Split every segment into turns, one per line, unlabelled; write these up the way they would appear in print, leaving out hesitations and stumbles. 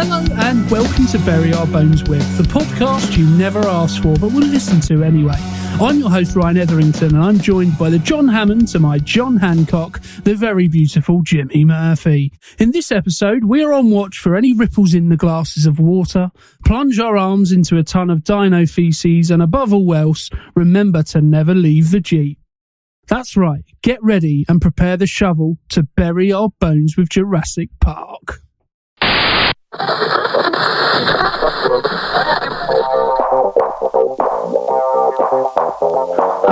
Hello and welcome to Bury Our Bones With, the podcast you never asked for but will listen to anyway. I'm your host Ryan Etherington, and I'm joined by the John Hammond to my John Hancock, the very beautiful Jimmy Murphy. In this episode, we are on watch for any ripples in the glasses of water, plunge our arms into a ton of dino feces, and above all else, remember to never leave the Jeep. That's right, get ready and prepare the shovel to bury our bones with Jurassic Park.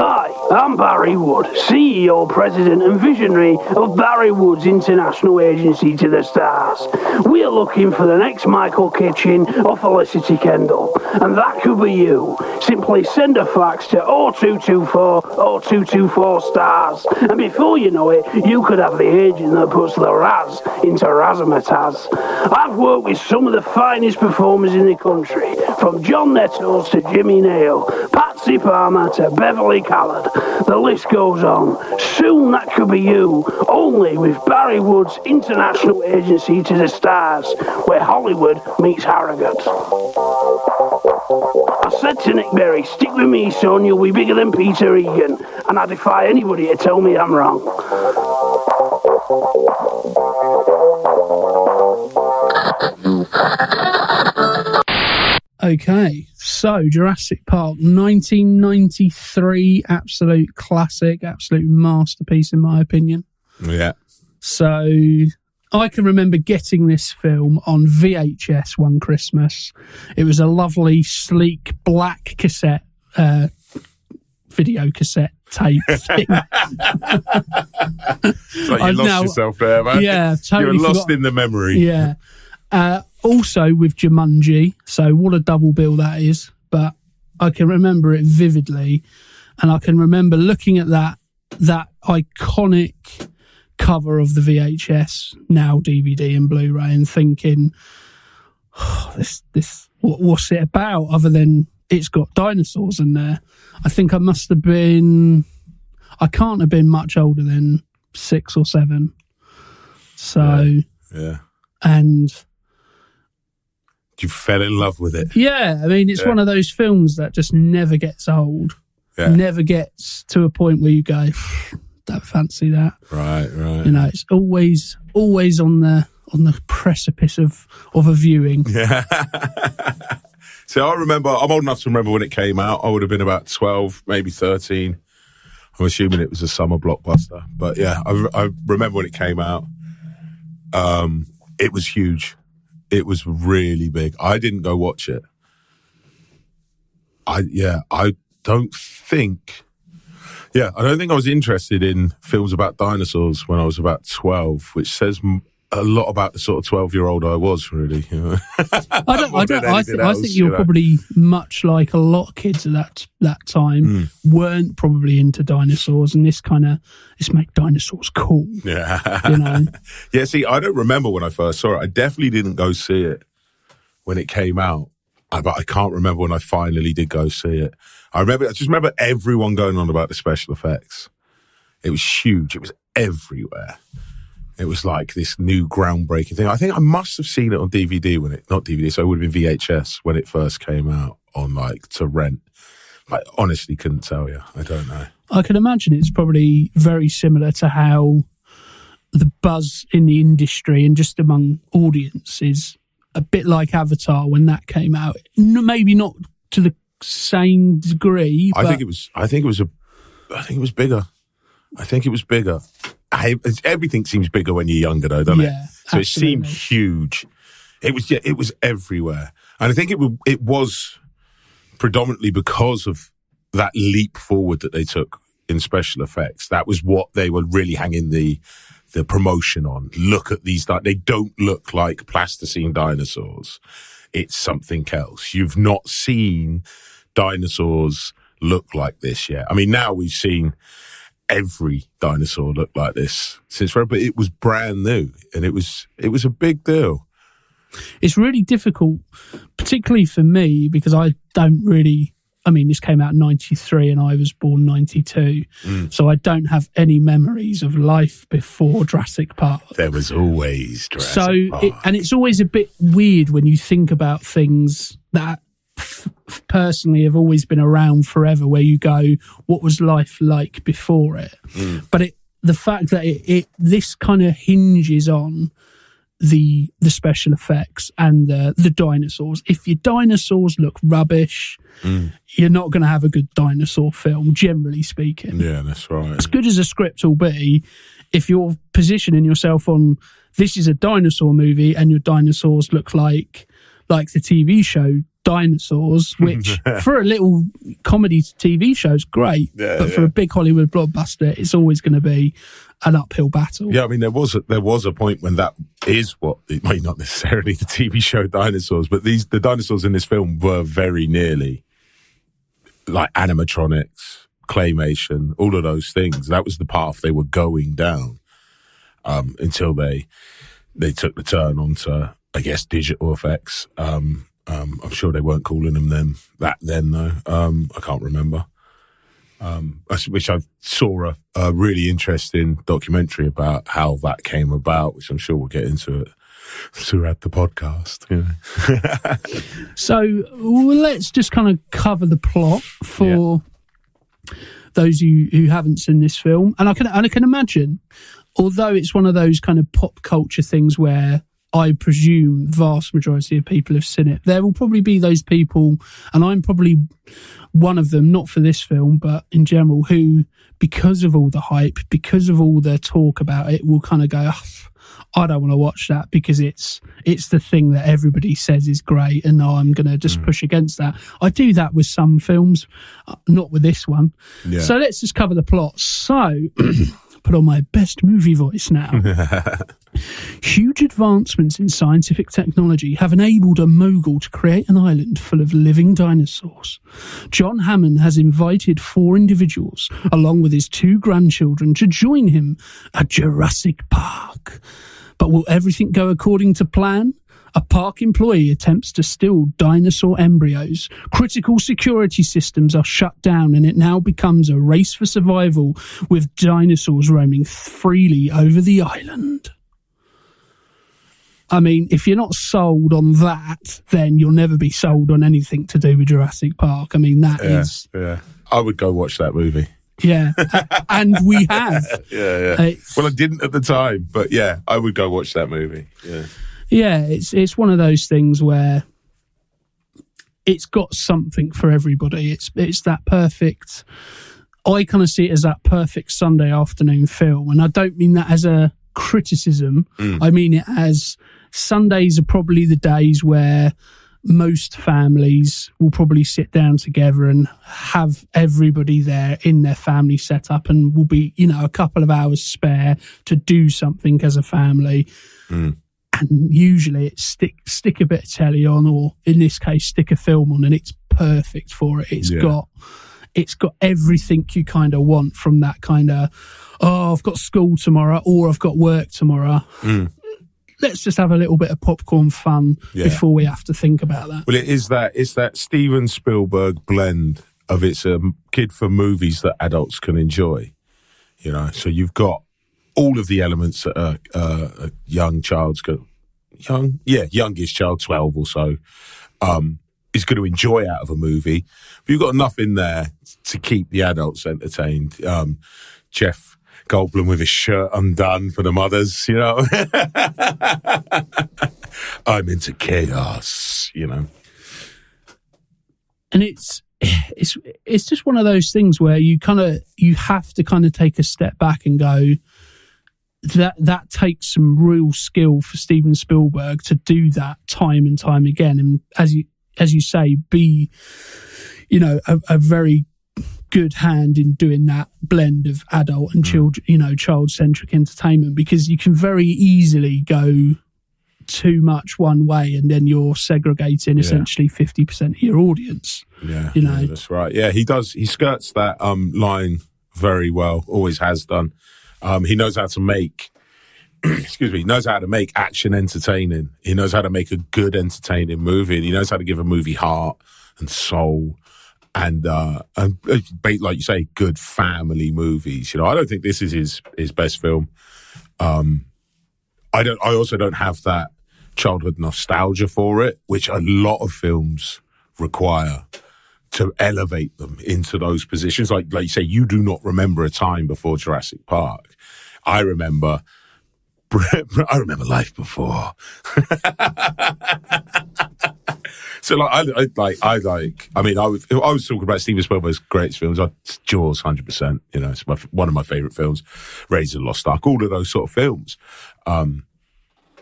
Hi, I'm Barry Wood, CEO, President and Visionary of Barry Wood's International Agency to the Stars. We are looking for the next Michael Kitchen or Felicity Kendall, and that could be you. Simply send a fax to 0224 stars, and before you know it, you could have the agent that puts the Raz into razzmatazz. I've worked with some of the finest performers in the country, from John Nettles to Jimmy Nail, Patsy Palmer to Beverly Callard. The list goes on. Soon that could be you, only with Barry Wood's International Agency to the Stars, where Hollywood meets Harrogate. I said to Nick Berry, stick with me son, you'll be bigger than Peter Egan, and I defy anybody to tell me I'm wrong.
Okay, so Jurassic Park, 1993, absolute classic, absolute masterpiece in my opinion.
Yeah.
So I can remember getting this film on VHS one Christmas. It was a lovely, sleek, black cassette, video cassette tape thing.
It's like you lost yourself there, man.
Yeah, totally.
You were lost in the memory.
Yeah. Also with Jumanji, so what a double bill that is. But I can remember it vividly, and I can remember looking at that iconic cover of the VHS, now DVD and Blu-ray, and thinking, oh, this what's it about other than it's got dinosaurs in there? I think I can't have been much older than 6 or 7. So
yeah.
And
you fell in love with it.
Yeah, I mean, it's one of those films that just never gets old.
Yeah.
Never gets to a point where you go, don't fancy that.
Right.
You know, it's always on the precipice of a viewing.
Yeah. So I remember, I'm old enough to remember when it came out. I would have been about 12, maybe 13. I'm assuming it was a summer blockbuster. But yeah, I remember when it came out. It was huge. It was really big. I didn't go watch it. I don't think I was interested in films about dinosaurs when I was about 12, which says a lot about the sort of 12-year-old I was, really. You know?
I think you're probably much like a lot of kids at that time weren't probably into dinosaurs, and this made dinosaurs cool.
Yeah.
You know?
Yeah, see, I don't remember when I first saw it. I definitely didn't go see it when it came out. But I can't remember when I finally did go see it. I just remember everyone going on about the special effects. It was huge. It was everywhere. It was like this new groundbreaking thing. I think I must have seen it on DVD not DVD, so it would have been VHS when it first came out on to rent. I honestly couldn't tell you. I don't know.
I can imagine it's probably very similar to how the buzz in the industry and just among audience is a bit like Avatar when that came out. Maybe not to the same degree.
I think it was bigger. Everything seems bigger when you're younger, though, doesn't it? So absolutely. It seemed huge. It was everywhere, and I think it was predominantly because of that leap forward that they took in special effects. That was what they were really hanging the promotion on. Look at these; they don't look like plasticine dinosaurs. It's something else. You've not seen dinosaurs look like this yet. I mean, now we've seen every dinosaur look like this since forever, but it was brand new, and it was a big deal.
It's really difficult, particularly for me, because I don't really I mean, this came out in 93 and I was born 92. So I don't have any memories of life before Jurassic Park.
There was always Jurassic Park.
And it's always a bit weird when you think about things that personally have always been around forever, where you go, what was life like before it? But the fact that this kind of hinges on the special effects and the dinosaurs. If your dinosaurs look rubbish, you're not going to have a good dinosaur film, generally speaking.
Yeah, that's right.
As good as a script will be, if you're positioning yourself on, this is a dinosaur movie and your dinosaurs look like the TV show Dinosaurs, which for a little comedy TV show is great, but for a big Hollywood blockbuster, it's always going to be an uphill battle.
Yeah, I mean, there was a point when that is what, it might not necessarily the TV show Dinosaurs, but the dinosaurs in this film were very nearly like animatronics, claymation, all of those things. That was the path they were going down until they took the turn onto, I guess, digital effects. I'm sure they weren't calling them then though. I can't remember. Which I saw a really interesting documentary about how that came about, which I'm sure we'll get into it throughout the podcast.
So let's just kind of cover the plot for those who haven't seen this film. And I can imagine, although it's one of those kind of pop culture things where I presume vast majority of people have seen it, there will probably be those people, and I'm probably one of them, not for this film, but in general, who, because of all the hype, because of all the talk about it, will kind of go, I don't want to watch that because it's the thing that everybody says is great, and now I'm going to just push against that. I do that with some films, not with this one. Yeah. So let's just cover the plot. So put on my best movie voice now. Huge advancements in scientific technology have enabled a mogul to create an island full of living dinosaurs. John Hammond has invited 4 individuals, along with his 2 grandchildren, to join him at Jurassic Park. But will everything go according to plan? A park employee attempts to steal dinosaur embryos. Critical security systems are shut down, and it now becomes a race for survival, with dinosaurs roaming freely over the island. I mean, if you're not sold on that, then you'll never be sold on anything to do with Jurassic Park. I mean, that is...
Yeah, I would go watch that movie.
Yeah, and we have.
Yeah. Well, I didn't at the time, but yeah, I would go watch that movie.
Yeah, it's one of those things where it's got something for everybody. It's that perfect... I kind of see it as that perfect Sunday afternoon film, and I don't mean that as a criticism. I mean it as... Sundays are probably the days where most families will probably sit down together and have everybody there in their family setup, and will be, a couple of hours spare to do something as a family. And usually it's stick a bit of telly on, or in this case, stick a film on, and it's perfect for it. It's got everything you kind of want from that kind of, I've got school tomorrow, or I've got work tomorrow. Let's just have a little bit of popcorn fun before we have to think about that.
Well, it's that Steven Spielberg blend of it's a kid for movies that adults can enjoy. So you've got all of the elements that a young child's youngest child, 12 or so, is going to enjoy out of a movie. But you've got enough in there to keep the adults entertained. Jeff Goldblum with his shirt undone for the mothers, I'm into chaos,
And it's just one of those things where you have to kind of take a step back and go, that takes some real skill for Steven Spielberg to do that time and time again, and as you say, be a very good hand in doing that blend of adult and child-centric entertainment, because you can very easily go too much one way and then you're segregating essentially 50% of your audience.
Yeah, that's right. Yeah, he does. He skirts that line very well, always has done. He knows how to make knows how to make action entertaining. He knows how to make a good entertaining movie, and he knows how to give a movie heart and soul like you say, good family movies. I don't think this is his best film. I also don't have that childhood nostalgia for it, which a lot of films require to elevate them into those positions. Like you say, you do not remember a time before Jurassic Park. I remember life before. So I was talking about Steven Spielberg's greatest films. Jaws, 100%. It's one of my favorite films. Raiders of the Lost Ark, all of those sort of films.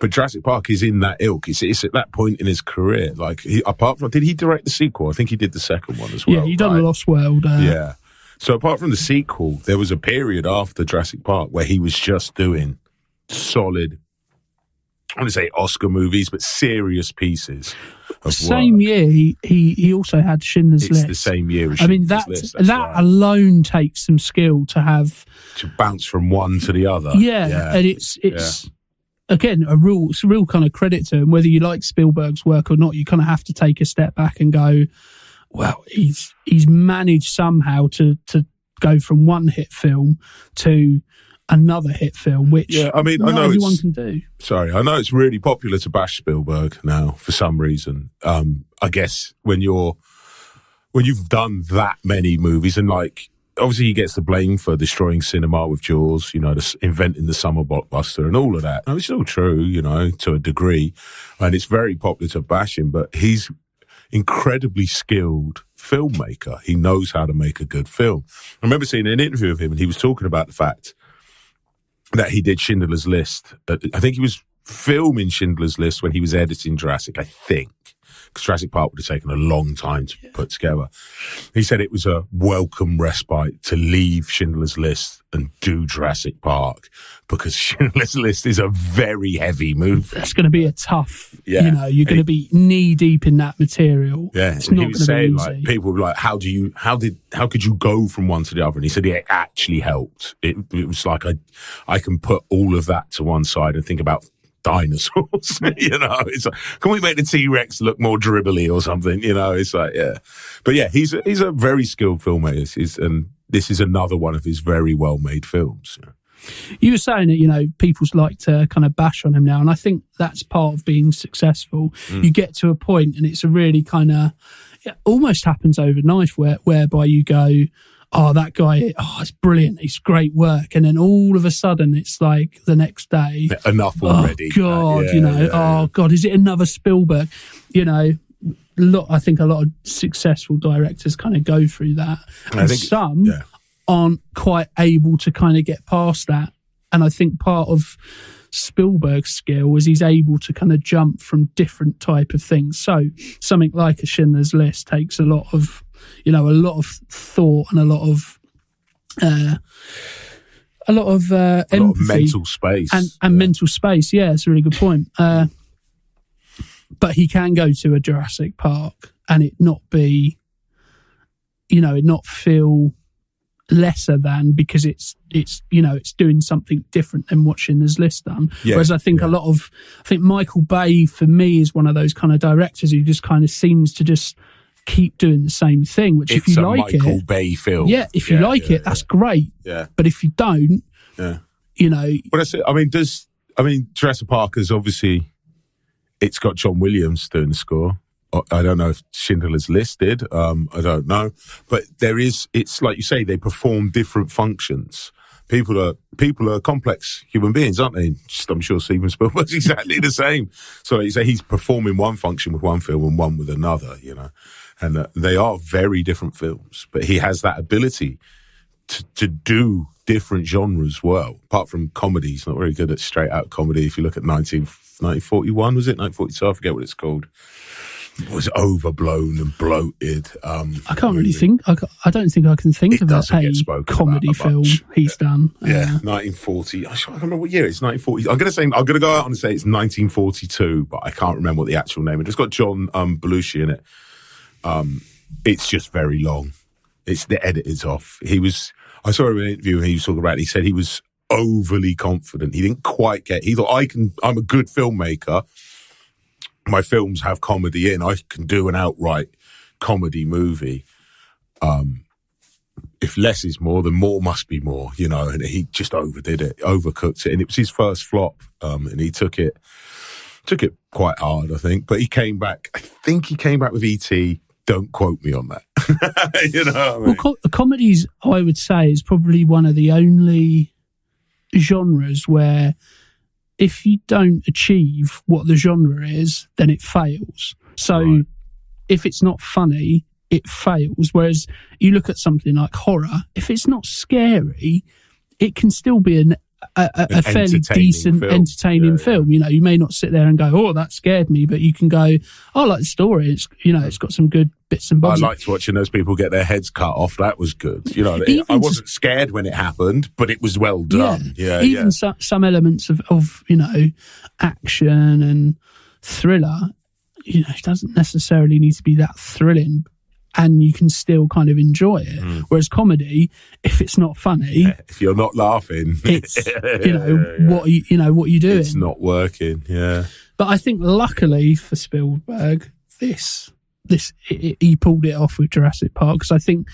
But Jurassic Park is in that ilk. It's at that point in his career. Did he direct the sequel? I think he did the second one as well.
Yeah, he done Lost World.
Yeah. So apart from the sequel, there was a period after Jurassic Park where he was just doing solid, I want to say Oscar movies, but serious pieces of
same
work.
Year, he also had Schindler's List.
It's the same year as Schindler's List.
That
right.
alone takes some skill to have.
To bounce from one to the other.
Yeah. And it's again, it's a real kind of credit to him. Whether you like Spielberg's work or not, you kind of have to take a step back and go, well, he's managed somehow to go from one hit film to another hit film, which
I know
everyone can do.
Sorry, I know it's really popular to bash Spielberg now for some reason. I guess when you've done that many movies, and obviously he gets the blame for destroying cinema with Jaws, inventing the summer blockbuster and all of that. Now, it's all true, to a degree, and it's very popular to bash him, but he's incredibly skilled filmmaker. He knows how to make a good film. I remember seeing an interview of him, and he was talking about the fact that he did Schindler's List. I think he was filming Schindler's List when he was editing Jurassic, I think, because Jurassic Park would have taken a long time to put together. He said it was a welcome respite to leave Schindler's List and do Jurassic Park, because Schindler's List is a very heavy movie.
That's going to be a tough, you're going to be knee deep in that material.
Yeah,
it's not
he was saying,
be easy.
People were like, how could you go from one to the other? And he said it actually helped. It was like, I can put all of that to one side and think about dinosaurs. It's like, can we make the T-Rex look more dribbly or something? It's like, but he's a very skilled filmmaker. And this is another one of his very well-made films.
You were saying that, people like to kind of bash on him now, and I think that's part of being successful. You get to a point and it's a really kind of, it almost happens overnight whereby you go, oh, that guy, it's brilliant, it's great work. And then all of a sudden it's like the next day.
Enough already.
Oh, God, God, is it another Spielberg? I think a lot of successful directors kind of go through that. And some aren't quite able to kind of get past that. And I think part of Spielberg's skill is he's able to kind of jump from different type of things. So something like a Schindler's List takes a lot of thought and a lot of empathy,
a lot of mental space
and mental space. Yeah, it's a really good point. But he can go to a Jurassic Park and it not be, it not feel lesser than, because it's doing something different than what Schindler's List done. Whereas I think Michael Bay for me is one of those kind of directors who just kind of seems to just keep doing the same thing, which if you like it,
Michael Bay film.
Yeah, if you like it, that's great.
Yeah.
But if you don't,
But that's it. Jurassic Park is obviously, it's got John Williams doing the score. I don't know if Schindler's List did. I don't know. But it's like you say, they perform different functions. People are complex human beings, aren't they? I'm sure Steven Spielberg's exactly the same. So like you say, he's performing one function with one film and one with another, And they are very different films. But he has that ability to do different genres well. Apart from comedy, he's not very good at straight out comedy. If you look at 1941, was it? 1942? I forget what it's called. It was overblown and bloated.
I can't really think. I don't think I can think of a comedy film he's done.
1940. I can't remember what year it's. 1940. I'm going to go out and say it's 1942, but I can't remember what the actual name. It's got John Belushi in it. It's just very long. It's the edit is off. I saw him in an interview and he was talking about it. He said he was overly confident. He didn't quite get. He thought I'm a good filmmaker. My films have comedy in. I can do an outright comedy movie. if less is more, then more must be more, you know, and he just overdid it, overcooked it. And it was his first flop, and he took it quite hard, I think. But he came back, I think he came back with E.T., don't quote me on that. You know what I mean?
Well, comedies, I would say, is probably one of the only genres where if you don't achieve what the genre is, then it fails. So
Right.
if it's not funny, it fails. Whereas you look at something like horror, if it's not scary, it can still be a fairly decent, entertaining film. You know, you may not sit there and go, "Oh, that scared me," but you can go, "I like the story. It's, you know, it's got some good bits and bobs."
I liked watching those people get their heads cut off. That was good. You know, I wasn't scared when it happened, but it was well done. Yeah,
even some elements of you know, action and thriller. You know, it doesn't necessarily need to be that thrilling, and you can still kind of enjoy it. Whereas comedy, if it's not funny,
if you're not laughing,
it's what are you doing?
It's not working. Yeah,
but I think luckily for Spielberg, he pulled it off with Jurassic Park, because I think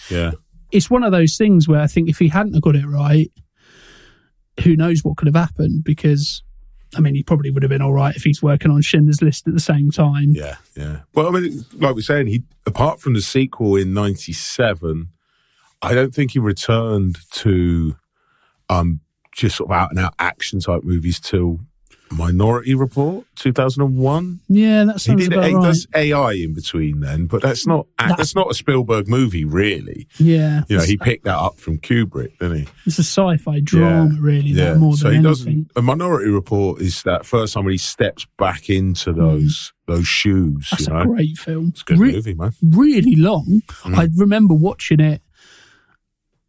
it's one of those things where I think if he hadn't got it right, who knows what could have happened? Because I mean, he probably would have been all right if he's working on Schindler's List at the same time.
Yeah. Well, I mean, like we're saying, he, apart from the sequel in '97, I don't think he returned to just sort of out and out action type movies till Minority Report 2001.
Yeah, that sounds about right.
He does AI in between then, but that's not a Spielberg movie, really.
Yeah,
you know, he picked that up from Kubrick, didn't he?
It's a sci-fi drama, really. Yeah. More so than anything.
A Minority Report is that first time when he steps back into those shoes.
That's
a
great film.
It's a good movie, man.
Really long. I remember watching it.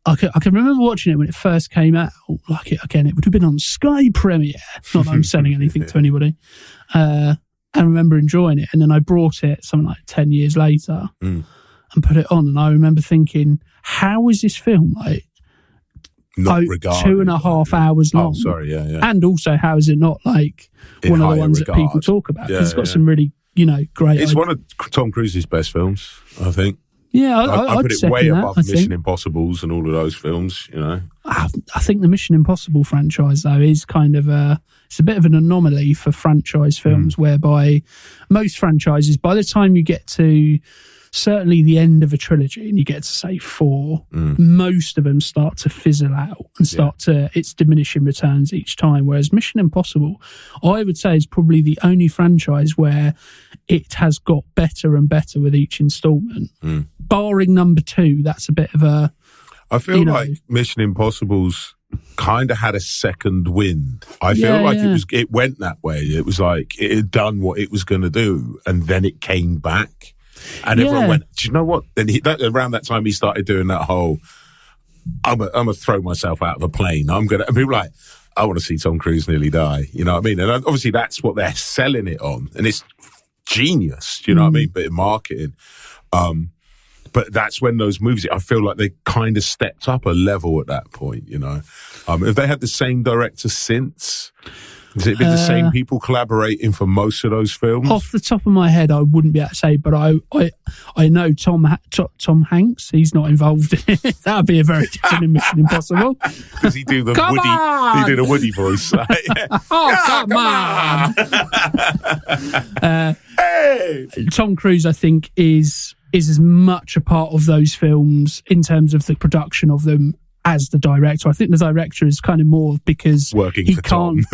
I can remember watching it when it first came out. Like it would have been on Sky Premiere. Not that I'm selling anything to anybody. I remember enjoying it, and then I brought it something like 10 years later and put it on. And I remember thinking, how is this film like
not regarded
2.5 hours long?
Oh, sorry, yeah.
And also, how is it not like one of the ones that people talk about? Because it's got some really, great.
It's one of Tom Cruise's best films, I think.
Yeah,
I put it way above Mission Impossibles and all of those films, you know.
I think the Mission Impossible franchise, though, is kind of it's a bit of an anomaly for franchise films, whereby most franchises, by the time you get to certainly the end of a trilogy and you get to say 4, most of them start to fizzle out and it's diminishing returns each time. Whereas Mission Impossible, I would say, is probably the only franchise where it has got better and better with each installment. Barring number 2, that's a bit of a...
I feel like Mission Impossible's kind of had a second wind. I feel like it went that way. It was like it had done what it was going to do, and then it came back. And everyone went, do you know what? Then around that time, he started doing that whole, I'm going to throw myself out of a plane. And people were like, I want to see Tom Cruise nearly die. You know what I mean? And obviously that's what they're selling it on. And it's genius, do you know what I mean? But in marketing. But that's when those movies, I feel like they kind of stepped up a level at that point, you know. Have they had the same director since? Has it been the same people collaborating for most of those films?
Off the top of my head, I wouldn't be able to say, but I know Tom Hanks. He's not involved in it. That would be a very different Mission Impossible.
Does he do the
come
Woody?
On!
He did a Woody voice.
Come on!
Hey!
Tom Cruise, I think, is as much a part of those films in terms of the production of them as the director. I think the director is kind of more because
working
he
for
can't.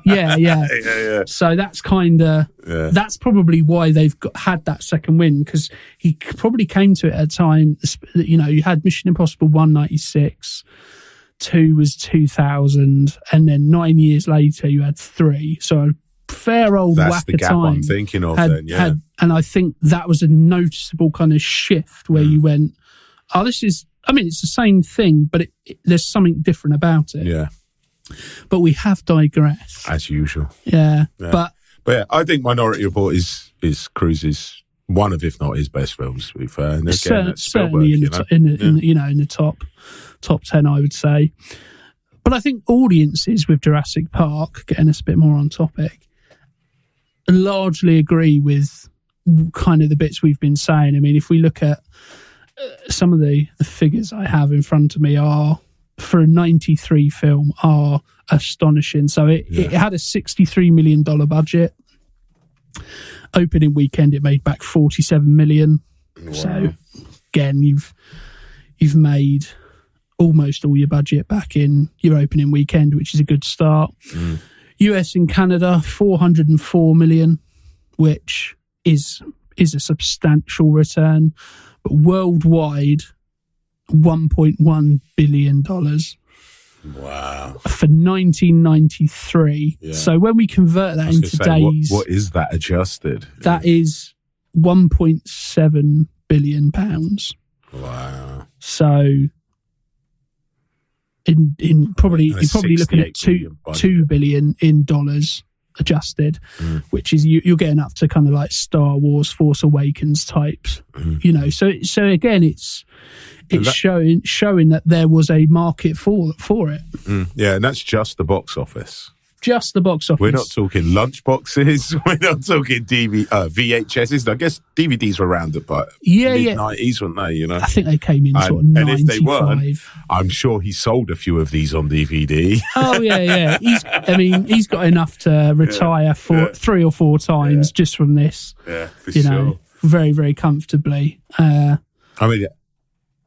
Yeah.
So that's kind of that's probably why they've had that second win, because he probably came to it at a time. You know, you had Mission Impossible 1 96, 2 was 2000, and then 9 years later you had 3. So a fair old
that's
whack
the
of
gap
time.
I'm thinking of.
And I think that was a noticeable kind of shift where you went, oh, this is. I mean, it's the same thing, but there's something different about it.
Yeah.
But we have digressed.
As usual.
Yeah. But
yeah, I think Minority Report is Cruise's one of, if not his best films, to be fair. And again,
certainly in the top 10, I would say. But I think audiences with Jurassic Park, getting us a bit more on topic, largely agree with kind of the bits we've been saying. I mean, if we look at some of the figures I have in front of me are, for a 93 film, are astonishing. So it had a $63 million budget. Opening weekend, it made back $47 million. Wow. So again, you've made almost all your budget back in your opening weekend, which is a good start. US and Canada, $404 million, which is a substantial return. But worldwide, $1.1 billion.
Wow.
For 1993. Yeah. So when we convert that into days...
What is that adjusted?
That is £1.7 billion.
Wow.
So in probably you're probably looking at $2 billion in dollars adjusted, which is you're getting up to kind of like Star Wars, Force Awakens types. You know, so again, it's showing that there was a market for it.
Yeah, and that's just the box office.
Just the box office.
We're not talking lunchboxes. We're not talking VHSs. I guess DVDs were around the mid-90s, weren't they? You know, I
think they came in sort of 95. And if they weren't,
I'm sure he sold a few of these on DVD.
Oh yeah. He's got enough to retire for 3 or 4 times just from this.
Yeah, for sure.
Know, very, very comfortably.
I mean,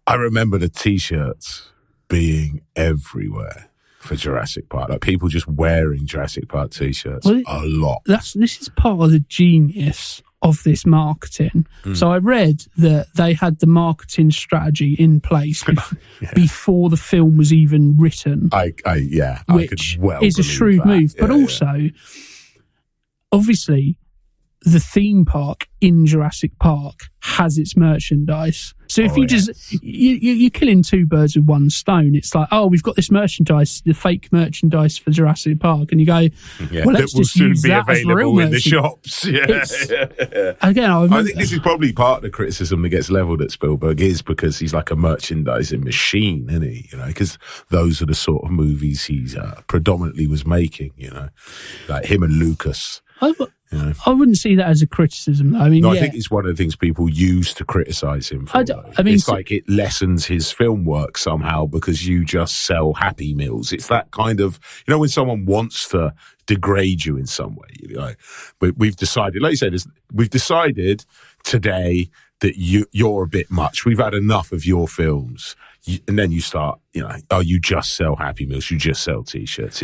I remember the T-shirts being everywhere for Jurassic Park, like people just wearing Jurassic Park T-shirts a lot. This
is part of the genius of this marketing. So I read that they had the marketing strategy in place before the film was even written.
Which
is a shrewd move, but also, obviously, the theme park in Jurassic Park has its merchandise. So if you're killing 2 birds with 1 stone, it's like, we've got this merchandise, the fake merchandise for Jurassic Park, and you go, well, let's just use that as the real
in the shops.
Again,
I think this is probably part of the criticism that gets levelled at Spielberg is because he's like a merchandising machine, isn't he? You know, because those are the sort of movies he's predominantly was making. You know, like him and Lucas.
I wouldn't see that as a criticism. I mean,
I think it's one of the things people use to criticise him for. It's like it lessens his film work somehow because you just sell Happy Meals. It's that kind of, you know, when someone wants to degrade you in some way. You know, we've decided, like you said, we've decided today that you're a bit much. We've had enough of your films. And then you start, you know, you just sell Happy Meals, you just sell T-shirts.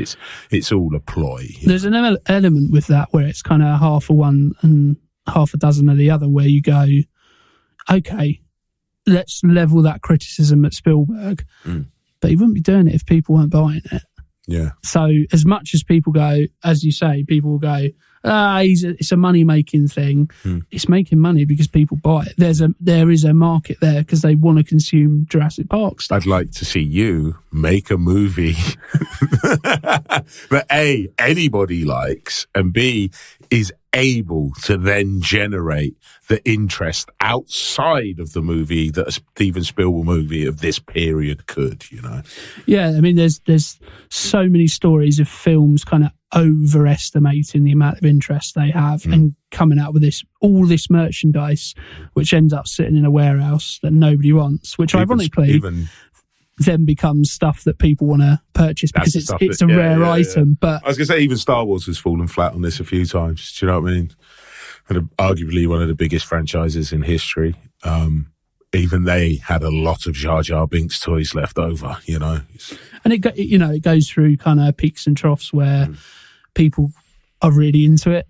It's all a ploy.
There's an element with that where it's kind of half of one and half a dozen of the other, where you go, okay, let's level that criticism at Spielberg. But he wouldn't be doing it if people weren't buying it.
Yeah.
So as much as people go, as you say, people will go, it's a money-making thing. It's making money because people buy it. There is a market there because they want to consume Jurassic Park stuff.
I'd like to see you make a movie that A, anybody likes, and B, is able to then generate the interest outside of the movie that a Steven Spielberg movie of this period could, you know?
Yeah, I mean, there's so many stories of films kind of overestimating the amount of interest they have and coming out with all this merchandise, which ends up sitting in a warehouse that nobody wants, which ironically then becomes stuff that people want to purchase because it's a rare item. But
I was going to say, even Star Wars has fallen flat on this a few times. Do you know what I mean? And arguably one of the biggest franchises in history. Even they had a lot of Jar Jar Binks toys left over, you know.
And it goes through kind of peaks and troughs where people are really into it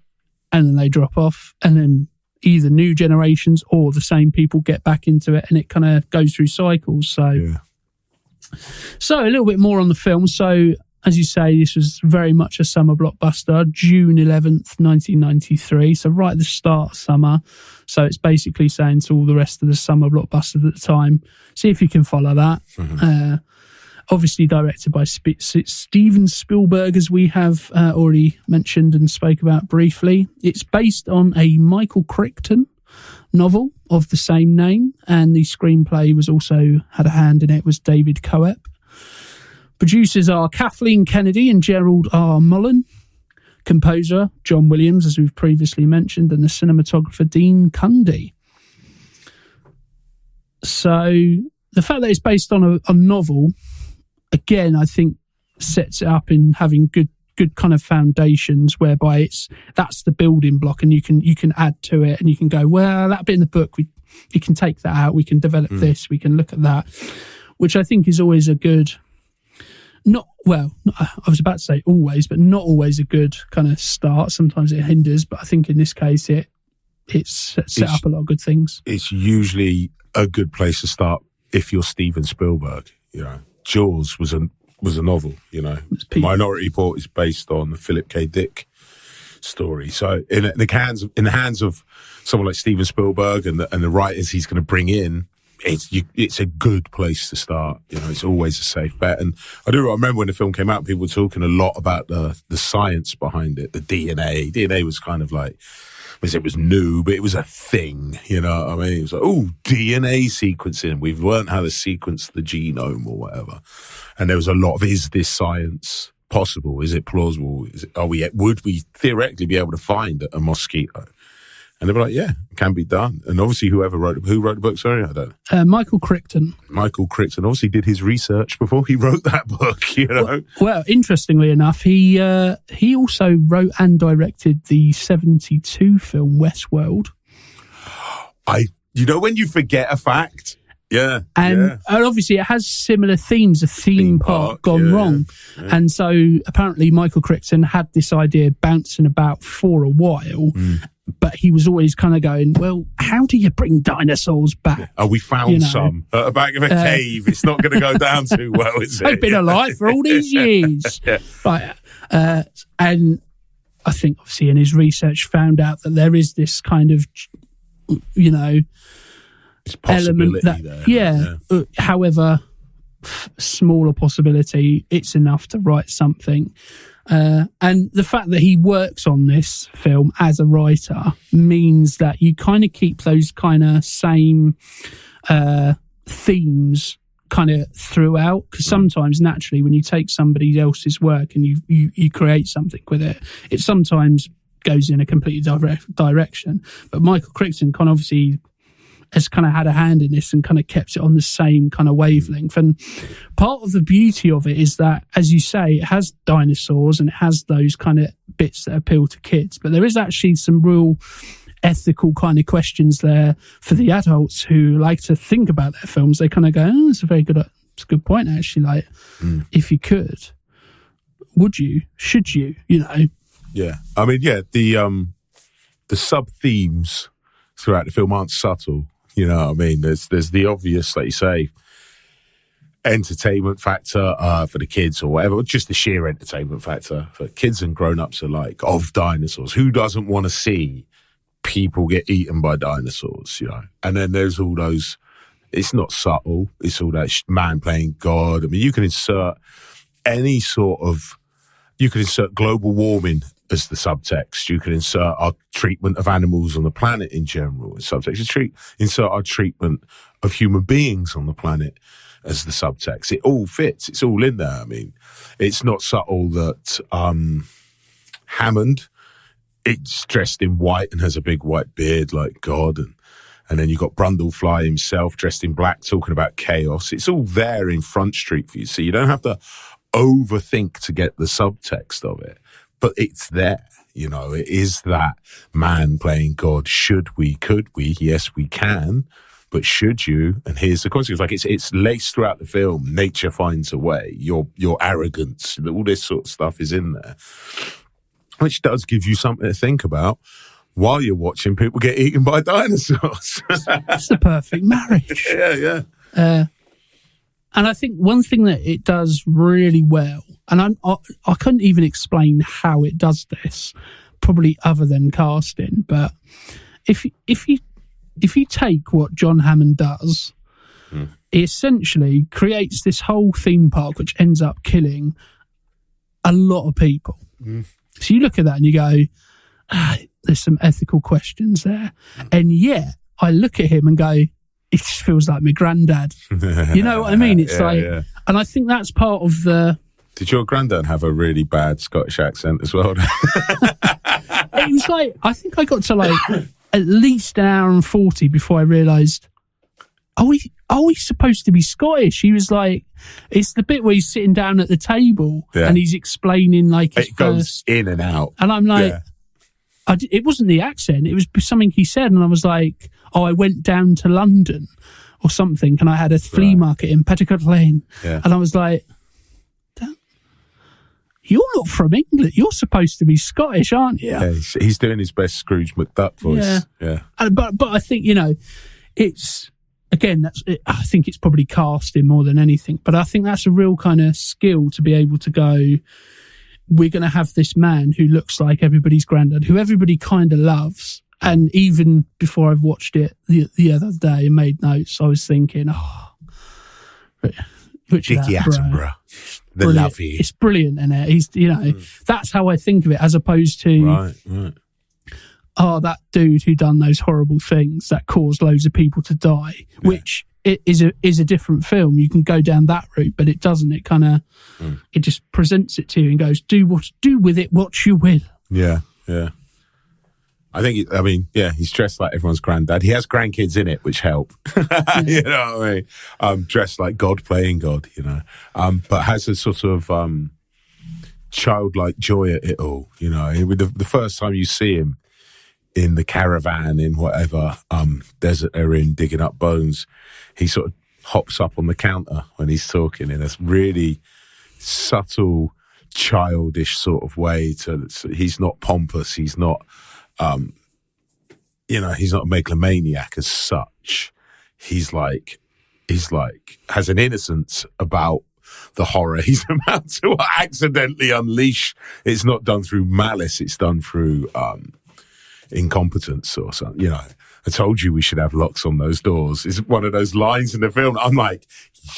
and then they drop off, and then either new generations or the same people get back into it, and it kind of goes through cycles. So a little bit more on the film. So as you say, this was very much a summer blockbuster, June 11th, 1993. So right at the start of summer. So it's basically saying to all the rest of the summer blockbusters at the time, see if you can follow that. Obviously directed by Steven Spielberg, as we have already mentioned and spoke about briefly. It's based on a Michael Crichton novel of the same name, and the screenplay had a hand in it, was David Coep. Producers are Kathleen Kennedy and Gerald R. Mullen. Composer John Williams, as we've previously mentioned, and the cinematographer Dean Cundy. So the fact that it's based on a novel, again, I think sets it up in having good kind of foundations, whereby that's the building block, and you can add to it, and you can go, well, that bit in the book, you can take that out, we can develop this, we can look at that, which I think is always a good, I was about to say always, but not always a good kind of start. Sometimes it hinders, but I think in this case it's set up a lot of good things. It's
usually a good place to start if you're Steven Spielberg. Jaws was a novel, Minority Report is based on the Philip K. Dick story. So in the hands of someone like Steven Spielberg and the writers he's going to bring in, it's a good place to start. It's always a safe bet. And I remember when the film came out, people were talking a lot about the science behind it, the DNA. DNA was kind of like, it was new, but it was a thing, It was like, DNA sequencing. We've learned how to sequence the genome or whatever. And there was a lot of, is this science possible? Is it plausible? Would we theoretically be able to find a mosquito? And they were like, yeah, it can be done. And obviously who wrote the book? Sorry, I don't know.
Michael Crichton.
Michael Crichton obviously did his research before he wrote that book,
Well, interestingly enough, he also wrote and directed the 1972 film Westworld.
When you forget a fact... Yeah.
And obviously it has similar themes, a theme park gone wrong. Yeah. And so apparently Michael Crichton had this idea bouncing about for a while, but he was always kind of going, well, how do you bring dinosaurs back?
Oh, we found some at the back of a cave. It's not going to go down too well, is it?
They've been alive for all these years.
Yeah.
Right. And I think obviously in his research found out that there is this kind of,
element that,
however smaller possibility, it's enough to write something. And the fact that he works on this film as a writer means that you kind of keep those kind of same themes kind of throughout, because sometimes naturally when you take somebody else's work and you create something with it, it sometimes goes in a completely direction. But Michael Crichton has kind of had a hand in this and kind of kept it on the same kind of wavelength. And part of the beauty of it is that, as you say, it has dinosaurs and it has those kind of bits that appeal to kids, but there is actually some real ethical kind of questions there for the adults who like to think about their films. They kind of go, it's a good point actually. Like, if you could, would you, should you,
Yeah. I mean, the sub themes throughout the film aren't subtle. There's the obvious, like you say, entertainment factor for the kids or whatever, just the sheer entertainment factor for kids and grown-ups alike of dinosaurs. Who doesn't want to see people get eaten by dinosaurs, And then there's all those, it's not subtle, it's all that man playing God. I mean, you can insert global warming as the subtext. You can insert our treatment of animals on the planet in general as subtext. Insert our treatment of human beings on the planet as the subtext. It all fits. It's all in there. I mean, it's not subtle that Hammond, it's dressed in white and has a big white beard like God, and then you've got Brundlefly himself dressed in black talking about chaos. It's all there in Front Street for you. So you don't have to overthink to get the subtext of it. But it's there, it is that man playing God. Should we, could we? Yes, we can. But should you? And here's the consequence. Like it's laced throughout the film. Nature finds a way. Your arrogance, all this sort of stuff is in there, which does give you something to think about while you're watching people get eaten by dinosaurs.
It's the perfect marriage.
Yeah.
And I think one thing that it does really well, and I couldn't even explain how it does this, probably other than casting, but if you take what John Hammond does, it essentially creates this whole theme park which ends up killing a lot of people. So you look at that and you go, there's some ethical questions there. And yet I look at him and go, it just feels like my granddad. You know what I mean? It's and I think that's part of the...
Did your granddad have a really bad Scottish accent as well?
It was like, I think I got to at least an hour and 40 before I realised, oh, he's supposed to be Scottish. He was like, it's the bit where he's sitting down at the table and he's explaining like his
goes in and out.
And I'm like, it wasn't the accent. It was something he said. And I was like, oh, I went down to London or something. And I had a flea market in Petticoat Lane. Yeah. And I was like, you're not from England. You're supposed to be Scottish, aren't you?
Yeah, he's doing his best Scrooge McDuck voice. Yeah.
But I think, it's, again, I think it's probably casting more than anything. But I think that's a real kind of skill to be able to go, we're going to have this man who looks like everybody's granddad, who everybody kind of loves. And even before I've watched it the other day and made notes, I was thinking, Richard
Attenborough. The
brilliant.
lovey.
It's brilliant, isn't it? He's, that's how I think of it, as opposed to,
right.
Oh, that dude who done those horrible things that caused loads of people to die, which it is a different film. You can go down that route, but it doesn't. It kind of, it just presents it to you and goes, do with it what you will.
Yeah. I think, he's dressed like everyone's granddad. He has grandkids in it, which help. You know what I mean? Dressed like God playing God, but has a sort of childlike joy at it all, With the first time you see him in the caravan in whatever desert they're in, digging up bones, he sort of hops up on the counter when he's talking in a really subtle, childish sort of way. So he's not pompous. He's not... he's not a megalomaniac as such. He's like has an innocence about the horror he's about to accidentally unleash. It's not done through malice. It's done through incompetence or something. I told you we should have locks on those doors. It's one of those lines in the film. I'm like,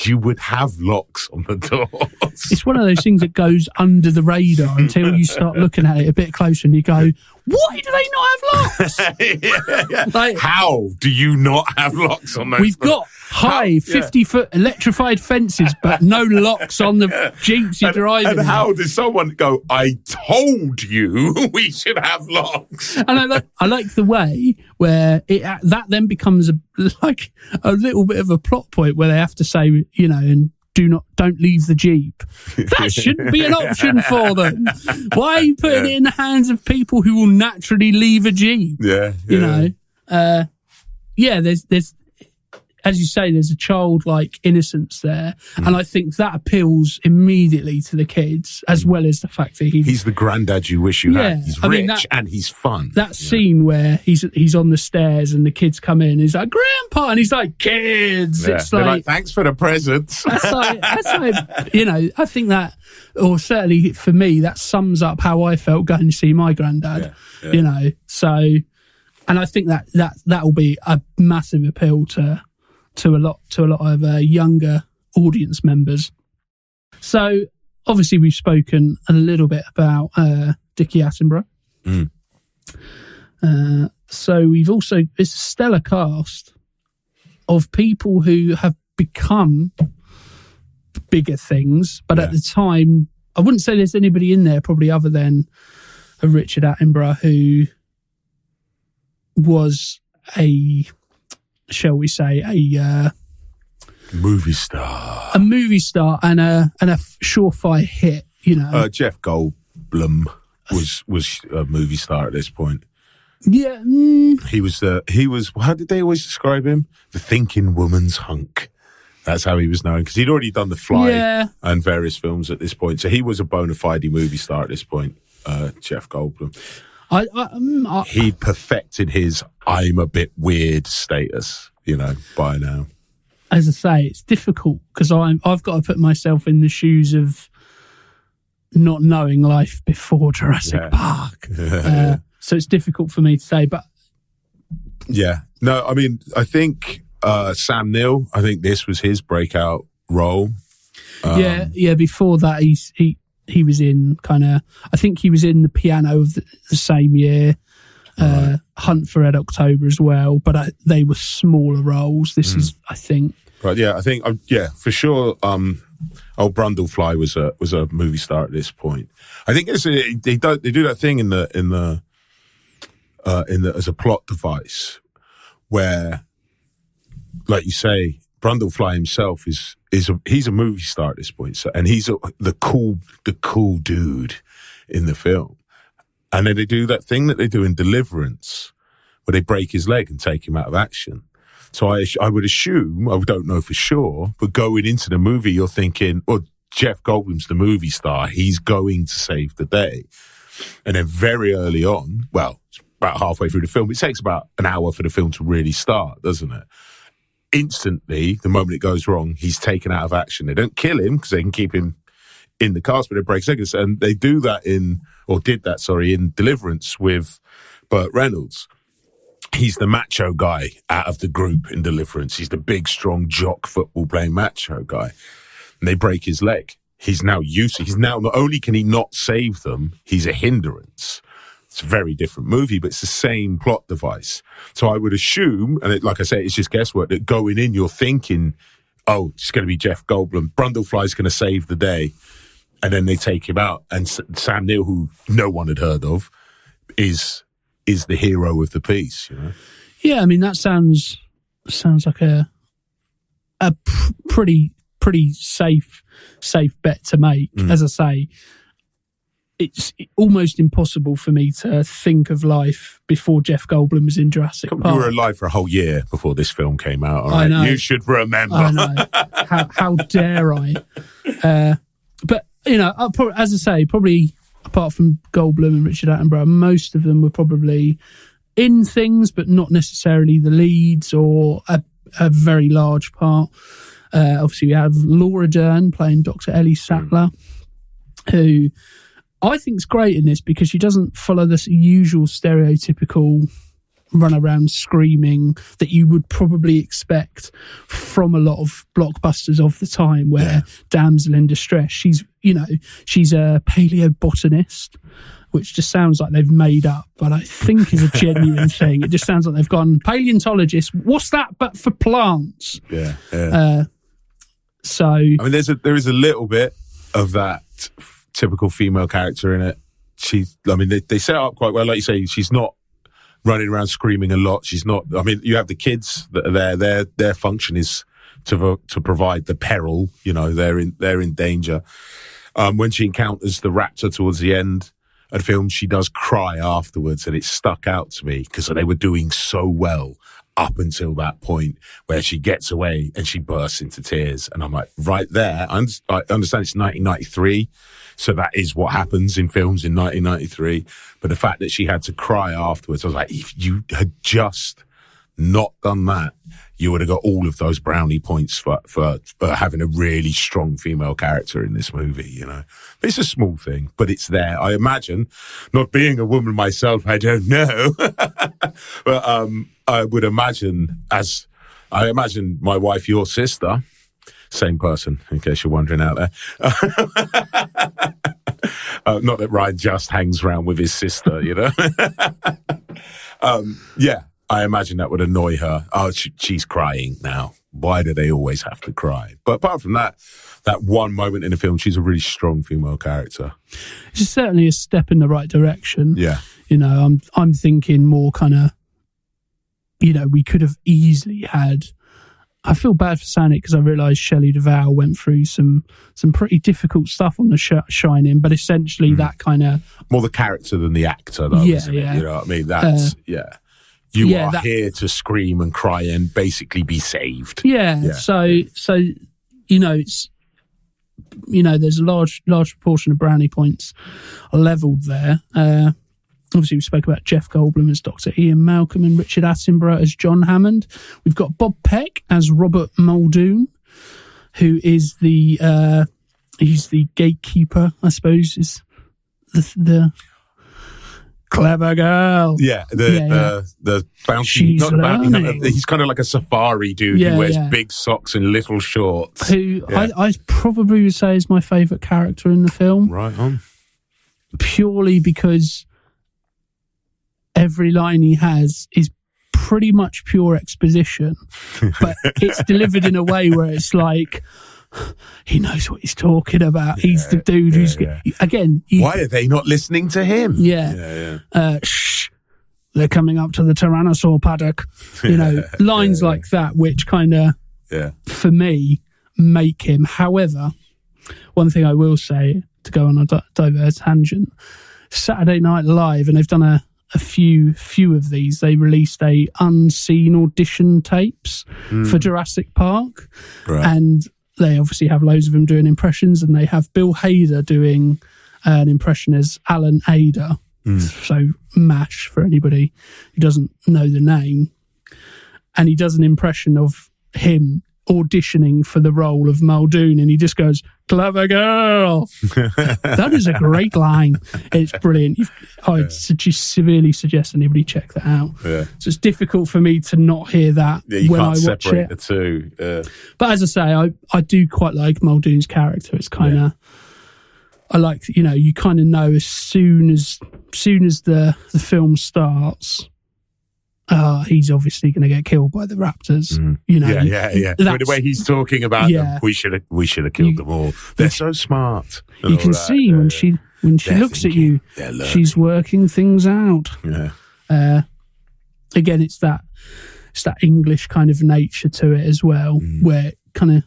you would have locks on the doors.
It's one of those things that goes under the radar until you start looking at it a bit closer and you go, why do they not have locks?
Yeah. Like, how do you not have locks on those
We've
doors?
got high 50-foot electrified fences, but no locks on the Jeeps you're driving.
And how does someone go, I told you we should have locks?
And I like the way where that then becomes a little bit of a plot point where they have to say, and don't leave the Jeep. That shouldn't be an option for them. Why are you putting it in the hands of people who will naturally leave a Jeep? There's as you say, there's a childlike innocence there. And I think that appeals immediately to the kids, as well as the fact that he's
the granddad you wish you had. He's rich and he's fun.
That scene where he's on the stairs and the kids come in, he's like, Grandpa, and he's like, kids.
Yeah.
It's
like, thanks for the presents.
That's like, I think that, or certainly for me, that sums up how I felt going to see my granddad, so, and I think that will be a massive appeal to a lot of younger audience members. So obviously we've spoken a little bit about Dickie Attenborough. So we've also, it's a stellar cast of people who have become bigger things, but at the time, I wouldn't say there's anybody in there probably other than a Richard Attenborough, who was shall we say, a
movie star
and a surefire hit,
Jeff Goldblum was a movie star at this point.
Yeah.
He was how did they always describe him? The thinking woman's hunk. That's how he was known, because he'd already done The Fly and various films at this point. So he was a bona fide movie star at this point, Jeff Goldblum. He perfected his I'm a bit weird status, by now.
As I say, it's difficult because I've got to put myself in the shoes of not knowing life before Jurassic Park. So it's difficult for me to say, but...
Yeah. No, I mean, I think Sam Neill, I think this was his breakout role.
Before that, he was in I think he was in The Piano of the same year, Hunt for Red October as well, but they were smaller roles. This is, I think...
Right, yeah, I think, for sure, old Brundlefly was a movie star at this point. I think they do that thing in the as a plot device where, like you say, Brundlefly himself he's a movie star at this point, so, and he's the cool dude in the film. And then they do that thing that they do in Deliverance, where they break his leg and take him out of action. So I would assume, I don't know for sure, but going into the movie, you're thinking, well, Jeff Goldblum's the movie star. He's going to save the day. And then very early on, well, about halfway through the film, it takes about an hour for the film to really start, doesn't it? Instantly, the moment it goes wrong, he's taken out of action. They don't kill him because they can keep him in the cast, but it breaks legs. And they did that in Deliverance with Burt Reynolds. He's the macho guy out of the group in Deliverance. He's the big, strong jock football playing macho guy. And they break his leg. He's now not only can he not save them, he's a hindrance. It's a very different movie, but it's the same plot device. So I would assume, and like I say, it's just guesswork, that going in, you're thinking, oh, it's going to be Jeff Goldblum. Brundlefly's going to save the day. And then they take him out. And Sam Neill, who no one had heard of, is the hero of the piece, you know?
Yeah, I mean, that sounds like a pretty safe bet to make. As I say, it's almost impossible for me to think of life before Jeff Goldblum was in Jurassic Park.
You were alive for a whole year before this film came out. All right? I know. You should remember.
I know. How dare I? But, you know, as I say, probably apart from Goldblum and Richard Attenborough, most of them were probably in things, but not necessarily the leads or a very large part. Obviously, we have Laura Dern playing Dr. Ellie Sattler, who I think is great in this because she doesn't follow this usual stereotypical run around screaming that you would probably expect from a lot of blockbusters of the time, where damsel in distress. She's a paleobotanist, which just sounds like they've made up, but I think is a genuine thing. It just sounds like they've gone, paleontologist, what's that but for plants? So I
mean, there is a little bit of that typical female character in it. They set it up quite well. Like you say, she's not running around screaming a lot. She's not. I mean, you have the kids that are there. Their function is to provide the peril. You know, they're in danger. When she encounters the raptor towards the end of the film, she does cry afterwards, and it stuck out to me because they were doing so well up until that point where she gets away and she bursts into tears. And I'm like, right there, I understand it's 1993, so that is what happens in films in 1993. But the fact that she had to cry afterwards, I was like, if you had just not done that, you would have got all of those brownie points for having a really strong female character in this movie, you know. It's a small thing, but it's there. I imagine, not being a woman myself, I don't know, but I would imagine, my wife, your sister, same person, in case you're wondering out there. Not that Ryan just hangs around with his sister, you know. I imagine that would annoy her. Oh, she's crying now. Why do they always have to cry? But apart from that one moment in the film, she's a really strong female character.
It's certainly a step in the right direction.
Yeah.
You know, I'm thinking more kind of, you know, we could have easily had, I feel bad for saying it because I realised Shelley Duvall went through some pretty difficult stuff on The Shining, but essentially that kind of...
More the character than the actor, though, isn't it? You know what I mean? That's, You are here to scream and cry and basically be saved.
Yeah. So you know, it's, you know, there's a large proportion of brownie points levelled there. Obviously, we spoke about Jeff Goldblum as Dr. Ian Malcolm and Richard Attenborough as John Hammond. We've got Bob Peck as Robert Muldoon, who is he's the gatekeeper, I suppose, is the clever girl.
Yeah, the bounty. Not the bounty. He's kind of like a safari dude who wears big socks and little shorts.
Who I probably would say is my favourite character in the film.
Right on.
Purely because every line he has is pretty much pure exposition, but it's delivered in a way where it's like, he knows what he's talking about. He's the dude who's... Again...
Why are they not listening to him?
Shh, they're coming up to the tyrannosaur paddock. You know, lines like that, which kind of for me, make him. However, one thing I will say, to go on a diverse tangent, Saturday Night Live, and they've done a few of these, they released a unseen audition tapes for Jurassic Park, and they obviously have loads of them doing impressions, and they have Bill Hader doing an impression as Alan Ada, so MASH for anybody who doesn't know the name, and he does an impression of him auditioning for the role of Muldoon, and he just goes, "Clever girl." That is a great line. It's brilliant. I'd severely suggest anybody check that out. So it's difficult for me to not hear that when I watch it. You can't separate the
two.
But as I say, I do quite like Muldoon's character. It's kind of, I like, you kind of know as soon as the film starts, he's obviously going to get killed by the raptors.
The way he's talking about them, we should have killed them all. They're so smart.
You can see when she looks at you, she's working things out. Again, it's that English kind of nature to it as well, where kind of,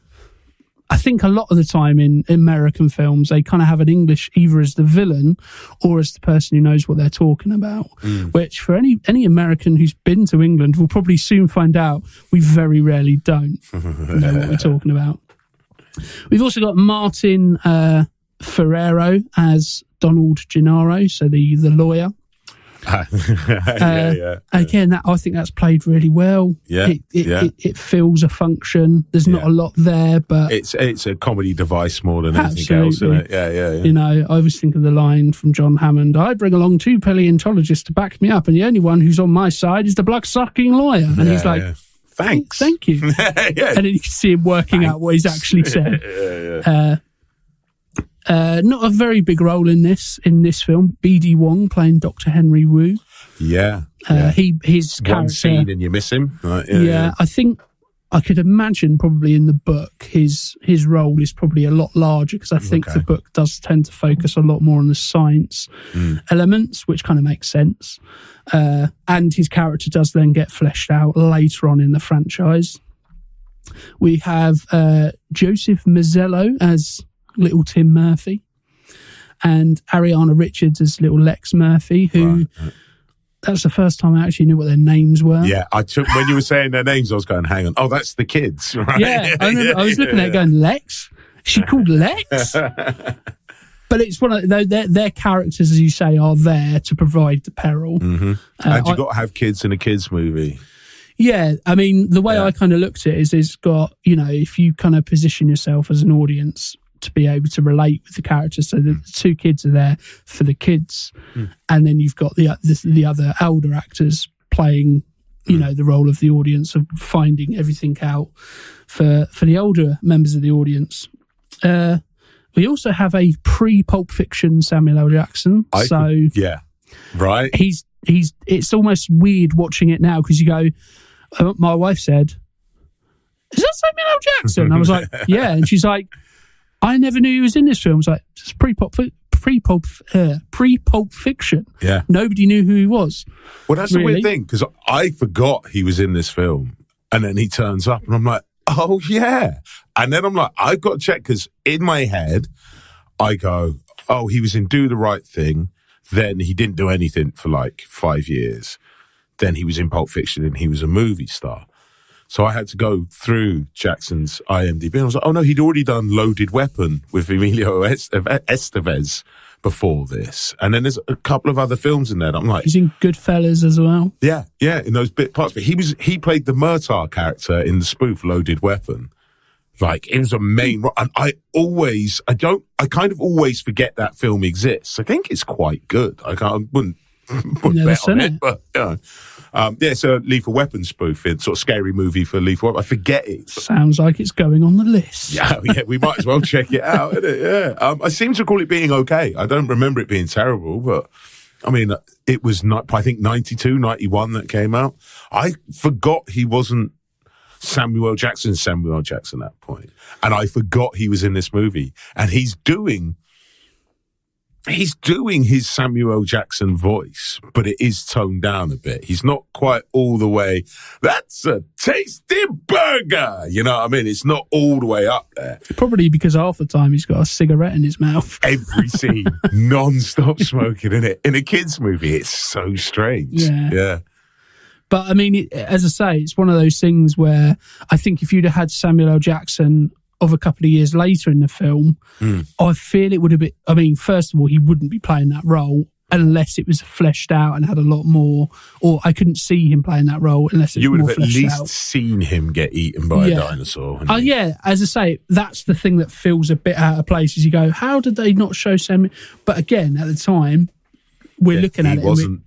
I think a lot of the time in American films, they kind of have an English either as the villain or as the person who knows what they're talking about, which for any American who's been to England will probably soon find out we very rarely don't know what we're talking about. We've also got Martin Ferrero as Donald Gennaro, so the lawyer. Again, I think that's played really well. It fills a function. There's not a lot there, but
it's a comedy device more than anything else, isn't it?
I always think of the line from John Hammond, "I bring along 2 paleontologists to back me up, and the only one who's on my side is the blood-sucking lawyer." And he's like,
"Thanks,
thank you." And then you can see him working out what he's actually said. Not a very big role in this film. B.D. Wong playing Dr. Henry Wu. His character,
one scene and you miss him. Right?
I think I could imagine probably in the book his role is probably a lot larger, because I think the book does tend to focus a lot more on the science elements, which kind of makes sense. And his character does then get fleshed out later on in the franchise. We have Joseph Mazzello as Little Tim Murphy, and Ariana Richards as Little Lex Murphy, who that's the first time I actually knew what their names were.
When you were saying their names, I was going, hang on, that's the kids, right?
I was looking at it going, Lex? Is she called Lex? But it's one of their characters, as you say, are there to provide the peril. And
you've got to have kids in a kids movie.
Yeah, I mean, the way I kind of looked at it is it's got, if you kind of position yourself as an audience to be able to relate with the characters, so the 2 kids are there for the kids, and then you've got the other elder actors playing, the role of the audience, of finding everything out for the older members of the audience. We also have a pre-Pulp Fiction Samuel L. Jackson. He's it's almost weird watching it now, because you go, my wife said, "Is that Samuel L. Jackson?" I was like, "Yeah," and she's like, "I never knew he was in this film." I was like, "It's pre-Pulp Fiction."
Yeah.
Nobody knew who he was.
Well, that's the weird thing, because I forgot he was in this film, and then he turns up, and I'm like, "Oh, yeah." And then I'm like, I've got to check, because in my head, I go, "Oh, he was in Do the Right Thing. Then he didn't do anything for like 5 years. Then he was in Pulp Fiction, and he was a movie star." So I had to go through Jackson's IMDb, and I was like, oh no, he'd already done Loaded Weapon with Emilio Estevez before this. And then there's a couple of other films in there that I'm like...
He's in Goodfellas as well.
Yeah, in those bit parts. But he played the Murtaugh character in the spoof Loaded Weapon. Like, it was a main... And I kind of always forget that film exists. I think it's quite good. I wouldn't bet on it, but it's a Lethal Weapon spoof. It's sort of scary movie for Lethal Weapon. I forget it.
Sounds like it's going on the list.
Yeah, we might as well check it out, innit? Yeah. I seem to recall it being okay. I don't remember it being terrible, but I mean, it was not, I think 92, 91 that came out. I forgot he wasn't Samuel L. Jackson at that point. And I forgot he was in this movie. And he's doing he's doing his Samuel L. Jackson voice, but it is toned down a bit. He's not quite all the way, that's a tasty burger. You know what I mean? It's not all the way up there.
Probably because half the time he's got a cigarette in his mouth.
Every scene, non-stop smoking in it. In a kid's movie, it's so strange. Yeah.
But I mean, as I say, it's one of those things where I think if you'd have had Samuel L. Jackson of a couple of years later in the film, I feel it would have been, I mean, first of all, he wouldn't be playing that role unless it was fleshed out and had a lot more, or I couldn't see him playing that role unless it was more fleshed out. You would have at least
seen him get eaten by a dinosaur.
Yeah, as I say, that's the thing that feels a bit out of place, is you go, how did they not show Samuel? But again, at the time, we're looking at it.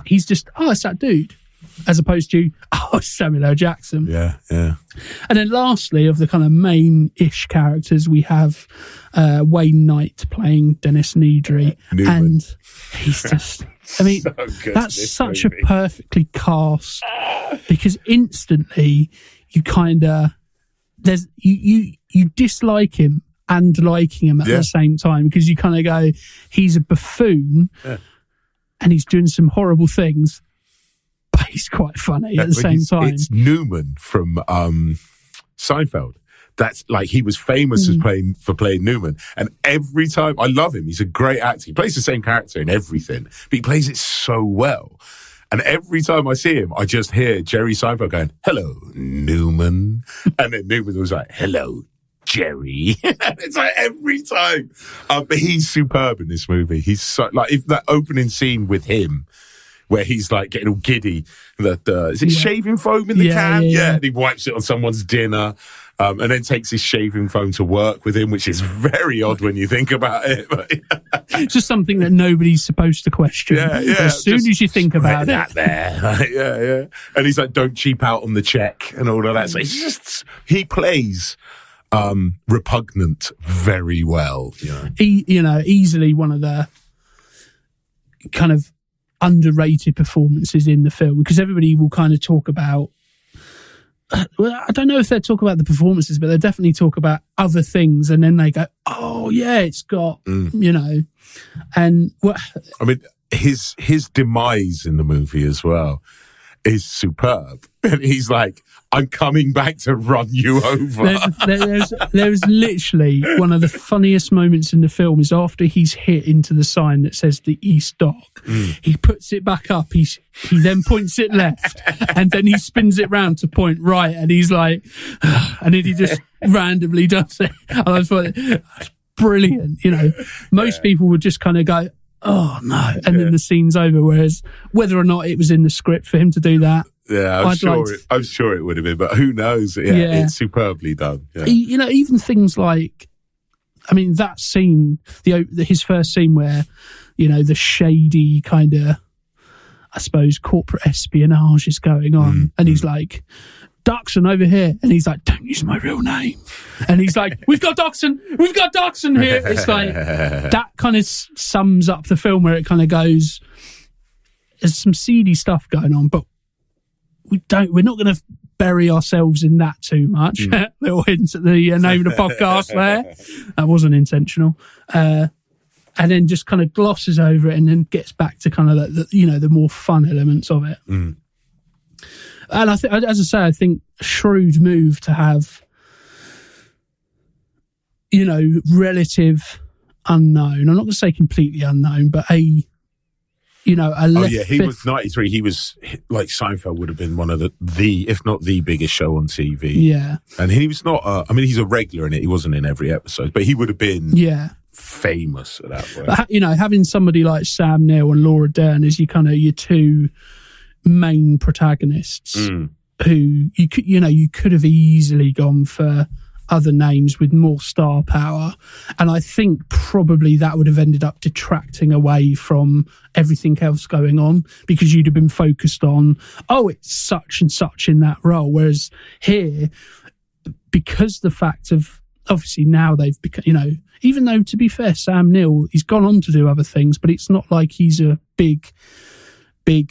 He's just, it's that dude. As opposed to, Samuel L. Jackson.
Yeah.
And then lastly, of the kind of main-ish characters, we have Wayne Knight playing Dennis Nedry. And he's just, I mean, so that's such a perfectly cast, because instantly you kind of, you dislike him and liking him at the same time, because you kind of go, he's a buffoon and he's doing some horrible things. He's quite funny at the same time.
It's Newman from Seinfeld. That's like, he was famous as playing Newman. And every time, I love him. He's a great actor. He plays the same character in everything, but he plays it so well. And every time I see him, I just hear Jerry Seinfeld going, "Hello, Newman." And then Newman was like, "Hello, Jerry." It's like every time. But he's superb in this movie. He's so, like, if that opening scene with him, where he's like getting all giddy, is it shaving foam in the can? Yeah, and he wipes it on someone's dinner, and then takes his shaving foam to work with him, which is very odd when you think about it.
It's just something that nobody's supposed to question. As soon as you think about it.
There. And he's like, don't cheap out on the check and all of that. So it's just, he plays repugnant very well.
Easily one of the kind of underrated performances in the film, because everybody will kind of talk about, well, I don't know if they talk about the performances, but they definitely talk about other things, and then they go, oh yeah, it's got and
I mean, his demise in the movie as well is superb. And he's like, I'm coming back to run you over.
There's literally one of the funniest moments in the film is after he's hit into the sign that says the East Dock. He puts it back up. He then points it left, and then he spins it round to point right, and he's like, and then he just randomly does it. And I thought, that's brilliant. Most people would just kind of go, oh no, and then the scene's over. Whereas whether or not it was in the script for him to do that,
I'm sure it would have been, but who knows? It's superbly done.
Even things like, I mean, that scene, his first scene where the shady kind of, I suppose, corporate espionage is going on, and he's like, Duxon over here, and he's like, don't use my real name, and he's like, we've got Duxon here. It's like, that kind of sums up the film, where it kind of goes, there's some seedy stuff going on, but we're not going to bury ourselves in that too much. Little hint at the name of the podcast there. That wasn't intentional. And then just kind of glosses over it, and then gets back to kind of the more fun elements of it. And I think, as I say, I think a shrewd move to have, relative unknown. I'm not going to say completely unknown, but a
he was 93. He was like, Seinfeld would have been one of the if not the biggest show on TV.
Yeah,
and he was not. He's a regular in it. He wasn't in every episode, but he would have been. Famous at that point.
But, having somebody like Sam Neill and Laura Dern as your two main protagonists, who you could have easily gone for other names with more star power, and I think probably that would have ended up detracting away from everything else going on, because you'd have been focused on, it's such and such in that role, whereas here, because the fact of, obviously now they've become, even though, to be fair, Sam Neill, he's gone on to do other things, but it's not like he's a big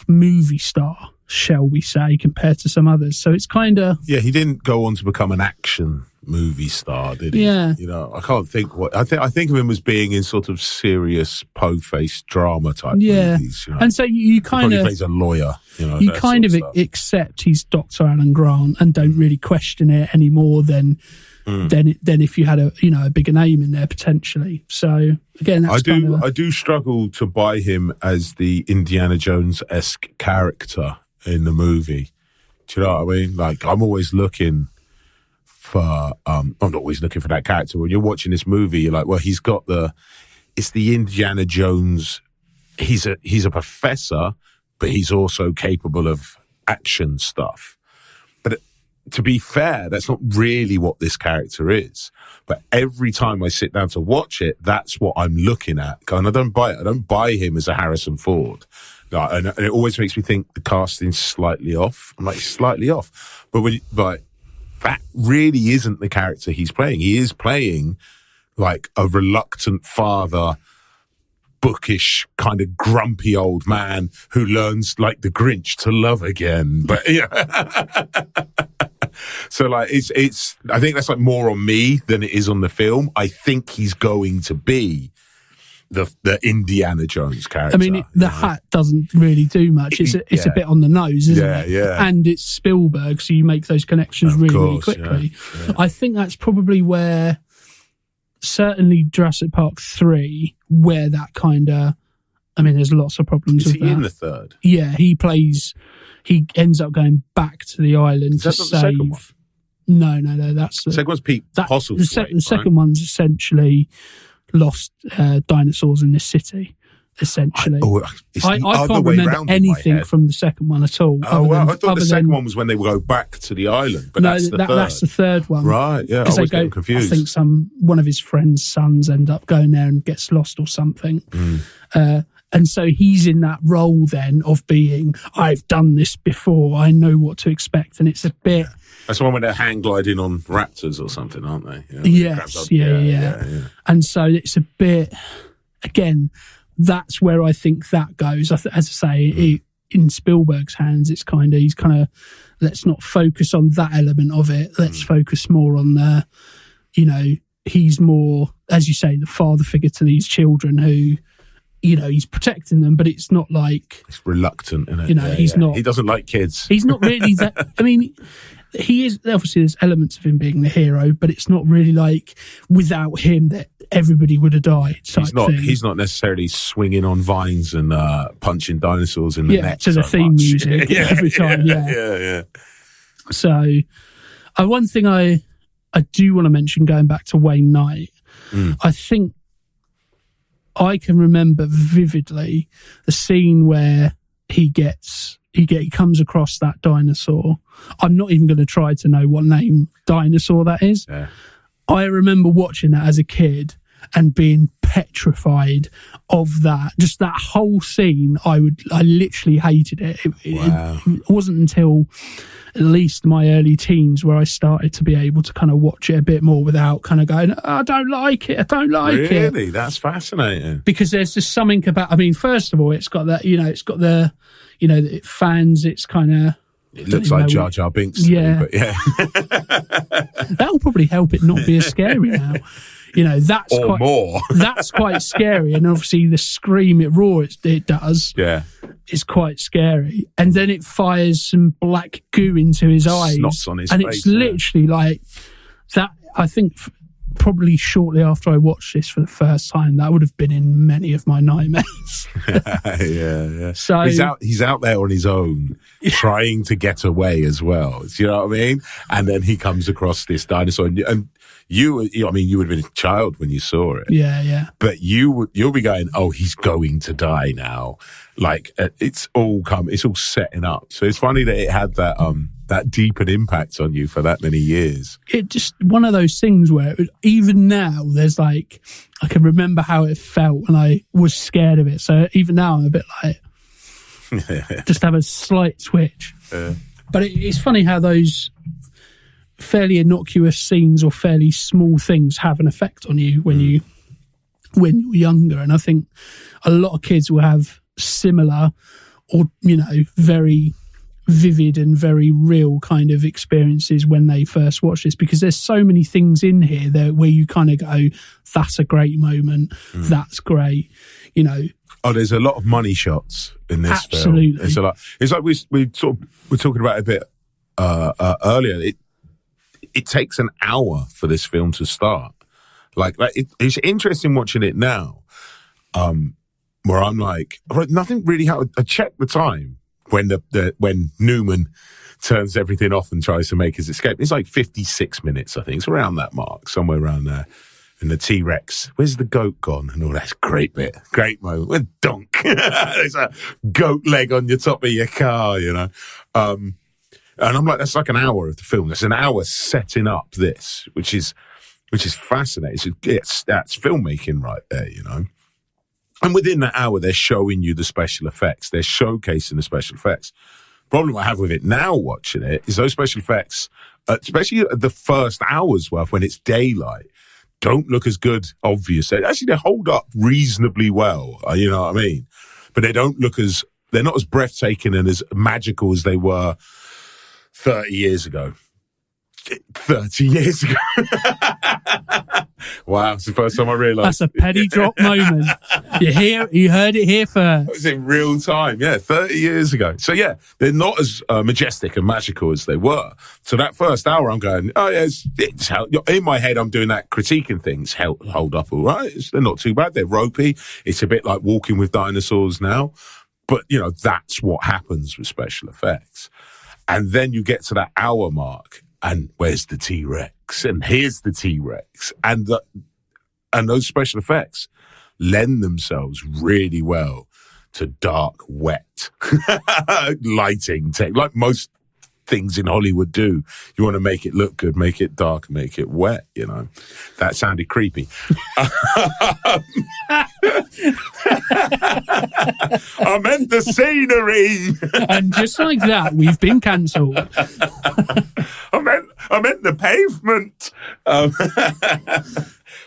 movie star, shall we say, compared to some others. So it's kind of...
Yeah, he didn't go on to become an action movie star, did he?
Yeah.
You know, I can't think what I think of him as being in sort of serious po-faced drama type movies. You know?
And so you kind of
plays a lawyer.
You kind of accept he's Dr. Alan Grant and don't really question it any more than if you had a bigger name in there potentially. So again, that's I
do struggle to buy him as the Indiana Jones-esque character in the movie. Do you know what I mean? Like, I'm always looking for I'm not always looking for that character. When you're watching this movie, you're like, well, it's the Indiana Jones. He's a professor, but he's also capable of action stuff. But to be fair, that's not really what this character is. But every time I sit down to watch it, that's what I'm looking at. And I don't buy it. I don't buy him as a Harrison Ford. And it always makes me think the casting's slightly off. I'm like, slightly off. But that really isn't the character he's playing. He is playing like a reluctant father, bookish, kind of grumpy old man who learns, like the Grinch, to love again. But so like it's I think that's like more on me than it is on the film. I think he's going to be the Indiana Jones character.
I mean, the hat doesn't really do much. It's a bit on the nose, isn't it? Yeah. And it's Spielberg, so you make those connections really quickly. Yeah. I think that's probably where, certainly Jurassic Park 3, where that kind of, I mean, there's lots of problems with that. Is he
in the third?
Yeah, he ends up going back to the island to save. The second one? No, that's the
second one's Pete Postlethwaite.
The second one's essentially lost dinosaurs in this city, essentially. I can't remember anything from the second one at all.
I thought the second one was when they go back to the island, but that's the third.
That's the third one.
Right, yeah, I was getting confused.
I think one of his friend's sons end up going there and gets lost or something. And so he's in that role then of being, I've done this before, I know what to expect, and it's a bit...
That's the one where they're hang gliding on raptors or something, aren't they?
Yes, yeah. And so it's a bit, again, that's where I think that goes. As I say, in Spielberg's hands, he's kind of, let's not focus on that element of it. Let's focus more on the, he's more, as you say, the father figure to these children who, he's protecting them, but it's not like...
It's reluctant, isn't it?
He's not...
He doesn't like kids.
He's not really that... I mean, he is... Obviously, there's elements of him being the hero, but it's not really like, without him, that everybody would have died
He's not necessarily swinging on vines and punching dinosaurs in the neck
to the theme music every time,
Yeah.
So, one thing I do want to mention, going back to Wayne Knight, I think I can remember vividly the scene where he comes across that dinosaur. I'm not even going to try to know what name dinosaur that is. Yeah. I remember watching that as a kid and being petrified of that. Just that whole scene, I literally hated it. It wasn't until at least my early teens where I started to be able to kind of watch it a bit more without kind of going, I don't like it.
Really? That's fascinating.
Because there's just something about, I mean, first of all, it's got that, it's got the, it fans, it's kind of...
It looks like Jar Jar Binks to me, but yeah.
That will probably help it not be as scary now. That's
more.
That's quite scary. And obviously the scream, it does.
Yeah.
Is quite scary. And then it fires some black goo into his eyes.
Snots on his
face.
And
it's literally like that. I think probably shortly after I watched this for the first time, that would have been in many of my nightmares.
Yeah.
So
he's out there on his own, trying to get away as well. Do you know what I mean? And then he comes across this dinosaur, and you would have been a child when you saw it.
Yeah.
But you'll be going, oh, he's going to die now. Like it's all setting up. So it's funny that it had that deep an impact on you for that many years.
It just one of those things where even now there's like, I can remember how it felt and I was scared of it. So even now I'm a bit like, just have a slight twitch. But it's funny how those fairly innocuous scenes or fairly small things have an effect on you when you're younger. And I think a lot of kids will have similar or, very, vivid and very real kind of experiences when they first watch this, because there's so many things in here that where you kind of go, that's a great moment, that's great, you know.
Oh, there's a lot of money shots in this
Absolutely.
film. It's a lot. It's like we were talking about a bit earlier. It takes an hour for this film to start. Like it's interesting watching it now, where I'm like, nothing really happened. I checked the time when when Newman turns everything off and tries to make his escape. It's like 56 minutes, I think. It's around that mark, somewhere around there. And the T-Rex, where's the goat gone? And all that's great bit, great moment. With donk, there's a goat leg on your top of your car, you know. And I'm like, that's like an hour of the film. That's an hour setting up this, which is fascinating. That's filmmaking right there, you know. And within that hour, they're showing you the special effects. They're showcasing the special effects. Problem I have with it now, watching it, is those special effects, especially the first hour's worth when it's daylight, don't look as good, obviously. Actually, they hold up reasonably well, you know what I mean? But they're not as breathtaking and as magical as they were 30 years ago. 30 years ago. Wow, it's the first time I realised.
That's a penny drop moment. You heard it here first.
It was in real time, 30 years ago. So yeah, they're not as majestic and magical as they were. So that first hour I'm going, oh yeah, it's in my head I'm doing that critiquing things, hold up all right. They're not too bad, they're ropey. It's a bit like Walking with Dinosaurs now. But, you know, that's what happens with special effects. And then you get to that hour mark, and where's the T-Rex? And here's the T-Rex. And those special effects lend themselves really well to dark, wet lighting tech, like most things in Hollywood do. You want to make it look good, make it dark, make it wet, you know. That sounded creepy. I meant the scenery.
And just like that, we've been cancelled.
I meant the pavement.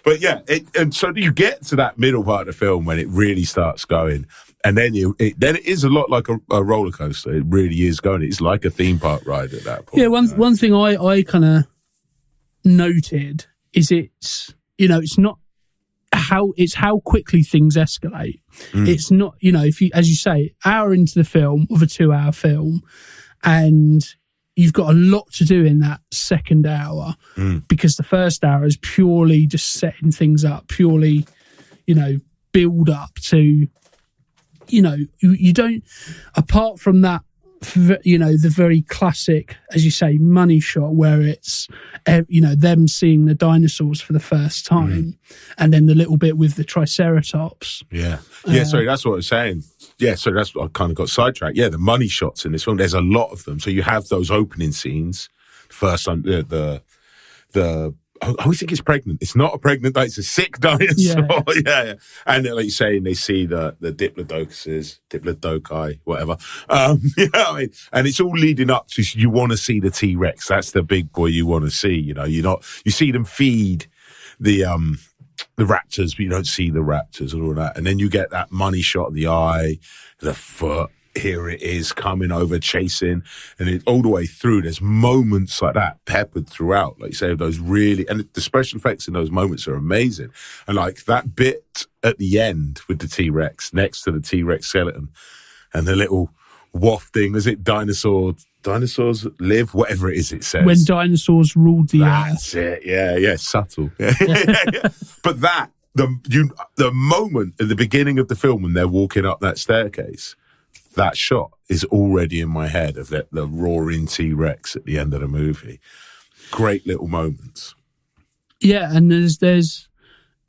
But yeah, and so you get to that middle part of the film when it really starts going, and then it is a lot like a roller coaster. It really is going. It's like a theme park ride at that point.
Yeah, one thing I kind of noted is it's not how quickly things escalate. It's not, you know, if you, as you say, hour into the film of a 2-hour film, and you've got a lot to do in that second hour, because the first hour is purely just setting things up, purely, you know, build up to, you know, you don't, apart from that, you know, the very classic, as you say, money shot where it's, you know, them seeing the dinosaurs for the first time, and then the little bit with the Triceratops.
Sorry, that's what I was saying. Yeah, so that's what I kind of got sidetracked. Yeah, the money shots in this film, there's a lot of them. So you have those opening scenes. First, the I always think it's pregnant. It's not a pregnant, it's a sick dinosaur. Yeah. And like you say, they see the Diplodocus, whatever. You know what I mean? And it's all leading up to, you want to see the T-Rex. That's the big boy you want to see. You know, you see them feed the raptors, but you don't see the raptors and all that. And then you get that money shot of the eye, the foot. Here it is coming over, chasing, and it all the way through. There's moments like that peppered throughout, like you say, those really, and the special effects in those moments are amazing. And like that bit at the end with the T-Rex next to the T-Rex skeleton, and the little wafting, is it dinosaurs live, whatever it is it says.
When dinosaurs ruled the earth.
That's it. Yeah, subtle. Yeah. But the moment at the beginning of the film when they're walking up that staircase, that shot is already in my head of the roaring T-Rex at the end of the movie. Great little moments.
Yeah, and there's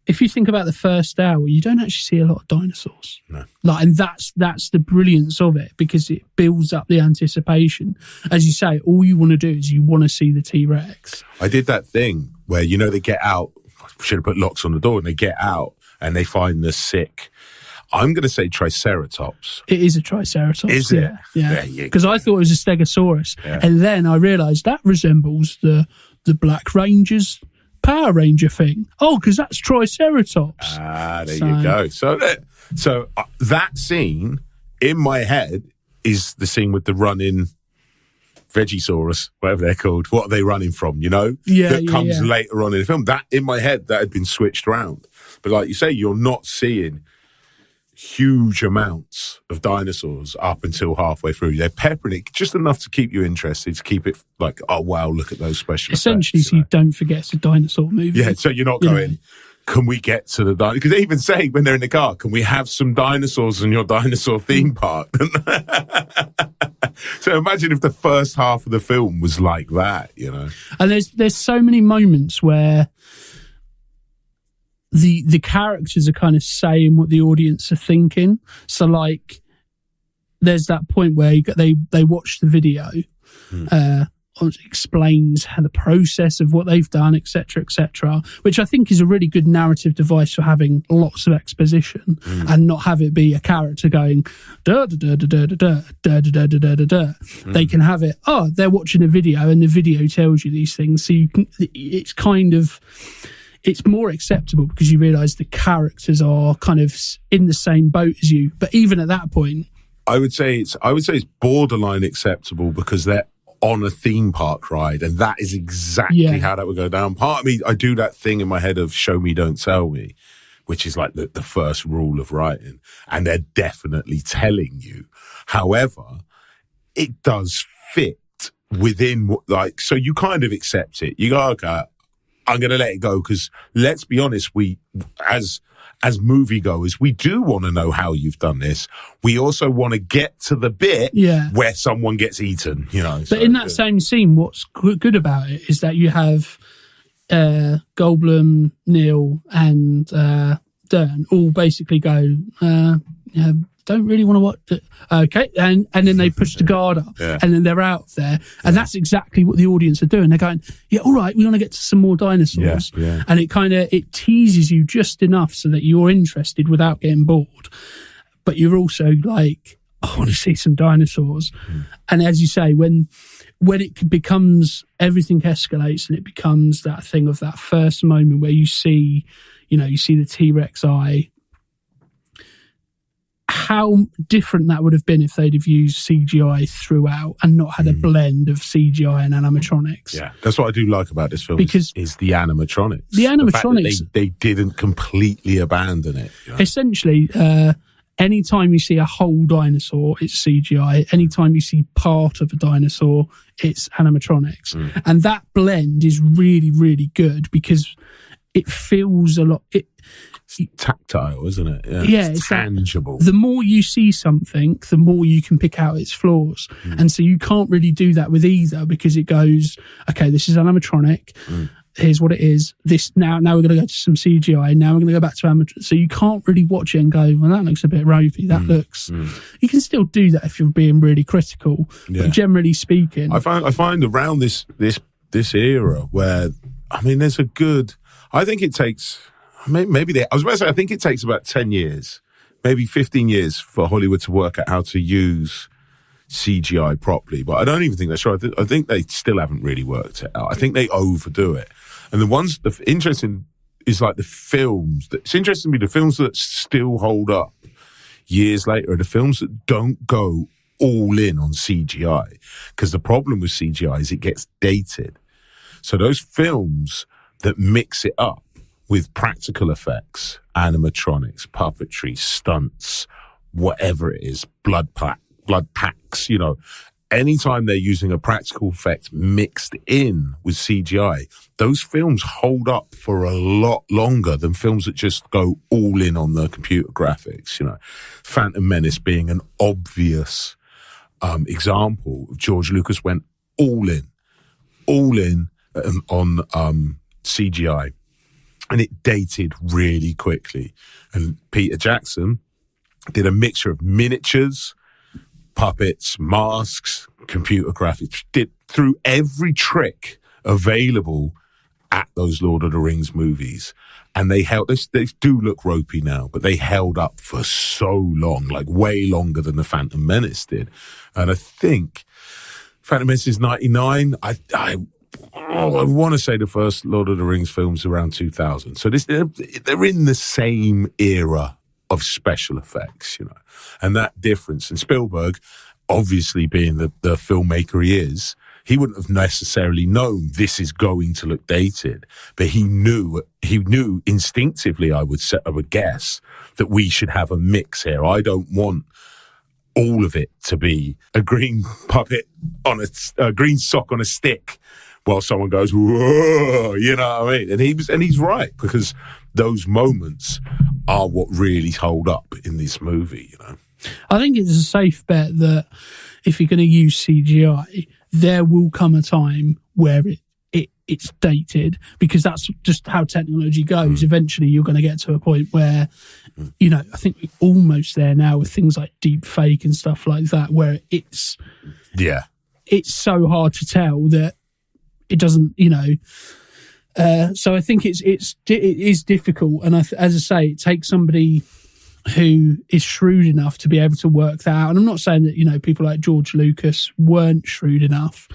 if you think about the first hour, you don't actually see a lot of dinosaurs.
No.
And that's the brilliance of it, because it builds up the anticipation. As you say, all you want to do is you want to see the T-Rex.
I did that thing where, you know, they get out, should have put locks on the door, and they get out and they find the sick, I'm going to say Triceratops.
It is a Triceratops.
Is it?
Yeah. Because I thought it was a Stegosaurus. Yeah. And then I realised that resembles the Black Ranger's Power Ranger thing. Oh, because that's Triceratops.
There you go. So that scene in my head is the scene with the running Vegisaurus, whatever they're called. What are they running from,
Yeah,
that comes later on in the film. That, in my head, that had been switched around. But like you say, you're not seeing huge amounts of dinosaurs up until halfway through. They're peppering it just enough to keep you interested, to keep it like, oh, wow, look at those special
essentially
effects,
so you don't forget it's a dinosaur movie.
Yeah, so you're not going, can we get to the dinosaurs? Because they even say when they're in the car, can we have some dinosaurs in your dinosaur theme park? So imagine if the first half of the film was like that, And
there's so many moments where the characters are kind of saying what the audience are thinking. So like there's that point where they watch the video, explains how the process of what they've done, etc., which I think is a really good narrative device for having lots of exposition and not have it be a character going da da da da da da da da da da da da. They can have it. Oh, they're watching a video and the video tells you these things, so you can. It's more acceptable because you realise the characters are kind of in the same boat as you. But even at that point,
I would say it's borderline acceptable because they're on a theme park ride, and that is exactly how that would go down. Part of me, I do that thing in my head of show me, don't tell me, which is like the first rule of writing, and they're definitely telling you. However, it does fit within, so you kind of accept it. You go, okay, I'm going to let it go because let's be honest, we, as moviegoers, we do want to know how you've done this. We also want to get to the bit where someone gets eaten,
But in that same scene, what's good about it is that you have Goldblum, Neil, and Dern all basically go, don't really want to watch it. Okay. And then they push the guard up and then they're out there. And that's exactly what the audience are doing. They're going, yeah, all right, we want to get to some more dinosaurs. Yeah. And it teases you just enough so that you're interested without getting bored. But you're also like, I want to see some dinosaurs. And as you say, when it becomes, everything escalates and it becomes that thing of that first moment where you see the T-Rex eye, how different that would have been if they'd have used CGI throughout and not had a blend of CGI and animatronics.
Yeah, that's what I do like about this film, because is the animatronics.
The animatronics.
The fact that they didn't completely abandon it.
Essentially, anytime you see a whole dinosaur, it's CGI. Anytime you see part of a dinosaur, it's animatronics. And that blend is really, really good because it feels a lot...
It's tactile, isn't it?
Yeah,
it's tangible.
The more you see something, the more you can pick out its flaws. And so you can't really do that with either because it goes, okay, this is animatronic. Here's what it is. This now we're going to go to some CGI. Now we're going to go back to animatronic. So you can't really watch it and go, well, that looks a bit ropey. That looks... You can still do that if you're being really critical. But generally speaking...
I find around this era where, there's a good... I think it takes... I was about to say, I think it takes about 10 years, maybe 15 years for Hollywood to work out how to use CGI properly. But I don't even think that's right. I think they still haven't really worked it out. I think they overdo it. And the interesting is like the films. It's interesting to me, the films that still hold up years later are the films that don't go all in on CGI. Because the problem with CGI is it gets dated. So those films that mix it up with practical effects, animatronics, puppetry, stunts, whatever it is, blood packs, anytime they're using a practical effect mixed in with CGI, those films hold up for a lot longer than films that just go all in on the computer graphics, Phantom Menace being an obvious example. George Lucas went all in on CGI. And it dated really quickly. And Peter Jackson did a mixture of miniatures, puppets, masks, computer graphics, did through every trick available at those Lord of the Rings movies. And they do look ropey now, but they held up for so long, like way longer than the Phantom Menace did. And I think Phantom Menace is 99. I want to say the first Lord of the Rings films around 2000. So they're in the same era of special effects, and that difference. And Spielberg, obviously being the filmmaker he is, He wouldn't have necessarily known this is going to look dated, but he knew instinctively, I would guess, that we should have a mix here. I don't want all of it to be a green puppet on a green sock on a stick while someone goes, whoa, you know what I mean? And he's right, because those moments are what really hold up in this movie, you know?
I think it's a safe bet that if you're going to use CGI, there will come a time where it's dated, because that's just how technology goes. Eventually, you're going to get to a point where, you know, I think we're almost there now with things like deep fake and stuff like that, where it's so hard to tell that it doesn't, you know. So I think it is difficult, and as I say, it takes somebody who is shrewd enough to be able to work that out. And I'm not saying that, you know, people like George Lucas weren't shrewd enough,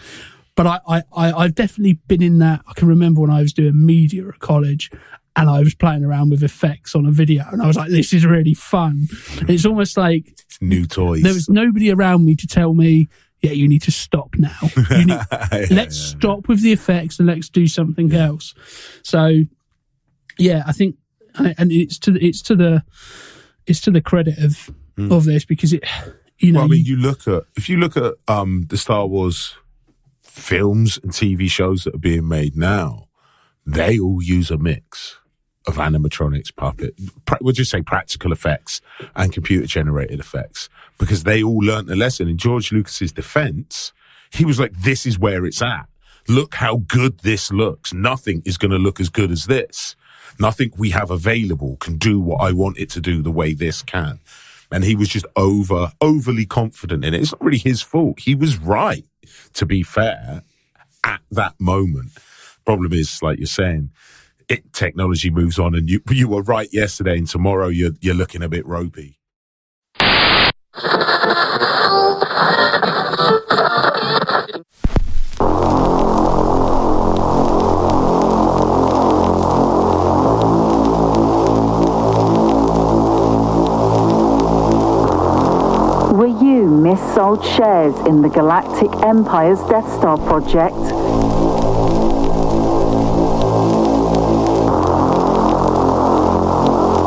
but I've definitely been in that. I can remember when I was doing media at college and I was playing around with effects on a video, and I was like, this is really fun. It's almost like
it's new toys.
There was nobody around me to tell me, yeah, you need to stop now. Let's stop with the effects and let's do something else. So, yeah, I think, and it's to the credit of this, because it, you know.
Well, I mean, if you look at the Star Wars films and TV shows that are being made now, they all use a mix of animatronics, we'll just say practical effects and computer generated effects, because they all learnt a lesson. In George Lucas's defense, he was like, this is where it's at. Look how good this looks. Nothing is going to look as good as this. Nothing we have available can do what I want it to do the way this can. And he was just overly confident in it. It's not really his fault. He was right, to be fair, at that moment. Problem is, like you're saying, technology moves on, and you were right yesterday, and tomorrow you're looking a bit ropey.
Were you missold shares in the Galactic Empire's Death Star project?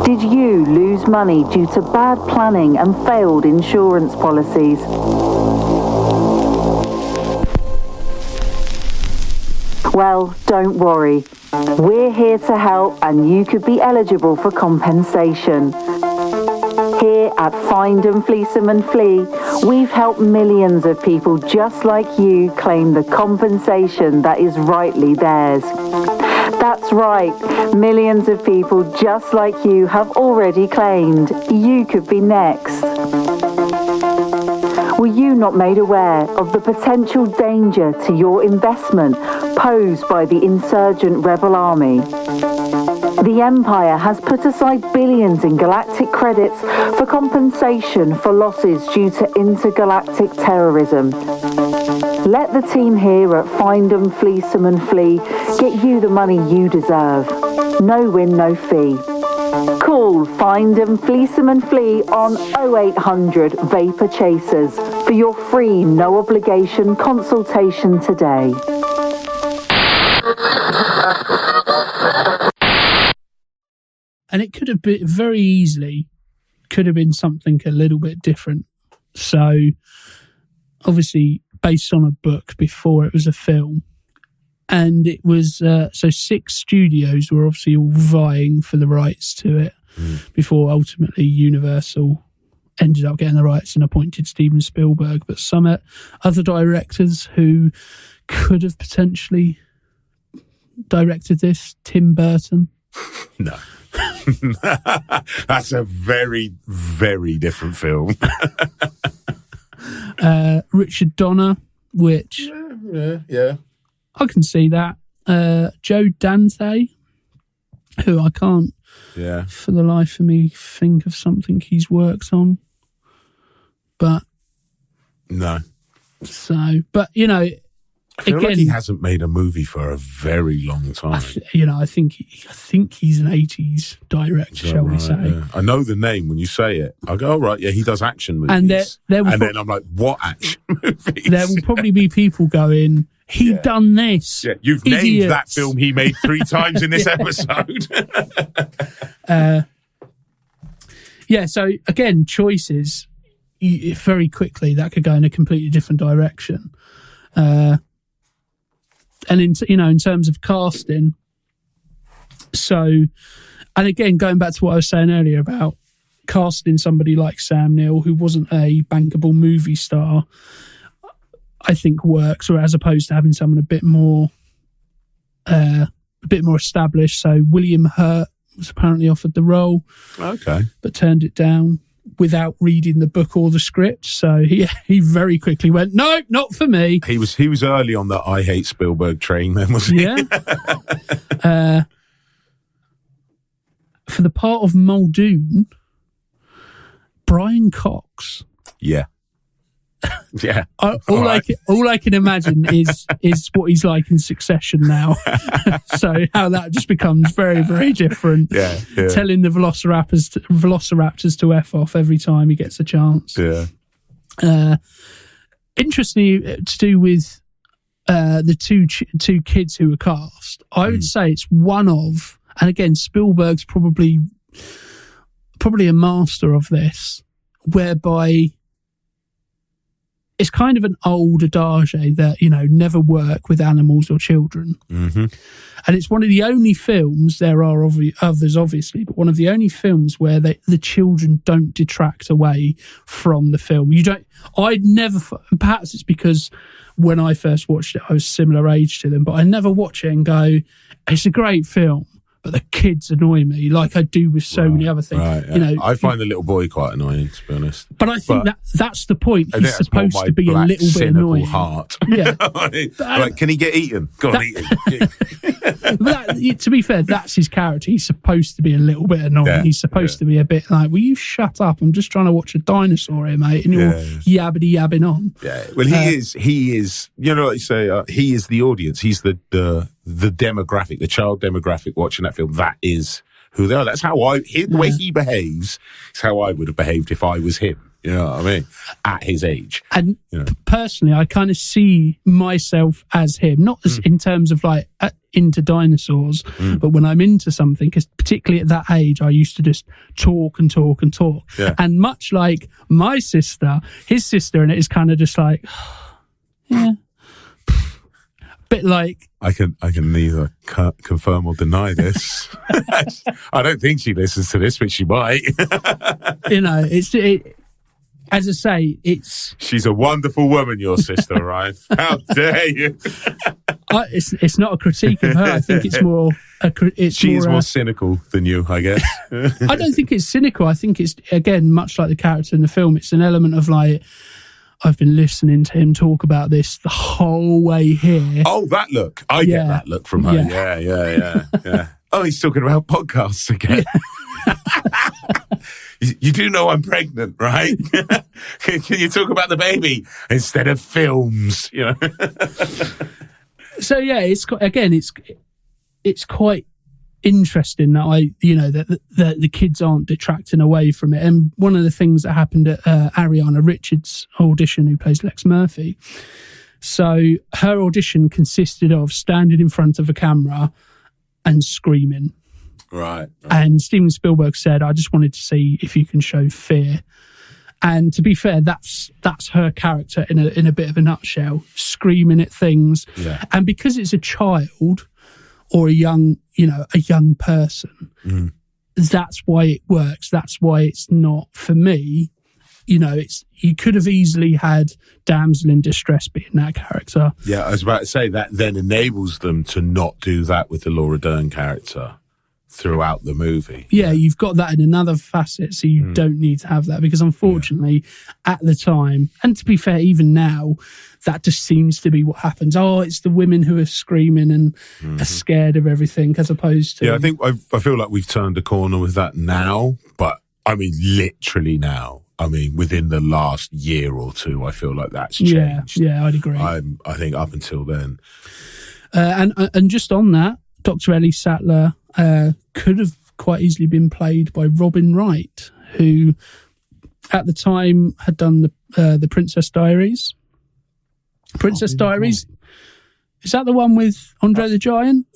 Did you lose money due to bad planning and failed insurance policies? Well, don't worry. We're here to help, and you could be eligible for compensation. Here at Find 'em, Fleece 'em and Flee, we've helped millions of people just like you claim the compensation that is rightly theirs. That's right, millions of people just like you have already claimed. You could be next. Were you not made aware of the potential danger to your investment posed by the insurgent rebel army? The Empire has put aside billions in galactic credits for compensation for losses due to intergalactic terrorism. Let the team here at Find 'em, Fleece 'em and Flee get you the money you deserve. No win, no fee. Call Find 'em, Fleece 'em and Flee on 0800 Vapor Chasers for your free, no obligation consultation today.
And it could have been very easily, something a little bit different. So, obviously, based on a book before it was a film. And it was, so 6 studios were obviously all vying for the rights to it before ultimately Universal ended up getting the rights and appointed Steven Spielberg. But some other directors who could have potentially directed this, Tim Burton.
No. That's a very, very different film.
Richard Donner, which
yeah,
I can see that. Joe Dante, who I can't, for the life of me, think of something he's worked on. But
no.
So, but you know,
I feel like he hasn't made a movie for a very long time.
I think he's an 80s director, shall we say.
Yeah. I know the name when you say it. I go, oh, right, yeah, he does action movies.
And
then I'm like, what action movies?
There will probably be people going, he done this.
Yeah, you've named that film he made 3 times in this episode.
So again, choices, very quickly, that could go in a completely different direction. And in terms of casting, and again, going back to what I was saying earlier about casting somebody like Sam Neill, who wasn't a bankable movie star, I think works, or as opposed to having someone a bit more established. So William Hurt was apparently offered the role, but turned it down without reading the book or the script. So he very quickly went, no, not for me.
He was early on the I hate Spielberg train then, wasn't he?
Yeah. For the part of Muldoon, Brian Cox.
Yeah. Yeah.
All I can imagine is what he's like in Succession now. So how that just becomes very, very different.
Yeah.
Telling the velociraptors to F off every time he gets a chance.
Yeah.
Interesting to do with the two kids who were cast. I would say it's one of, and again, Spielberg's probably a master of this, whereby it's kind of an old adage that, never work with animals or children.
Mm-hmm.
And it's one of the only films, there are others obviously, but one of the only films where the children don't detract away from the film. Perhaps it's because when I first watched it, I was similar age to them, but I never watch it and go, it's a great film, but the kids annoy me, like I do with so many other things.
Right, yeah. I find the little boy quite annoying, to be honest.
But I think that's the point. He's supposed to be a little bit annoying.
Heart.
Yeah.
Like, can he get eaten? Go on, eat him.
To be fair, that's his character. He's supposed to be a little bit annoying. Yeah, he's supposed to be a bit like, will you shut up? I'm just trying to watch a dinosaur here, mate. And you're yabbity yabbing on.
Yeah. Well, he is, like you say, he is the audience. He's the demographic, the child demographic watching that film. That is who they are. That's how the way he behaves is how I would have behaved if I was him. You know what I mean? At his age.
And personally, I kind of see myself as him, not as in terms of like into dinosaurs, but when I'm into something, because particularly at that age, I used to just talk and talk and talk.
Yeah.
And much like my sister, his sister, and it is kind of just like, yeah. Bit like
I can neither confirm or deny this. I don't think she listens to this, but she might. As I say, she's a wonderful woman, your sister, Ryan. How dare you?
It's not a critique of her. I think it's more.
She's more cynical than you, I guess.
I don't think it's cynical. I think it's, again, much like the character in the film. It's an element of like, I've been listening to him talk about this the whole way here.
Oh, that look. I get that look from her. Yeah. Oh, he's talking about podcasts again. You do know I'm pregnant, right? Can you talk about the baby instead of films?
So yeah, it's quite interesting that that the kids aren't detracting away from it. And one of the things that happened at Ariana Richards' audition, who plays Lex Murphy, so her audition consisted of standing in front of a camera and screaming.
Right.
And Steven Spielberg said, I just wanted to see if you can show fear. And to be fair, that's her character in a bit of a nutshell, screaming at things.
Yeah.
And because it's a child or a young person, that's why it works. That's why it's not, for me, you could have easily had damsel in distress being that character.
Yeah, I was about to say that then enables them to not do that with the Laura Dern character throughout the movie.
Yeah, you've got that in another facet, so you don't need to have that, because unfortunately at the time, and to be fair, even now, that just seems to be what happens. Oh, it's the women who are screaming and are scared of everything, as opposed to...
Yeah, I feel like we've turned a corner with that now, but I mean literally now. I mean, within the last year or two, I feel like that's changed.
Yeah, I'd agree.
I think up until then.
And just on that, Dr. Ellie Sattler could have quite easily been played by Robin Wright, who at the time had done the Princess Diaries. Princess Diaries, is that the one with Andre the Giant?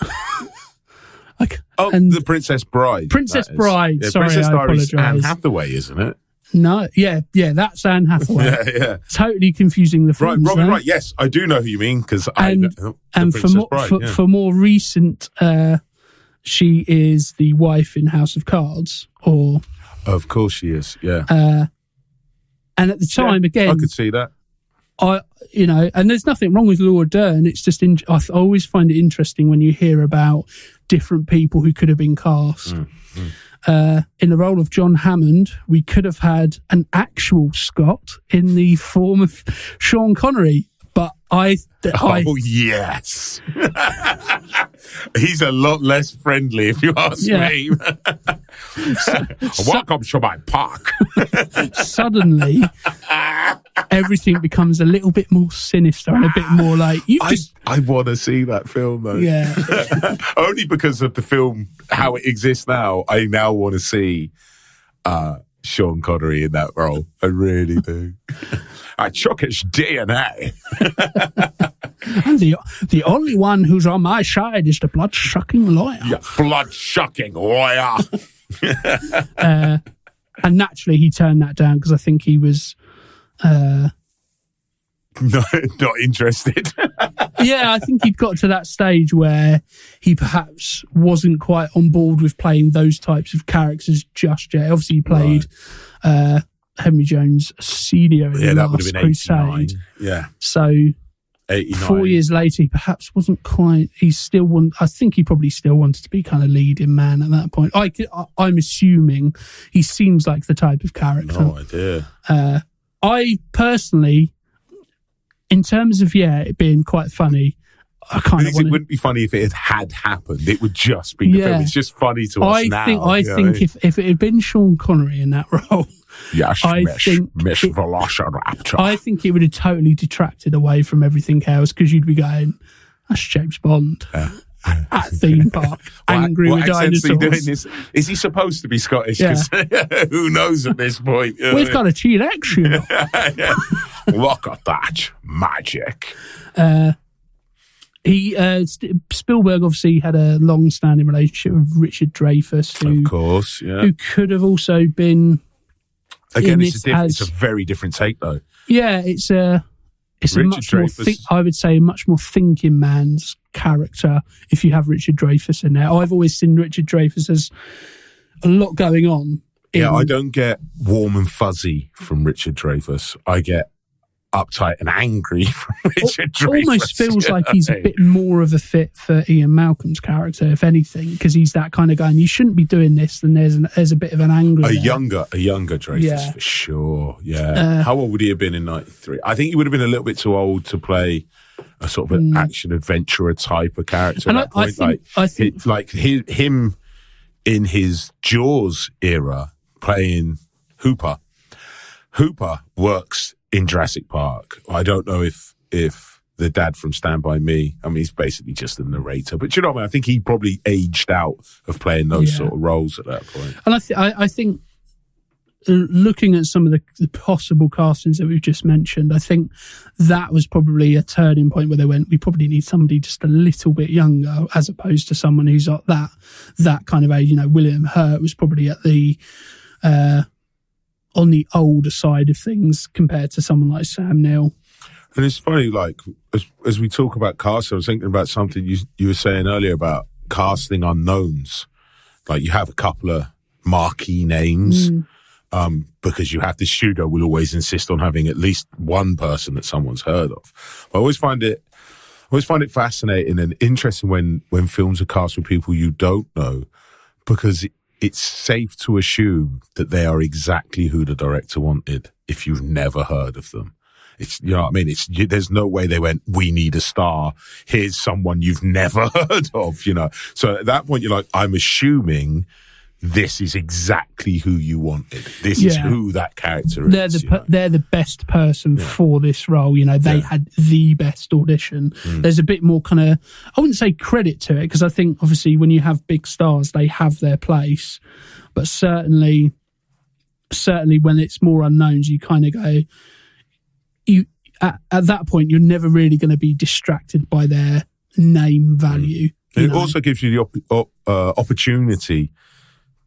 And the Princess Bride.
Princess Bride.
Yeah,
sorry,
Princess
I
Diaries.
apologise.
Anne Hathaway, isn't it?
No, yeah, that's Anne Hathaway.
Yeah.
Totally confusing the films.
Right, Robin
there.
Wright. Yes, I do know who you mean because
for more recent, she is the wife in House of Cards. Or
of course she is. Yeah.
And at the time, again,
I could see that.
And there's nothing wrong with Laura Dern. It's just I always find it interesting when you hear about different people who could have been cast. In the role of John Hammond, we could have had an actual Scot in the form of Sean Connery, but
yes. He's a lot less friendly, if you ask me. Welcome to my park.
Suddenly, everything becomes a little bit more sinister and a bit more like
I want to see that film though.
Yeah.
Only because of the film, how it exists now. I now want to see Sean Connery in that role. I really do. I chuck his DNA.
And the only one who's on my side is the blood-sucking lawyer.
Yeah, blood-sucking lawyer.
And naturally, he turned that down because I think he was...
not interested.
Yeah, I think he'd got to that stage where he perhaps wasn't quite on board with playing those types of characters just yet. Obviously, he played Henry Jones Sr. in the Last Crusade.
Yeah.
So
89.
4 years later, he perhaps wasn't quite... I think he probably still wanted to be kind of leading man at that point. I'm assuming he seems like the type of character.
No idea.
I personally... In terms of, it being quite funny, I kind of want
it wouldn't be funny if it had happened. It would just be the film. It's just funny to us now.
I think if it had been Sean Connery in that role,
yes, Miss Velociraptor.
I think it would have totally detracted away from everything else because you'd be going, that's James Bond. At theme park, angry with dinosaurs.
Doing this? Is he supposed to be Scottish? Yeah. Who knows at this point?
We've got a T-Rex, you know.
Look at that magic.
Spielberg obviously had a long-standing relationship with Richard Dreyfuss, who could have also been.
Again, it's a very different take, though.
Yeah, it's a much more. I would say a much more thinking man's character if you have Richard Dreyfuss in there. I've always seen Richard Dreyfuss as a lot going on.
I don't get warm and fuzzy from Richard Dreyfuss. I get uptight and angry from Richard Dreyfuss.
Almost feels like he's a bit more of a fit for Ian Malcolm's character, if anything, because he's that kind of guy. And you shouldn't be doing this. And there's a bit of an anger. A younger
Dreyfuss for sure. Yeah. How old would he have been in '93? I think he would have been a little bit too old to play a sort of an action adventurer type of character at that point. I think him in his Jaws era playing Hooper. Hooper works in Jurassic Park. I don't know if the dad from Stand By Me, I mean, he's basically just a narrator, but you know what I mean? I think he probably aged out of playing those sort of roles at that point.
And I think looking at some of the possible castings that we've just mentioned, I think that was probably a turning point where they went, we probably need somebody just a little bit younger as opposed to someone who's at that kind of age. You know, William Hurt was probably at the on the older side of things compared to someone like Sam Neill.
And it's funny, like, as we talk about casting, I was thinking about something you were saying earlier about casting unknowns. Like, you have a couple of marquee names, because you have, the studio will always insist on having at least one person that someone's heard of. But I always find it fascinating and interesting when films are cast with people you don't know, because it's safe to assume that they are exactly who the director wanted if you've never heard of them. It's, you know what I mean? There's no way they went, we need a star. Here's someone you've never heard of, you know? So at that point, you're like, I'm assuming this is exactly who you wanted. This is who that character is.
They're the best person for this role. You know, they had the best audition. There's a bit more kind of, I wouldn't say credit to it, because I think obviously when you have big stars, they have their place. But certainly when it's more unknowns, you kind of go, at that point, you're never really going to be distracted by their name value.
It also gives you the opportunity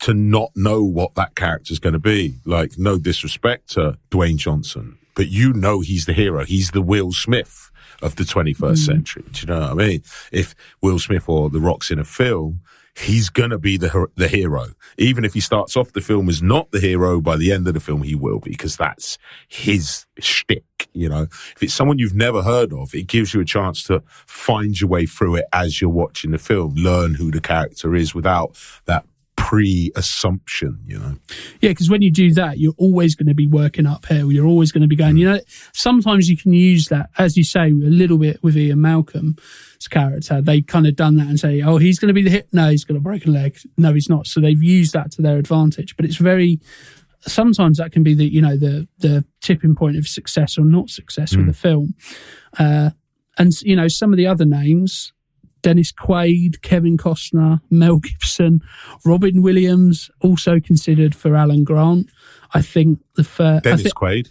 to not know what that character's going to be. Like, no disrespect to Dwayne Johnson, but you know he's the hero. He's the Will Smith of the 21st century. Do you know what I mean? If Will Smith or The Rock's in a film, he's going to be the hero. Even if he starts off the film as not the hero, by the end of the film he will be, because that's his shtick, you know. If it's someone you've never heard of, it gives you a chance to find your way through it as you're watching the film, learn who the character is without that pre-assumption, you know.
Yeah, because when you do that, you're always going to be working uphill. You're always going to be going, you know, sometimes you can use that, as you say, a little bit with Ian Malcolm's character. They kind of done that and say, oh, he's going to be the hit. No, he's got a broken leg. No, he's not. So they've used that to their advantage. But it's very, sometimes that can be the, you know, the tipping point of success or not success with a film. And, you know, some of the other names, Dennis Quaid, Kevin Costner, Mel Gibson, Robin Williams, also considered for Alan Grant. I think
Dennis Quaid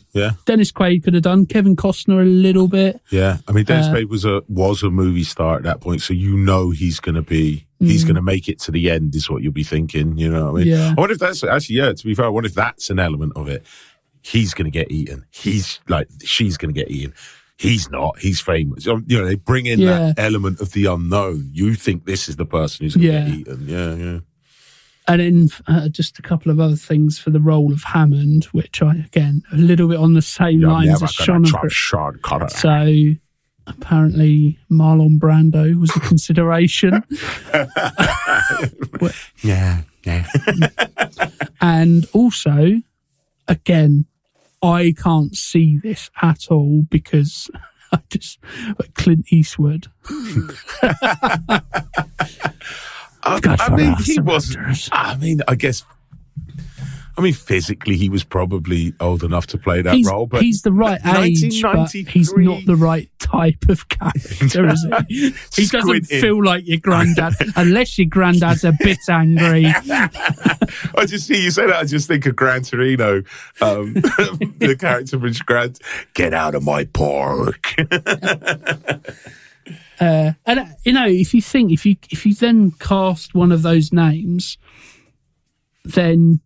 could have done. Kevin Costner a little bit.
Yeah, I mean Dennis Quaid was a movie star at that point, so you know he's going to make it to the end, is what you'll be thinking. You know what I mean?
Yeah.
I wonder if that's actually, to be fair, I wonder if that's an element of it. He's going to get eaten. She's going to get eaten. He's not. He's famous. You know, they bring in that element of the unknown. You think this is the person who's going to get eaten. Yeah.
And then just a couple of other things for the role of Hammond, which again, a little bit on the same lines as Sean. So apparently Marlon Brando was a consideration.
Yeah.
And also, again, I can't see this at all because Clint Eastwood.
Physically he was probably old enough to play that role, but
he's the right age, but he's not the right type of character, is he? He doesn't feel like your granddad, unless your granddad's a bit angry.
I just see you say that, I just think of Gran Torino, the character from Grant. Get out of my park.
And you know, if you then cast one of those names, then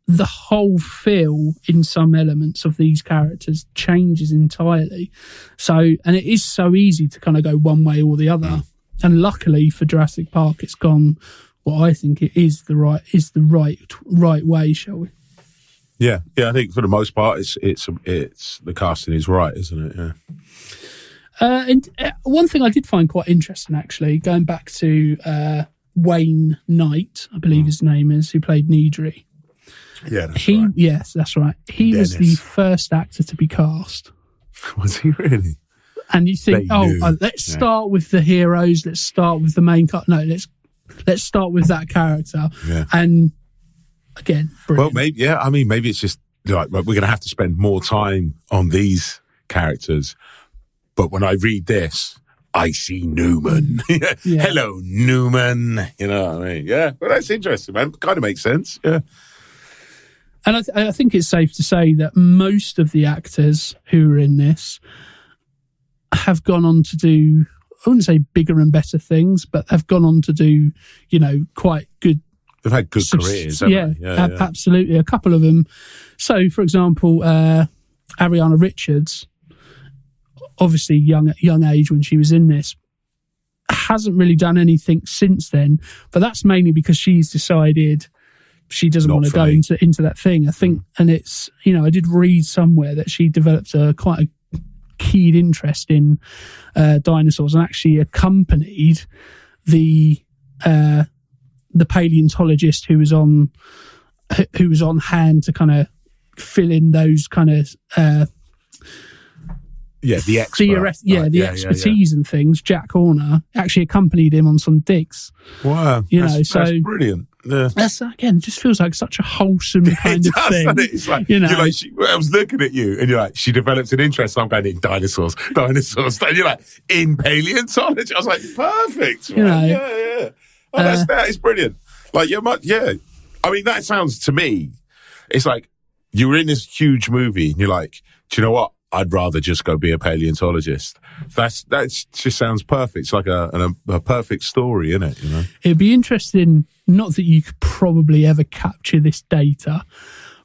the whole feel in some elements of these characters changes entirely. So, and it is so easy to kind of go one way or the other. And luckily for Jurassic Park, it's gone what I think it is the right way, shall we?
Yeah. I think for the most part, it's the casting is right, isn't it? Yeah.
And one thing I did find quite interesting, actually, going back to Wayne Knight, I believe his name is, who played Needry.
Yeah, that's right.
Yes, that's right. He was the first actor to be cast.
Was he really?
And you think, let's start with the heroes. Let's start with the main cut. No, let's start with that character.
Yeah.
And again, brilliant.
Well, maybe it's just like we're going to have to spend more time on these characters. But when I read this, I see Newman. Hello, Newman. You know what I mean? Yeah, well, that's interesting, man. Kind of makes sense. Yeah.
And I think it's safe to say that most of the actors who are in this have gone on to do, I wouldn't say bigger and better things, but have gone on to do, you know, quite good.
They've had good careers, haven't they? Yeah,
absolutely. A couple of them. So, for example, Ariana Richards, obviously young age when she was in this, hasn't really done anything since then, but that's mainly because she's decided she doesn't want to go into that thing, I think. And it's, you know, I did read somewhere that she developed quite a keen interest in dinosaurs and actually accompanied the paleontologist who was on hand to kind of fill in those kind of
the expert.
The expertise and things. Jack Horner actually accompanied him on some digs.
Wow, that's brilliant.
That's, again, just feels like such a whaleome kind of thing.
Doesn't it? It's like,
you know,
you're like, I was looking at you and you're like, she developed an interest. I'm going in dinosaurs. And you're like, in paleontology. I was like, perfect. Man.
You know,
yeah. Oh, that is brilliant. Like, yeah. I mean, that sounds to me, it's like you were in this huge movie and you're like, do you know what? I'd rather just go be a paleontologist. That just sounds perfect. It's like a perfect story, isn't it? You know,
it'd be interesting. Not that you could probably ever capture this data,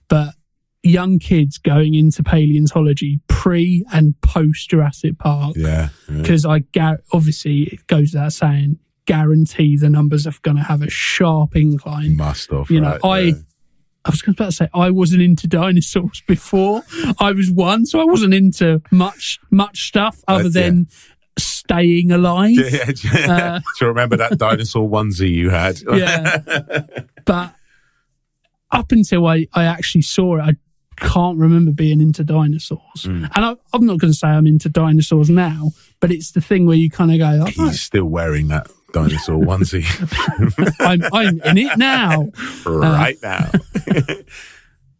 but young kids going into paleontology pre and post Jurassic Park.
Yeah.
Because obviously it goes without saying, guarantee the numbers are going to have a sharp incline.
Must have.
You know, I was about to say I wasn't into dinosaurs before. I was one, so I wasn't into much stuff other than staying alive.
Yeah. Do you remember that dinosaur onesie you had?
Yeah. But up until I actually saw it, I can't remember being into dinosaurs. And I'm not going to say I'm into dinosaurs now, but it's the thing where you kind of go,
he's still wearing that dinosaur onesie.
I'm in it now.
Right now.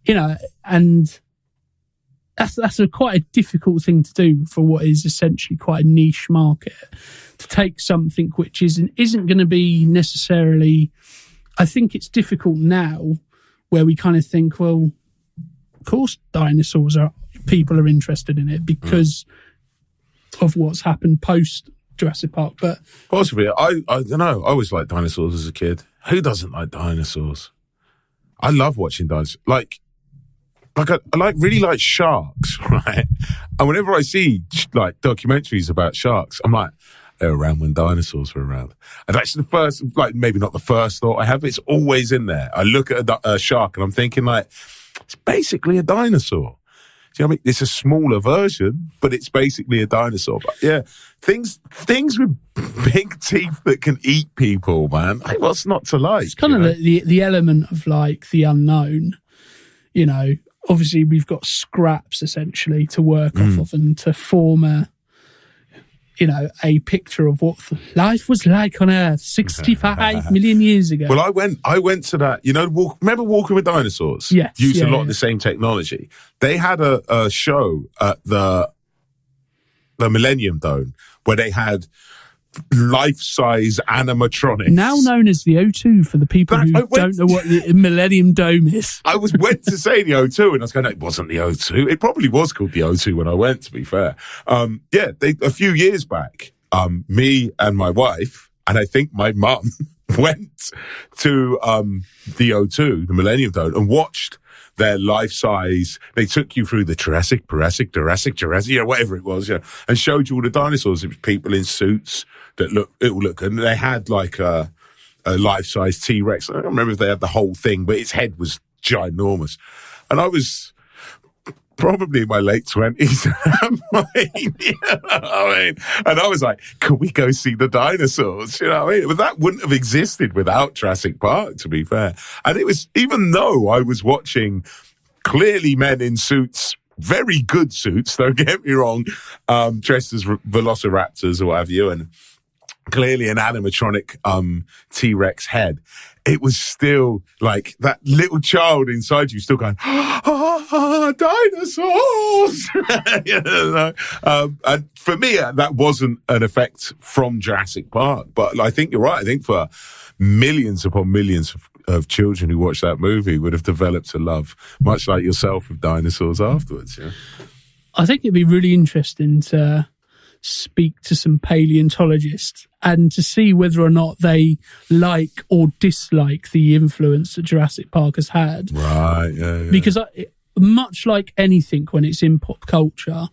You know, and that's quite a difficult thing to do for what is essentially quite a niche market, to take something which isn't going to be necessarily. I think it's difficult now where we kind of think, well, of course people are interested in it because of what's happened post Jurassic Park. But
possibly, I don't know. I always liked dinosaurs as a kid. Who doesn't like dinosaurs? I love watching dinosaurs. Like I really like sharks, right? And whenever I see like documentaries about sharks, I'm like, they were around when dinosaurs were around. And that's the first, like maybe not the first thought I have. It's always in there. I look at a shark and I'm thinking like, it's basically a dinosaur. Do you know what I mean? It's a smaller version, but it's basically a dinosaur. But yeah, things with big teeth that can eat people, man. Like, what's not to like?
It's kind of the element of like the unknown. You know, obviously we've got scraps essentially to work off of and to form a picture of what life was like on Earth 65 million years ago.
Well, I went to that, remember Walking with Dinosaurs?
Yes.
Used a lot of the same technology. They had a show at the Millennium Dome where they had life-size animatronics.
Now known as the O2 for the people who don't know what the Millennium Dome is.
I went to say the O2 and I was going, it wasn't the O2. It probably was called the O2 when I went, to be fair. A few years back, me and my wife, and I think my mum, went to the O2, the Millennium Dome, and watched their life-size. They took you through the Jurassic, whatever it was, and showed you all the dinosaurs. It was people in suits that look good. And they had like a life-size T-Rex. I don't remember if they had the whole thing, but its head was ginormous. And I was probably in my late 20s. And I was like, can we go see the dinosaurs? You know what I mean? But that wouldn't have existed without Jurassic Park, to be fair. And it was, even though I was watching clearly men in suits, very good suits, don't get me wrong, dressed as velociraptors or what have you, and clearly an animatronic T-Rex head, it was still like that little child inside you still going, dinosaurs! And for me, that wasn't an effect from Jurassic Park. But I think you're right. I think for millions upon millions of children who watched that movie would have developed a love, much like yourself, with dinosaurs afterwards. Yeah?
I think it'd be really interesting to speak to some paleontologists and to see whether or not they like or dislike the influence that Jurassic Park has had.
Right, yeah.
Because much like anything when it's in pop culture,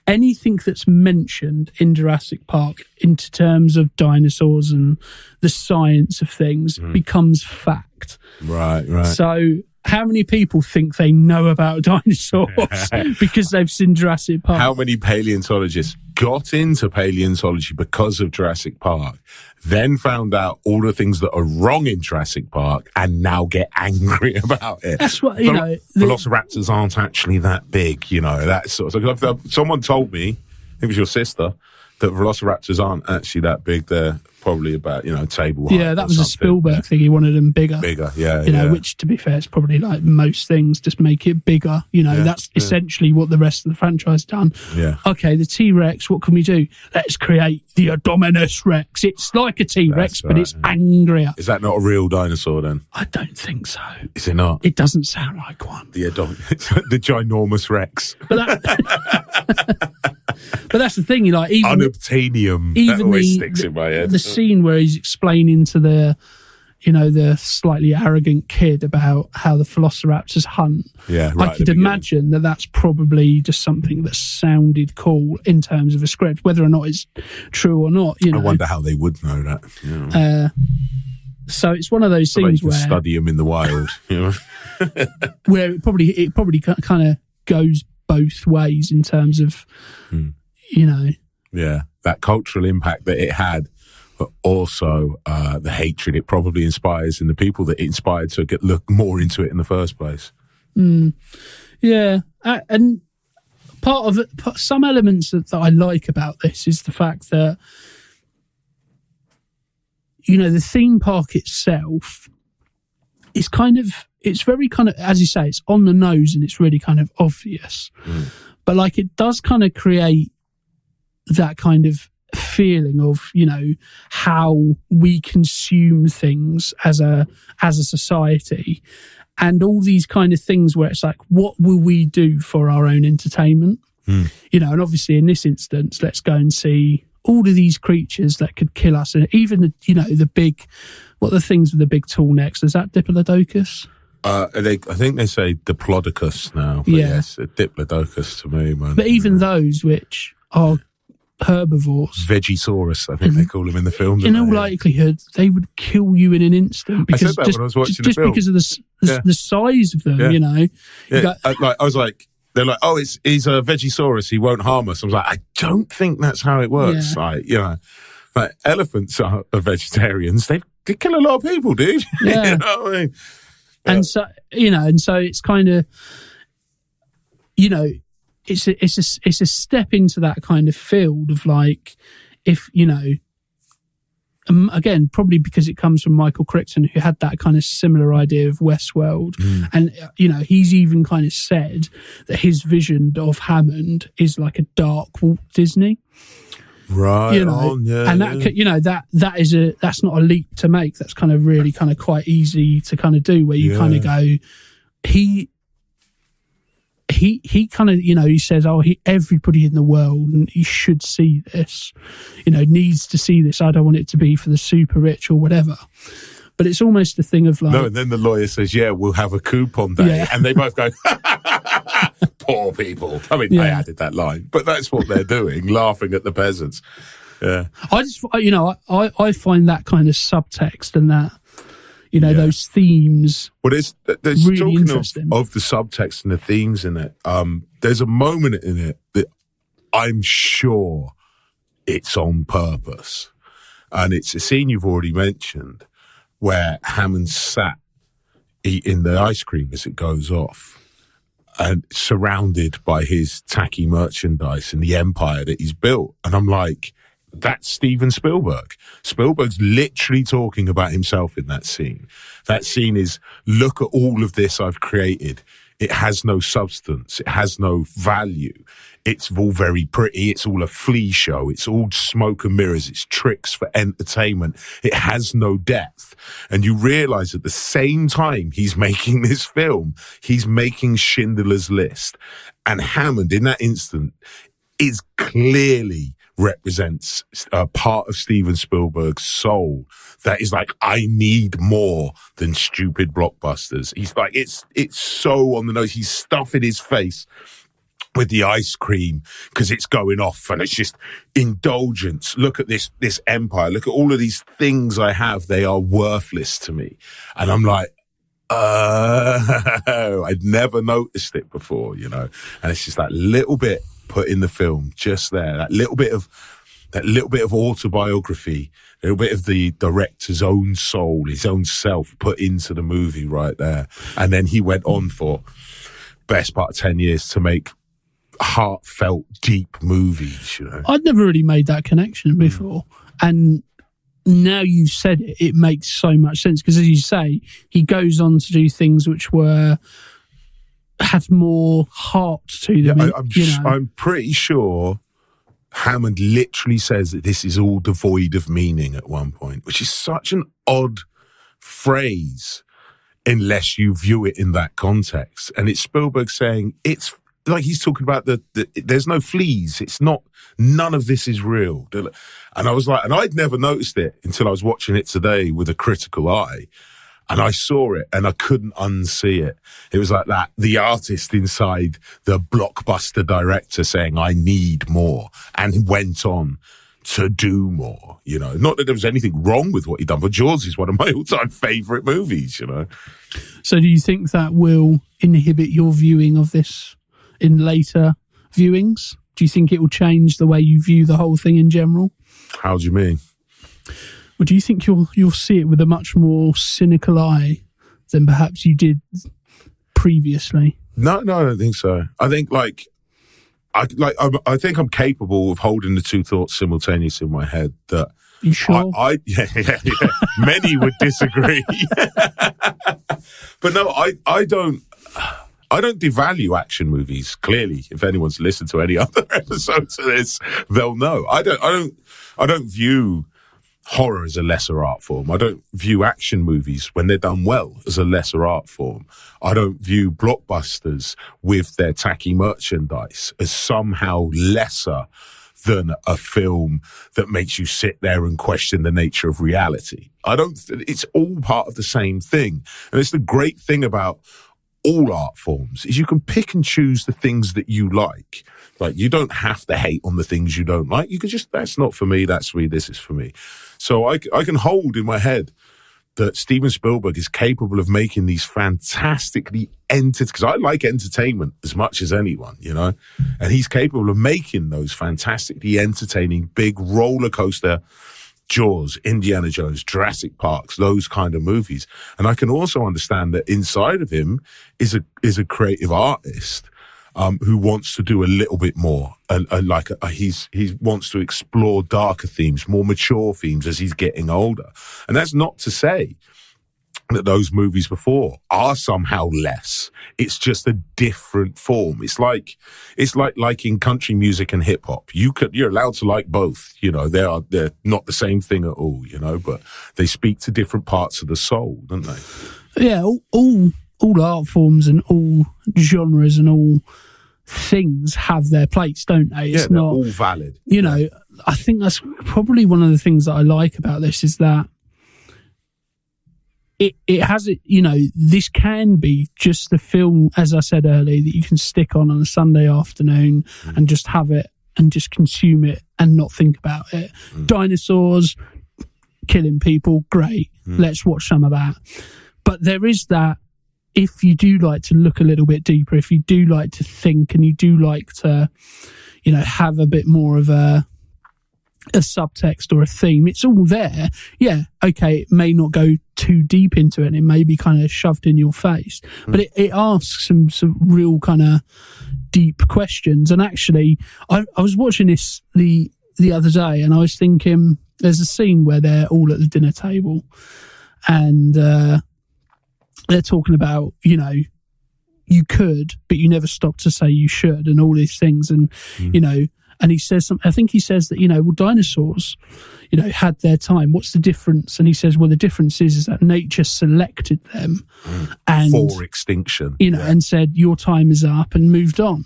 anything that's mentioned in Jurassic Park in terms of dinosaurs and the science of things becomes fact.
Right.
So how many people think they know about dinosaurs because they've seen Jurassic Park?
How many paleontologists got into paleontology because of Jurassic Park, then found out all the things that are wrong in Jurassic Park and now get angry about it?
That's what,
Velociraptors aren't actually that big, that sort of stuff. Someone told me, it was your sister, that velociraptors aren't actually that big. They're probably about, table height.
Yeah, that was a Spielberg thing. He wanted them bigger.
Bigger, yeah.
Which, to be fair, is probably like most things, just make it bigger. That's essentially what the rest of the franchise done.
Yeah.
Okay, the T-Rex, what can we do? Let's create the Indominus Rex. It's like a T-Rex, but it's angrier.
Is that not a real dinosaur then?
I don't think so.
Is it not?
It doesn't sound like one.
The ginormous Rex.
But that's the thing, even
unobtainium. That always sticks in my head.
The scene where he's explaining to the slightly arrogant kid about how the velociraptors hunt.
Yeah, right.
I could imagine that's probably just something that sounded cool in terms of a script, whether or not it's true or not.
I wonder how they would know that.
So it's one of those things where
study them in the wild,
where it probably kind of goes both ways in terms of,
Yeah, that cultural impact that it had, but also the hatred it probably inspires in the people that it inspired to look more into it in the first place.
Yeah, and part of it, some elements that I like about this is the fact that, the theme park itself is it's very kind of, as you say, it's on the nose and it's really kind of obvious. But it does kind of create that kind of feeling of, how we consume things as a society, and all these kind of things where it's like, what will we do for our own entertainment? And obviously in this instance, let's go and see all of these creatures that could kill us. And even, the big, what are the things with the big tall necks? Is that Diplodocus?
I think they say Diplodocus now. But yes, Diplodocus to me, man.
But even those which are herbivores,
Vegisaurus, I think they call them in the film.
In all likelihood, they would kill you in an instant. Because
I said that when I was watching the film.
Because of the size of them,
Yeah. I was like, they're like, oh, he's a Vegisaurus, he won't harm us. I was like, I don't think that's how it works.
Yeah.
Like elephants are vegetarians. They kill a lot of people, dude.
Yeah.
You know what I mean?
And so, so it's kind of, it's a step into that kind of field of if, again, probably because it comes from Michael Crichton, who had that kind of similar idea of Westworld. And, he's even kind of said that his vision of Hammond is like a dark Walt Disney.
Right.
And that's not a leap to make. That's kind of really kind of quite easy to kind of do, where you kind of go, he kind of, he says, everybody in the world, and he should see this, needs to see this. I don't want it to be for the super rich or whatever. But it's almost a thing of
no, and then the lawyer says, yeah, we'll have a coupon day. Yeah. And they both go, poor people. I mean, they added that line, but that's what they're doing, laughing at the peasants. Yeah.
I just, I find that kind of subtext and that, those themes.
Well, there's
really
talking
interesting.
Of the subtext and the themes in it. There's a moment in it that I'm sure it's on purpose. And it's a scene you've already mentioned where Hammond sat eating the ice cream as it goes off and surrounded by his tacky merchandise and the empire that he's built. And I'm like, that's Steven Spielberg. Spielberg's literally talking about himself in that scene. That scene is, look at all of this I've created. It has no substance. It has no value. It's all very pretty. It's all a flea show. It's all smoke and mirrors. It's tricks for entertainment. It has no depth. And you realize at the same time he's making this film, he's making Schindler's List. And Hammond, in that instant, is clearly represents a part of Steven Spielberg's soul that is like, I need more than stupid blockbusters. He's like, it's so on the nose. He's stuffing his face with the ice cream because it's going off and it's just indulgence. Look at this empire. Look at all of these things I have. They are worthless to me. And I'm like, I'd never noticed it before, And it's just that little bit put in the film, just there, that little bit of autobiography, a little bit of the director's own soul, his own self put into the movie right there. And then he went on for best part of 10 years to make heartfelt, deep movies, you know.
I'd never really made that connection before. And now you've said it, it makes so much sense. Because as you say, he goes on to do things which have more heart to them.
Yeah, I'm pretty sure Hammond literally says that this is all devoid of meaning at one point, which is such an odd phrase unless you view it in that context. And it's Spielberg saying it's like he's talking about there's no fleas. It's not, none of this is real. And I was like, and I'd never noticed it until I was watching it today with a critical eye. And I saw it and I couldn't unsee it. It was like that, the artist inside the blockbuster director saying, I need more, and went on to do more, you know. Not that there was anything wrong with what he'd done, but Jaws is one of my all-time favourite movies, you know.
So do you think that will inhibit your viewing of this in later viewings? Do you think it will change the way you view the whole thing in general?
How do you mean?
Or do you think you'll see it with a much more cynical eye than perhaps you did previously? No,
I don't think so. I think I think I'm capable of holding the two thoughts simultaneously in my head. That
you sure?
Yeah. Many would disagree, but no, I don't devalue action movies. Clearly, if anyone's listened to any other episodes of this, they'll know. I don't view horror as a lesser art form. I don't view action movies, when they're done well, as a lesser art form. I don't view blockbusters with their tacky merchandise as somehow lesser than a film that makes you sit there and question the nature of reality. It's all part of the same thing. And it's the great thing about all art forms is you can pick and choose the things that you like. Like, you don't have to hate on the things you don't like. You can just, that's not for me, that's for me, this is for me. So I can hold in my head that Steven Spielberg is capable of making these fantastically because I like entertainment as much as anyone, you know, and he's capable of making those fantastically entertaining, big roller coaster Jaws, Indiana Jones, Jurassic Parks, those kind of movies. And I can also understand that inside of him is a creative artist who wants to do a little bit more, and he wants to explore darker themes, more mature themes as he's getting older. And that's not to say that those movies before are somehow less. It's just a different form. It's like in country music and hip hop. You're allowed to like both. You know, they're not the same thing at all. You know, but they speak to different parts of the soul, don't they?
Yeah, all art forms and all genres and all things have their place, don't they? It's
they're
not
all valid.
You know, I think that's probably one of the things that I like about this is that it has it, you know, this can be just the film, as I said earlier, that you can stick on a Sunday afternoon and just have it and just consume it and not think about it. Dinosaurs killing people, great. Let's watch some of that. But there is that, if you do like to look a little bit deeper, if you do like to think and you do like to, you know, have a bit more of a subtext or a theme, it's all there. Yeah, okay, it may not go too deep into it and it may be kind of shoved in your face, but it asks some real kind of deep questions. And actually, I was watching this the other day and I was thinking, there's a scene where they're all at the dinner table and they're talking about, you know, you could, but you never stop to say you should, and all these things. And, you know, and he says something, I think he says that, you know, well, dinosaurs, you know, had their time. What's the difference? And he says, well, the difference is that nature selected them and
for extinction,
you know, and said, your time is up, and moved on.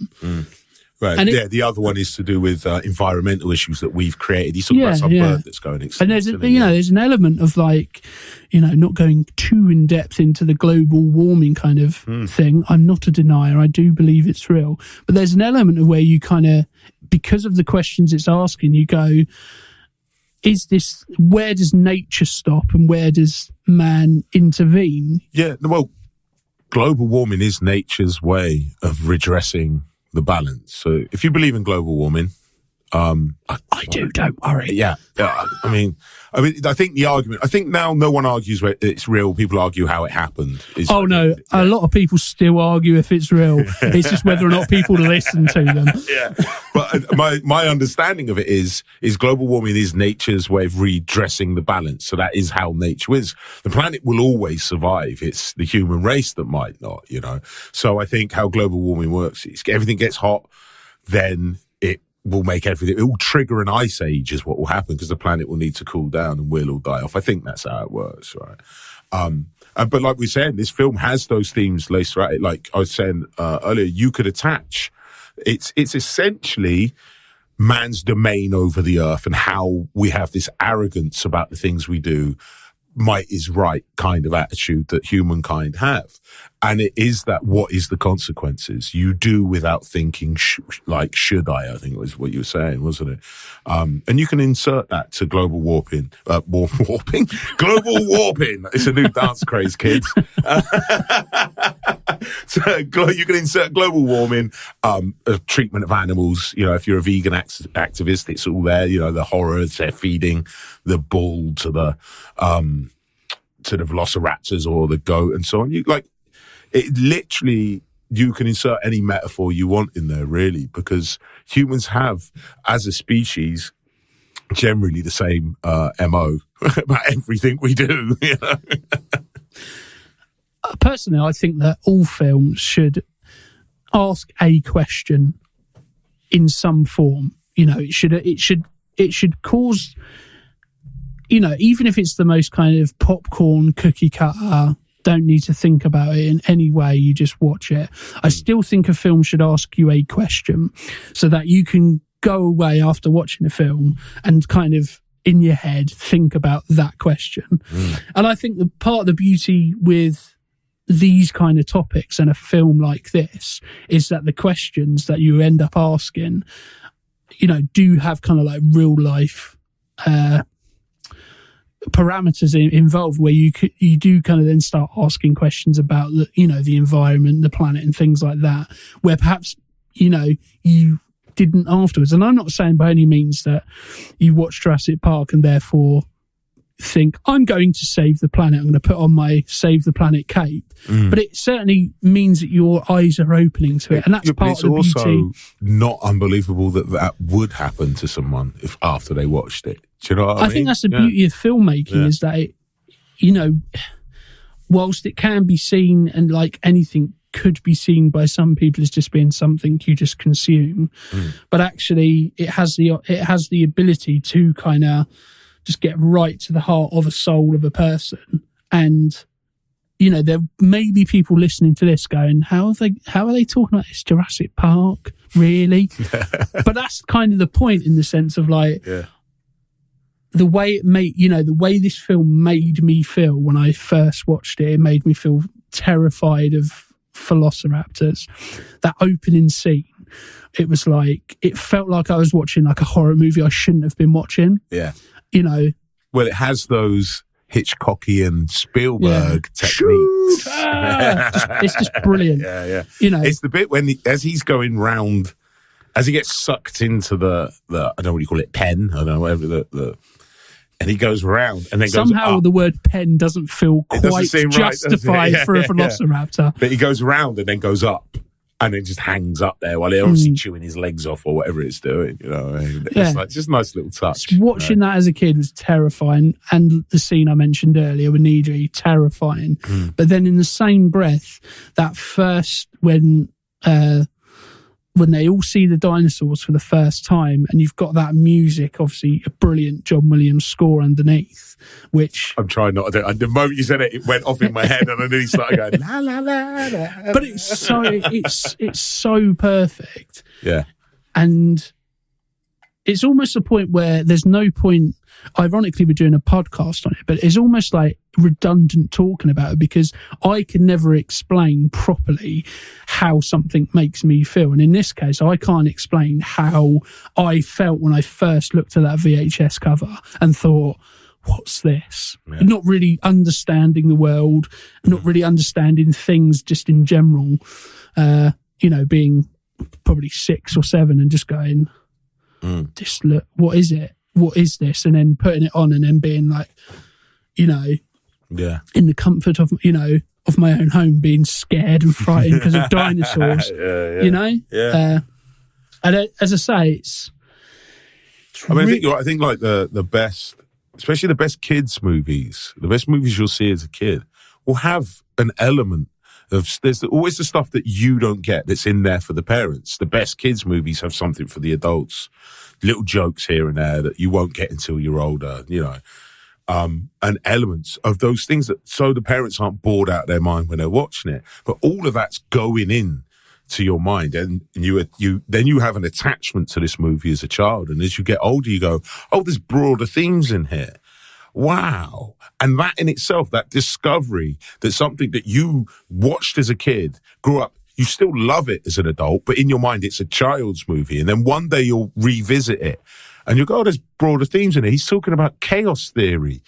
Right. And the other one is to do with environmental issues that we've created. He's talking about some bird that's going extinct.
And there's, there's an element of like, you know, not going too in depth into the global warming kind of thing. I'm not a denier. I do believe it's real. But there's an element of where you kind of, because of the questions it's asking, you go, where does nature stop and where does man intervene?
Yeah, well, global warming is nature's way of redressing the balance. So if you believe in global warming,
I do, don't worry.
Yeah. I mean, I think the argument, I think now no one argues where it's real. People argue how it happened.
A lot of people still argue if it's real. It's just whether or not people listen to them.
Yeah. But my understanding of it is global warming is nature's way of redressing the balance. So that is how nature is. The planet will always survive. It's the human race that might not, So I think how global warming works is everything gets hot, then it will make everything, it will trigger an ice age is what will happen because the planet will need to cool down and we'll all die off. I think that's how it works, right? But like we said, this film has those themes laced throughout it. Like I was saying earlier, you could attach, it's essentially man's domain over the earth and how we have this arrogance about the things we do, might is right kind of attitude that humankind have. And it is that, what is the consequences? You do without thinking, should I think was what you were saying, wasn't it? And you can insert that to global warping. Global warping. It's a new dance craze, kids. So you can insert global warming, treatment of animals. If you're a vegan activist, it's all there. The horrors they're feeding the bull to the velociraptors or the goat and so on. It literally, you can insert any metaphor you want in there, really, because humans have, as a species, generally the same MO about everything we do.
Personally, I think that all films should ask a question in some form. It should cause, even if it's the most kind of popcorn cookie cutter, don't need to think about it in any way, you just watch it. I still think a film should ask you a question so that you can go away after watching a film and kind of in your head think about that question. And I think the part of the beauty with these kind of topics and a film like this is that the questions that you end up asking, do have kind of like real life parameters involved, where you do kind of then start asking questions about the environment, the planet, and things like that, where perhaps you didn't afterwards. And I'm not saying by any means that you watch Jurassic Park and therefore think, I'm going to save the planet, I'm going to put on my Save the Planet cape. But it certainly means that your eyes are opening to it, and that's part of the beauty. It's also
not unbelievable that would happen to someone if after they watched it. Do you know what I mean?
I think that's the beauty of filmmaking, is that it, whilst it can be seen, and like anything could be seen by some people as just being something you just consume, but actually it has the ability to kind of just get right to the heart of a soul of a person. And there may be people listening to this going, how are they talking about this? Jurassic Park, really? But that's kind of the point, in the sense of the way it made, the way this film made me feel when I first watched it. It made me feel terrified of velociraptors. That opening scene, it was like, it felt like I was watching like a horror movie I shouldn't have been watching.
Yeah. Well, it has those Hitchcockian Spielberg techniques.
It's just brilliant.
Yeah. It's the bit when as he's going round, as he gets sucked into the I don't know what you call it, pen. I don't know, whatever and he goes round and then
somehow
goes
the word pen doesn't feel quite justified for a velociraptor.
But he goes round and then goes up. And then just hangs up there while they're obviously chewing his legs off or whatever it's doing. It's like just a nice little touch.
Watching that as a kid was terrifying, and the scene I mentioned earlier with Nidri, terrifying. But then in the same breath, that first when they all see the dinosaurs for the first time, and you've got that music, obviously a brilliant John Williams score underneath, which
I'm trying not to do. The moment you said it, it went off in my head, and I nearly started going la la la la.
But it's so perfect.
Yeah,
and it's almost a point where there's no point. Ironically, we're doing a podcast on it, but it's almost like redundant talking about it, because I can never explain properly how something makes me feel. And in this case, I can't explain how I felt when I first looked at that VHS cover and thought, what's this? Yeah. Not really understanding the world, not really understanding things just in general, being probably 6 or 7 and just going, this, look, what is it? What is this? And then putting it on and then being like, you know, in the comfort of, you know, of my own home, being scared and frightened because of dinosaurs, you know?
Yeah.
And as I say, it's
I mean, I think like the best, especially the best kids movies, the best movies you'll see as a kid will have an element of, there's always the stuff that you don't get that's in there for the parents. The best kids movies have something for the adults, little jokes here and there that you won't get until you're older, you know. And elements of those things that, so the parents aren't bored out of their mind when they're watching it, but all of that's going in to your mind, and then you have an attachment to this movie as a child, and as you get older you go, oh, there's broader themes in here, wow. And that in itself, that discovery that something that you watched as a kid, grew up, you still love it as an adult, but in your mind it's a child's movie, and then one day you'll revisit it and you'll go, oh, there's broader themes in it. He's talking about chaos theory.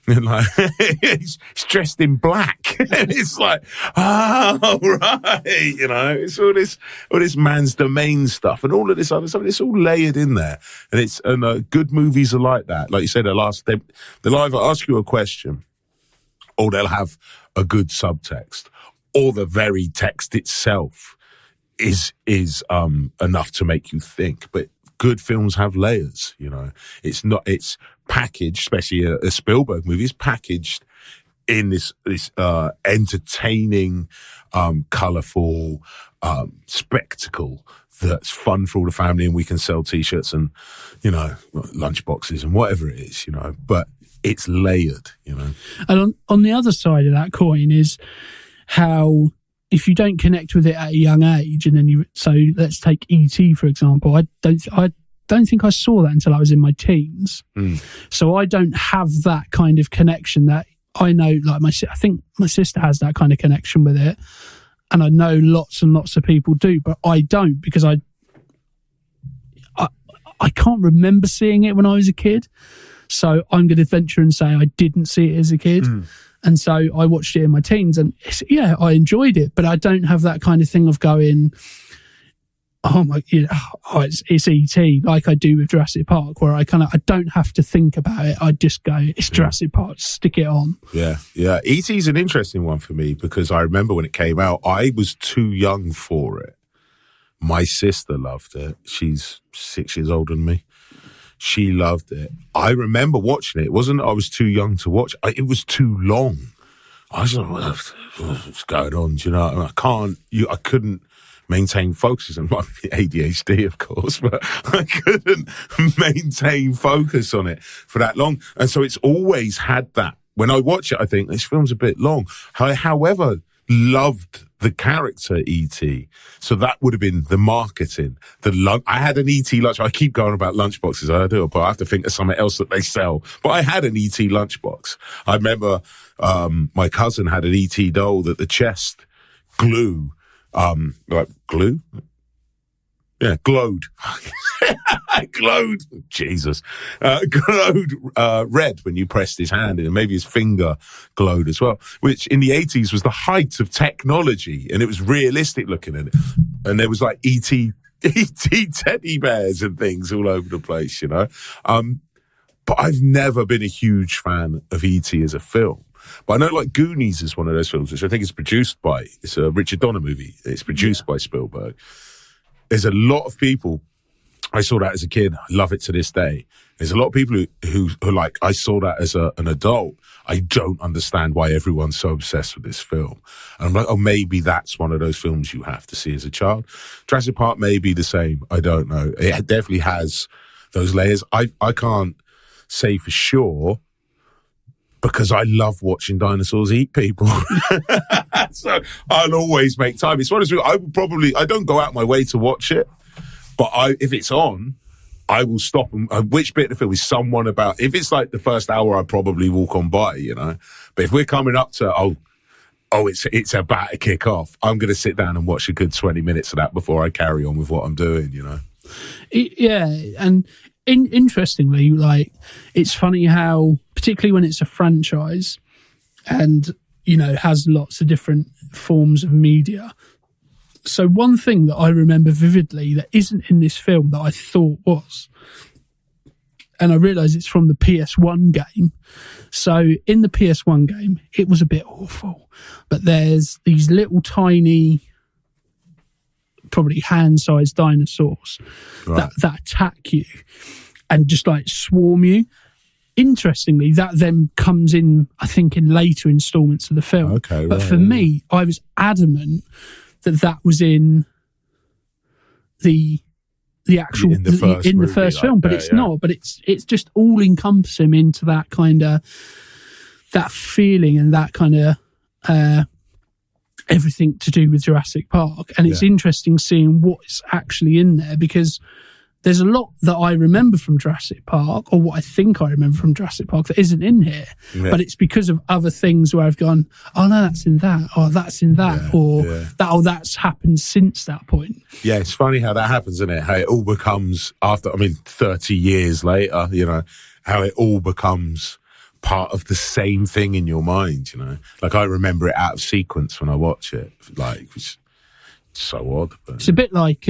And like, he's dressed in black. And it's like, oh, right. You know, it's all this man's domain stuff and all of this other stuff. It's all layered in there. And good movies are like that. Like you said, they'll either ask you a question or they'll have a good subtext, or the very text itself is enough to make you think. But good films have layers, you know. It's packaged, especially a Spielberg movie, is packaged in this entertaining, colourful spectacle that's fun for all the family, and we can sell T-shirts and, you know, lunchboxes and whatever it is, you know. But it's layered, you know.
And on the other side of that coin is how, if you don't connect with it at a young age, and then so let's take E.T. for example. I don't think I saw that until I was in my teens. So I don't have that kind of connection that I know. Like I think my sister has that kind of connection with it, and I know lots and lots of people do, but I don't, because I can't remember seeing it when I was a kid. So I'm going to venture and say I didn't see it as a kid. And so I watched it in my teens, and I enjoyed it, but I don't have that kind of thing of going, oh my, you know, it's E.T. like I do with Jurassic Park, where I don't have to think about it. I just go, it's Jurassic Park, stick it on. Yeah.
E.T.'s an interesting one for me, because I remember when it came out, I was too young for it. My sister loved it. She's 6 years older than me. She loved it. I remember watching it. It wasn't I was too young to watch. It was too long. I was like, what's going on? Do you know? I couldn't maintain focus. I'm like ADHD, of course, but I couldn't maintain focus on it for that long. And so it's always had that. When I watch it, I think this film's a bit long. However, loved the character E.T. So that would have been the marketing. I had an E.T. lunch. I keep going about lunchboxes. I do, but I have to think of something else that they sell. But I had an E.T. lunchbox. I remember my cousin had an E.T. doll that the chest glue. Glue? Yeah, glowed. Glowed. Jesus. Glowed red when you pressed his hand in, and maybe his finger glowed as well, which in the 80s was the height of technology, and it was realistic looking at it. And there was like E.T. teddy bears and things all over the place, you know. But I've never been a huge fan of E.T. as a film. But I know like Goonies is one of those films, which I think is produced by, it's a Richard Donner movie. It's produced by Spielberg. There's a lot of people, I saw that as a kid, I love it to this day. There's a lot of people who are like, I saw that as an adult. I don't understand why everyone's so obsessed with this film. And I'm like, oh, maybe that's one of those films you have to see as a child. Jurassic Park may be the same. I don't know. It definitely has those layers. I can't say for sure, because I love watching dinosaurs eat people. So I'll always make time. It's one of those, I don't go out my way to watch it, but if it's on, I will stop. Which bit of the film is someone about? If it's like the first hour, I probably walk on by, you know. But if we're coming up to, it's about to kick off, I'm going to sit down and watch a good 20 minutes of that before I carry on with what I'm doing, you know.
Yeah, and interestingly, like, it's funny how, particularly when it's a franchise and, you know, has lots of different forms of media, So one thing that I remember vividly that isn't in this film that I thought was, and I realise it's from the PS1 game. So in the PS1 game, it was a bit awful, but there's these little tiny, probably hand-sized dinosaurs that attack you and just like swarm you. Interestingly, that then comes in, I think, in later installments of the film.
Okay,
but for me, I was adamant that was in the actual
in the
first film, but it's not. But it's just all encompassing into that kind of that feeling and that kind of everything to do with Jurassic Park. And it's interesting seeing what's actually in there, because there's a lot that I remember from Jurassic Park, or what I think I remember from Jurassic Park, that isn't in here. Yeah. But it's because of other things where I've gone, oh no, that's in that, or that's in that, that's happened since that point.
Yeah, it's funny how that happens, isn't it? How it all becomes 30 years later, how it all becomes part of the same thing in your mind, Like I remember it out of sequence when I watch it, it's so odd. But
it's a bit like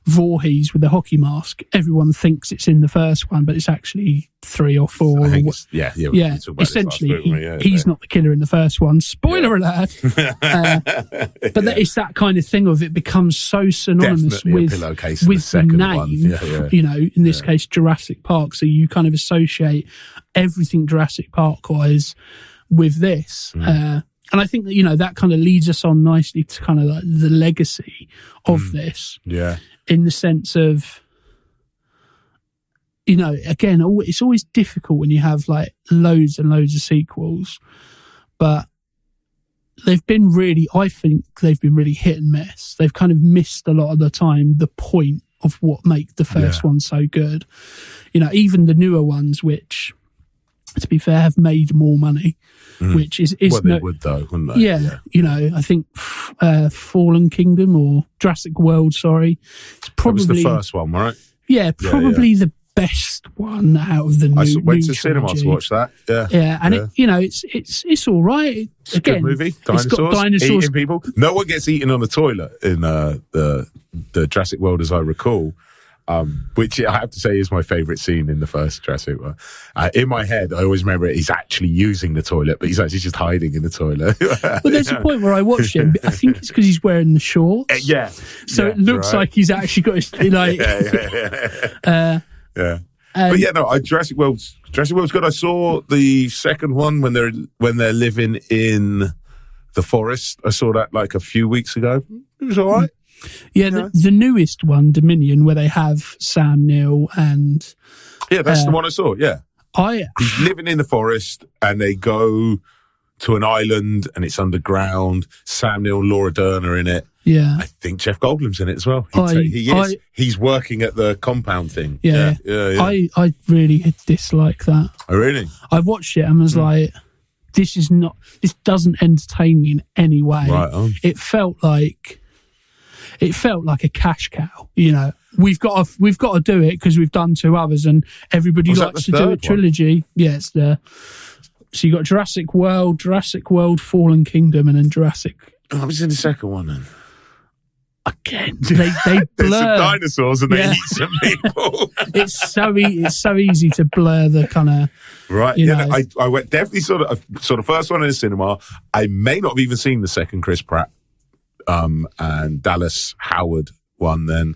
Voorhees with the hockey mask. Everyone thinks it's in the first one, but it's actually 3 or 4. Essentially, he's not the killer in the first one. Spoiler alert. But it's that kind of thing of it becomes so synonymous with the name. In this case, Jurassic Park. So you kind of associate everything Jurassic Park wise with this. And I think that, that kind of leads us on nicely to kind of like the legacy of this.
Yeah.
In the sense of, again, it's always difficult when you have like loads and loads of sequels, but I think they've been really hit and miss. They've kind of missed a lot of the time the point of what make the first one so good. Even the newer ones, which, to be fair, have made more money, which is
well, they would though, wouldn't they?
Yeah. I think Fallen Kingdom or Jurassic World, sorry, it's probably
that was the first one, right?
Yeah, probably the best one out of the new. I
went to cinema to watch that. Yeah,
and it's all right.
It's a good movie. Dinosaurs,
it's got dinosaurs
eating people. No one gets eaten on the toilet in the Jurassic World, as I recall. Which I have to say is my favourite scene in the first Jurassic World. In my head, I always remember he's actually using the toilet, but he's actually just hiding in the toilet.
Well, there's a point where I watched him. I think it's because he's wearing the shorts. So it looks like he's actually got his
Jurassic World's good. I saw the second one when they're living in the forest. I saw that like a few weeks ago. It was all right.
Yeah, the newest one, Dominion, where they have Sam Neill and...
Yeah, that's the one I saw, yeah. He's living in the forest and they go to an island and it's underground. Sam Neill and Laura Dern are in it.
Yeah.
I think Jeff Goldblum's in it as well. He's working at the compound thing.
Yeah. I really dislike that.
Oh, really?
I watched it and was like, this doesn't entertain me in any way.
Right on.
It felt like a cash cow. We've got to do it because we've done 2 others, and everybody likes to do a trilogy. One? Yeah, so you got Jurassic World, Fallen Kingdom, and then Jurassic.
I was in the second one then.
Again, they blur.
There's some dinosaurs and they eat some people.
It's so easy to blur the kind of
right. I went definitely saw the first one in the cinema. I may not have even seen the second Chris Pratt and Dallas Howard one. Then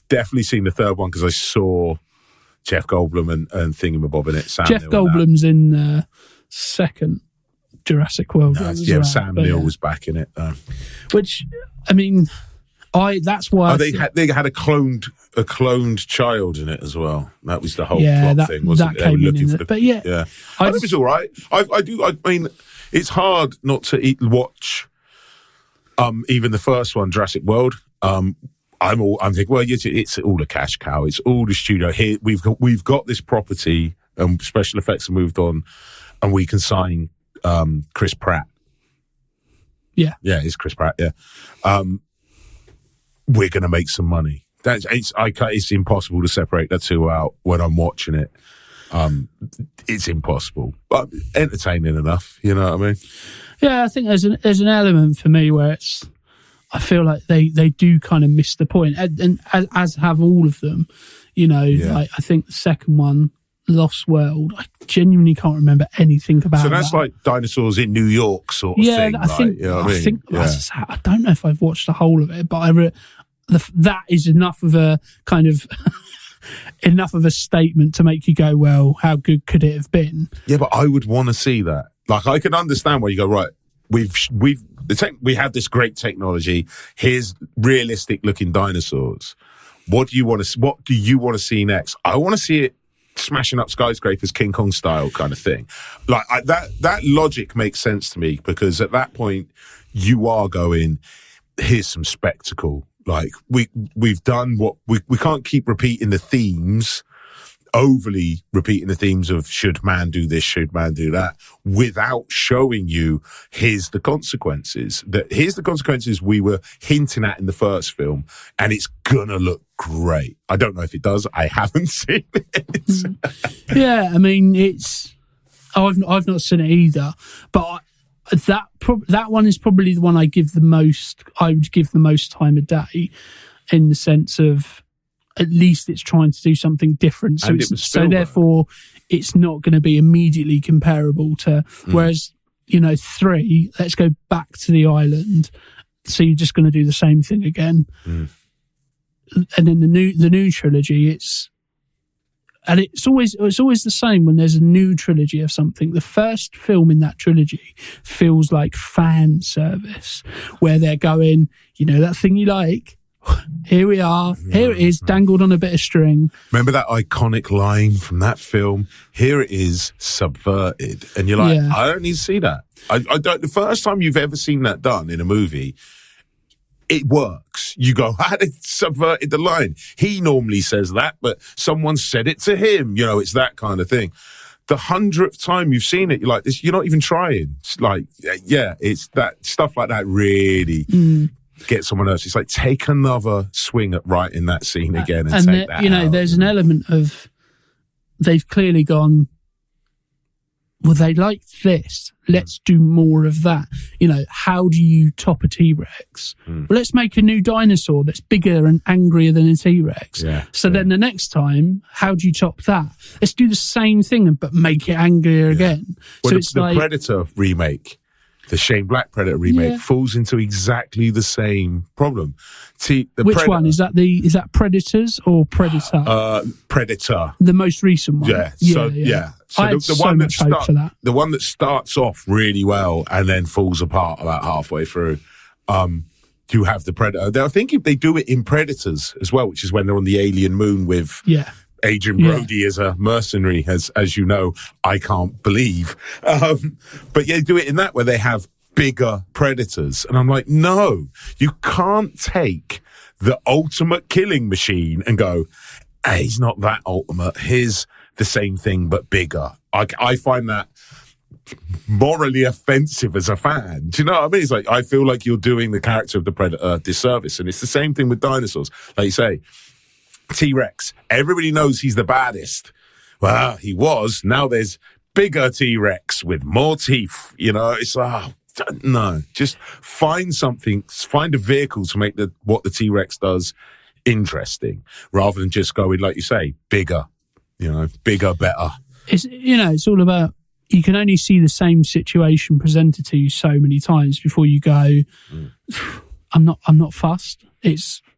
definitely seen the third one because I saw Jeff Goldblum and Thingamabob in it.
Jeff Goldblum's in the second Jurassic World.
Sam Neill was back in it though.
Which, I mean, that's why
they had a cloned child in it as well. That was the whole plot thing, wasn't it? They were looking for
but yeah,
I think it was all right. I mean, it's hard not to watch. Even the first one, Jurassic World. I'm thinking, well, it's all a cash cow. It's all the studio here. We've got this property, and special effects have moved on, and we can sign Chris Pratt.
Yeah,
it's Chris Pratt. Yeah, we're going to make some money. It's impossible to separate the two out when I'm watching it. It's impossible, but entertaining enough. You know what I mean?
Yeah, I think there's an element for me where I feel like they do kind of miss the point, and as have all of them. Like, I think the second one, Lost World, I genuinely can't remember anything about.
So that's like dinosaurs in New York sort of thing.
I think I don't know if I've watched the whole of it, but that is enough of a kind of enough of a statement to make you go, well, how good could it have been?
Yeah, but I would want to see that. Like, I can understand where you go, right, we have this great technology. Here's realistic looking dinosaurs. What do you want to see next? I want to see it smashing up skyscrapers, King Kong style kind of thing. Like, that logic makes sense to me, because at that point you are going, here's some spectacle. Like, we've done what we can't keep repeating the themes, overly repeating the themes of should man do this, should man do that, without showing you here's the consequences. Here's the consequences we were hinting at in the first film, and it's gonna look great. I don't know if it does. I haven't seen it.
Yeah, I mean, I've not seen it either, but that one is probably the one I would give the most time of day, in the sense of at least it's trying to do something different. So therefore it's not going to be immediately comparable to, whereas, 3, let's go back to the island. So you're just going to do the same thing again. And then the new trilogy, it's always the same when there's a new trilogy of something. The first film in that trilogy feels like fan service, where they're going, that thing you like, here we are, here it is, dangled on a bit of string.
Remember that iconic line from that film? Here it is, subverted. And you're like, I don't need to see that. I don't. The first time you've ever seen that done in a movie, it works. You go, how did subverted the line? He normally says that, but someone said it to him. It's that kind of thing. The 100th time you've seen it, you're like, this. You're not even trying. It's like, it's that stuff like that really get someone else. It's like, take another swing at writing that scene again and take that out.
There's an element of, they've clearly gone, well, they liked this, let's do more of that. How do you top a T-Rex? Well, let's make a new dinosaur that's bigger and angrier than a T-Rex. Then the next time, how do you top that? Let's do the same thing but make it angrier again.
Well, so it's the Predator remake, the Shane Black Predator remake, falls into exactly the same problem.
Which Predator, one is that? Is that Predators or Predator?
Predator,
the most recent one.
So
I had so much hope for that.
The one that starts off really well and then falls apart about halfway through. You have the Predator. I think they do it in Predators as well, which is when they're on the alien moon with Adrian Brody as a mercenary, as you know, I can't believe. But do it in that where they have bigger predators. And I'm like, no, you can't take the ultimate killing machine and go, hey, he's not that ultimate. Here's the same thing but bigger. I find that morally offensive as a fan. Do you know what I mean? It's like, I feel like you're doing the character of the Predator a disservice. And it's the same thing with dinosaurs. Like you say, T-Rex, everybody knows he's the baddest. Well, he was. Now there's bigger T-Rex with more teeth. It's no, just find something, find a vehicle to make what the T-Rex does interesting, rather than just going, like you say, bigger, bigger, better.
It's all about, you can only see the same situation presented to you so many times before you go, I'm not fussed.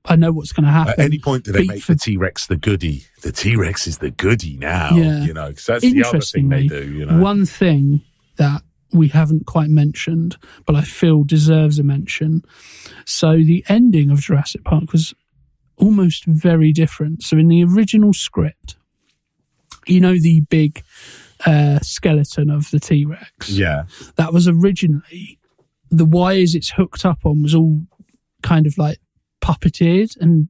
I know what's going to happen.
At any point do they make the T-Rex the goodie? The T-Rex is the goodie now, because that's the other thing they do.
One thing that we haven't quite mentioned, but I feel deserves a mention. So the ending of Jurassic Park was almost very different. So in the original script, the big skeleton of the T-Rex?
Yeah.
That was originally, the wires it's hooked up on was all kind of like puppeteered and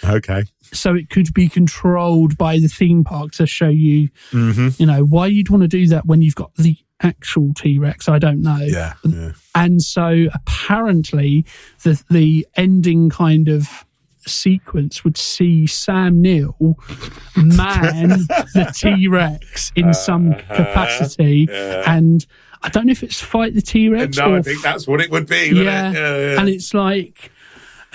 Okay.
So it could be controlled by the theme park to show you, why you'd want to do that when you've got the actual T-Rex. I don't know.
Yeah.
And so apparently the ending kind of sequence would see Sam Neill man the T-Rex in some capacity, and I don't know if it's fight the T-Rex.
No, I think that's what it would be.
Yeah. And it's like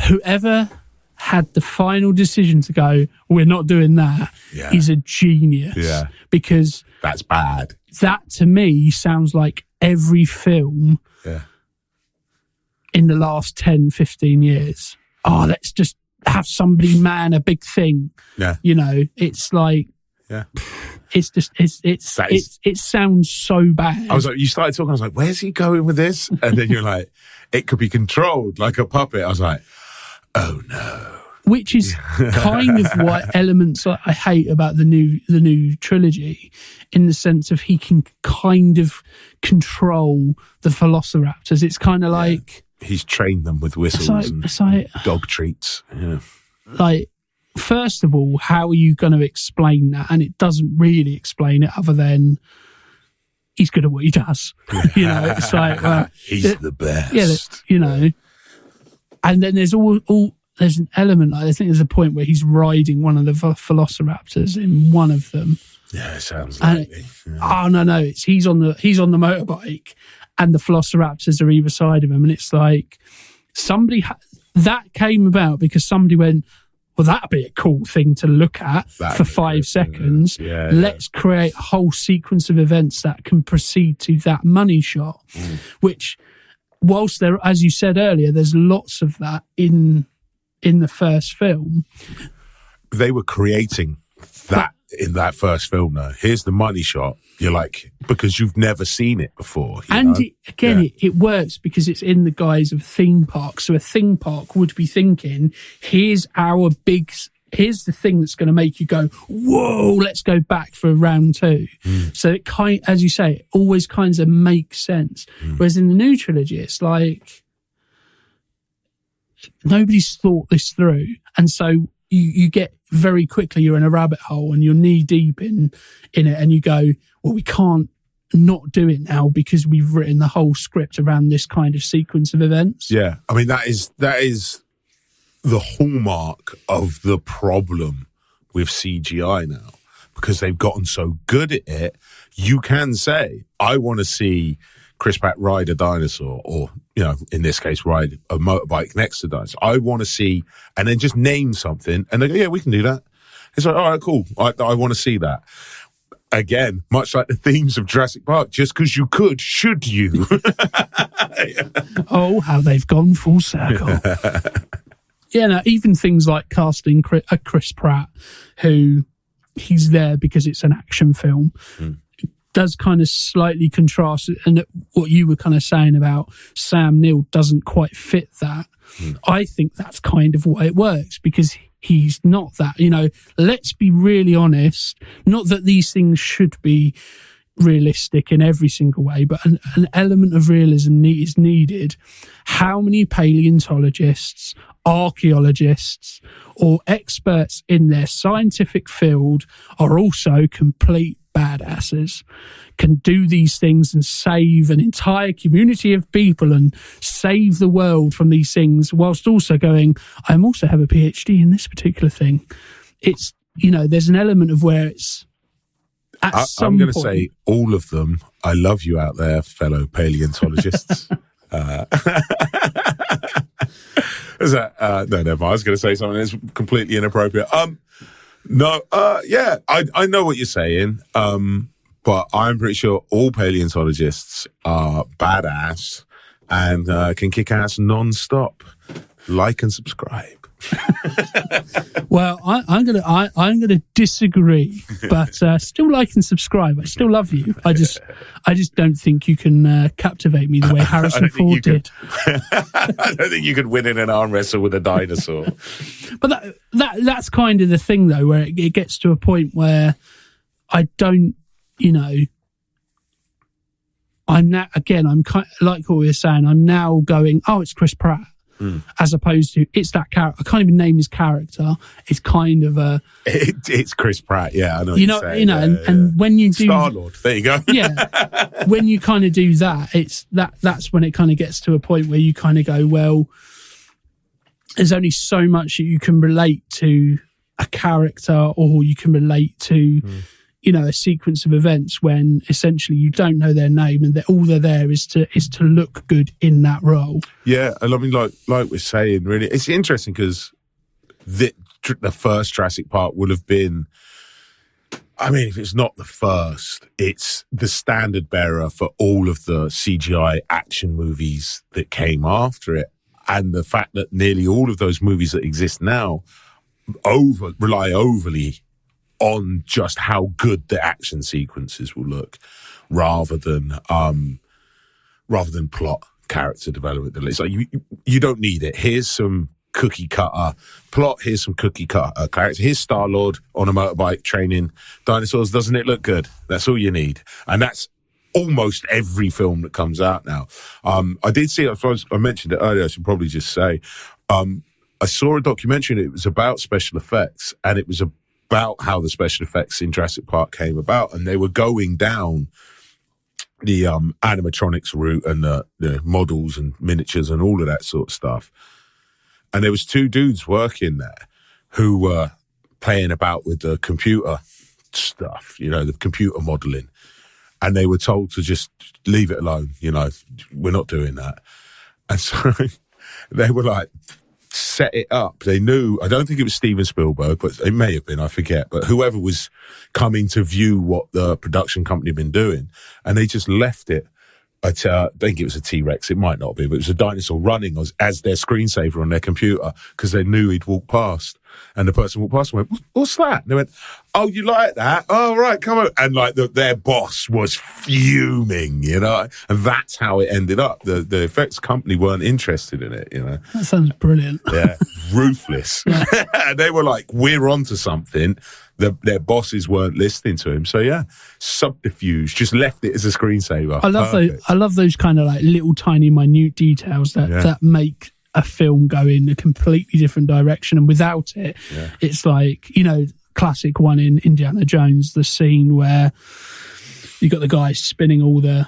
whoever had the final decision to go, we're not doing that, is a genius.
Yeah.
Because
that's bad.
That to me sounds like every film in the last 10, 15 years. Oh, let's just have somebody man a big thing.
Yeah.
You know, it's like, it's just, it sounds so bad.
I was like, you started talking, I was like, where's he going with this? And then you're like, it could be controlled like a puppet. I was like, oh no.
Which is kind of what elements I hate about the new trilogy, in the sense of he can kind of control the velociraptors. It's kind of like
he's trained them with whistles and dog treats. Yeah.
Like, first of all, how are you going to explain that? And it doesn't really explain it other than he's good at what he does. You know, it's like
he's the best.
Yeah, you know. And then there's there's an element, I think there's a point where he's riding one of the velociraptors in one of them.
Yeah, it sounds like
Oh no, he's on the motorbike and the velociraptors are either side of him, and it's like somebody that came about because somebody went, well, that'd be a cool thing to look at for 5 seconds. Let's create a whole sequence of events that can proceed to that money shot, which, whilst there, as you said earlier, there's lots of that in the first film.
They were creating that in that first film, though. Here's the money shot. You're like, because you've never seen it before.
It works because it's in the guise of a theme park. So a theme park would be thinking, here's the thing that's going to make you go, whoa, let's go back for round 2. So it as you say, it always kind of makes sense. Whereas in the new trilogy, it's like, nobody's thought this through, and so you get very quickly, you're in a rabbit hole and you're knee deep in it, and you go, well, we can't not do it now because we've written the whole script around this kind of sequence of events.
Yeah, I mean that is the hallmark of the problem with CGI now, because they've gotten so good at it. You can say, I want to see Chris Pratt ride a dinosaur, or, you know, in this case, ride a motorbike next to a dinosaur. I want to see, and then just name something, and they go, yeah, we can do that. It's like, all right, cool. I want to see that. Again, much like the themes of Jurassic Park, just because you could, should you?
Oh, how they've gone full circle. Yeah, no, even things like casting Chris Pratt, who he's there because it's an action film, does kind of slightly contrast, and what you were kind of saying about Sam Neill doesn't quite fit that. I think that's kind of why it works, because he's not that, you know, let's be really honest, not that these things should be realistic in every single way, but an element of realism is needed. How many paleontologists, archaeologists, or experts in their scientific field are also complete badasses, can do these things and save an entire community of people and save the world from these things, whilst also going, I also have a PhD in this particular thing. It's, you know, there's an element of where it's I'm going to say all of them. I love you out there, fellow paleontologists. No, never mind. I was going to say something that's completely inappropriate. Yeah, I know what you're saying, but I'm pretty sure all paleontologists are badass and can kick ass non-stop. Like and subscribe. Well, I'm gonna disagree, but still like and subscribe. I still love you. I just don't think you can captivate me the way Harrison Ford did.
I don't think you could win in an arm wrestle with a dinosaur.
But that's kind of the thing, though, where it gets to a point where I don't, you know, I'm kind of, like what we were saying, I'm now going, oh, it's Chris Pratt. As opposed to, it's that character. I can't even name his character. It's kind of a...
It's Chris Pratt, yeah, I know what
you're saying. You know, and when you do...
Star-Lord, there you go.
Yeah. When you kind of do that, that's when it kind of gets to a point where you kind of go, well, there's only so much that you can relate to a character, or you can relate to, a sequence of events when essentially you don't know their name and all they're there is to look good in that role.
Yeah, and I mean, like we're saying, really, it's interesting because the first Jurassic Park would have been, I mean, if it's not the first, it's the standard bearer for all of the CGI action movies that came after it. And the fact that nearly all of those movies that exist now rely overly on just how good the action sequences will look, rather than plot, character development. It's like you don't need it. Here's some cookie cutter plot. Here's some cookie cutter character. Here's Star-Lord on a motorbike training dinosaurs. Doesn't it look good? That's all you need, and that's almost every film that comes out now. I did see, I mentioned it earlier, I should probably just say, I saw a documentary and it was about special effects, and it was about how the special effects in Jurassic Park came about, and they were going down the animatronics route and the models and miniatures and all of that sort of stuff. And there was two dudes working there who were playing about with the computer stuff, the computer modeling. And they were told to just leave it alone, we're not doing that. And so they were like, set it up. They knew, I don't think it was Steven Spielberg, but it may have been, I forget, but whoever was coming to view what the production company had been doing, and they just left it at, I think it was a T-Rex, it might not be, but it was a dinosaur running as their screensaver on their computer, because they knew he'd walk past. And the person walked past and went, what's that? And they went, oh, you like that? Oh, right, come on. And like their boss was fuming, and that's how it ended up. The effects company weren't interested in it,
That sounds brilliant.
Yeah, ruthless. And they were like, we're onto something. Their bosses weren't listening to him. So yeah, subterfuge, just left it as a screensaver.
I love those kind of like little tiny minute details that make a film go in a completely different direction, and without it, it's like, classic one in Indiana Jones, the scene where you got the guy spinning all the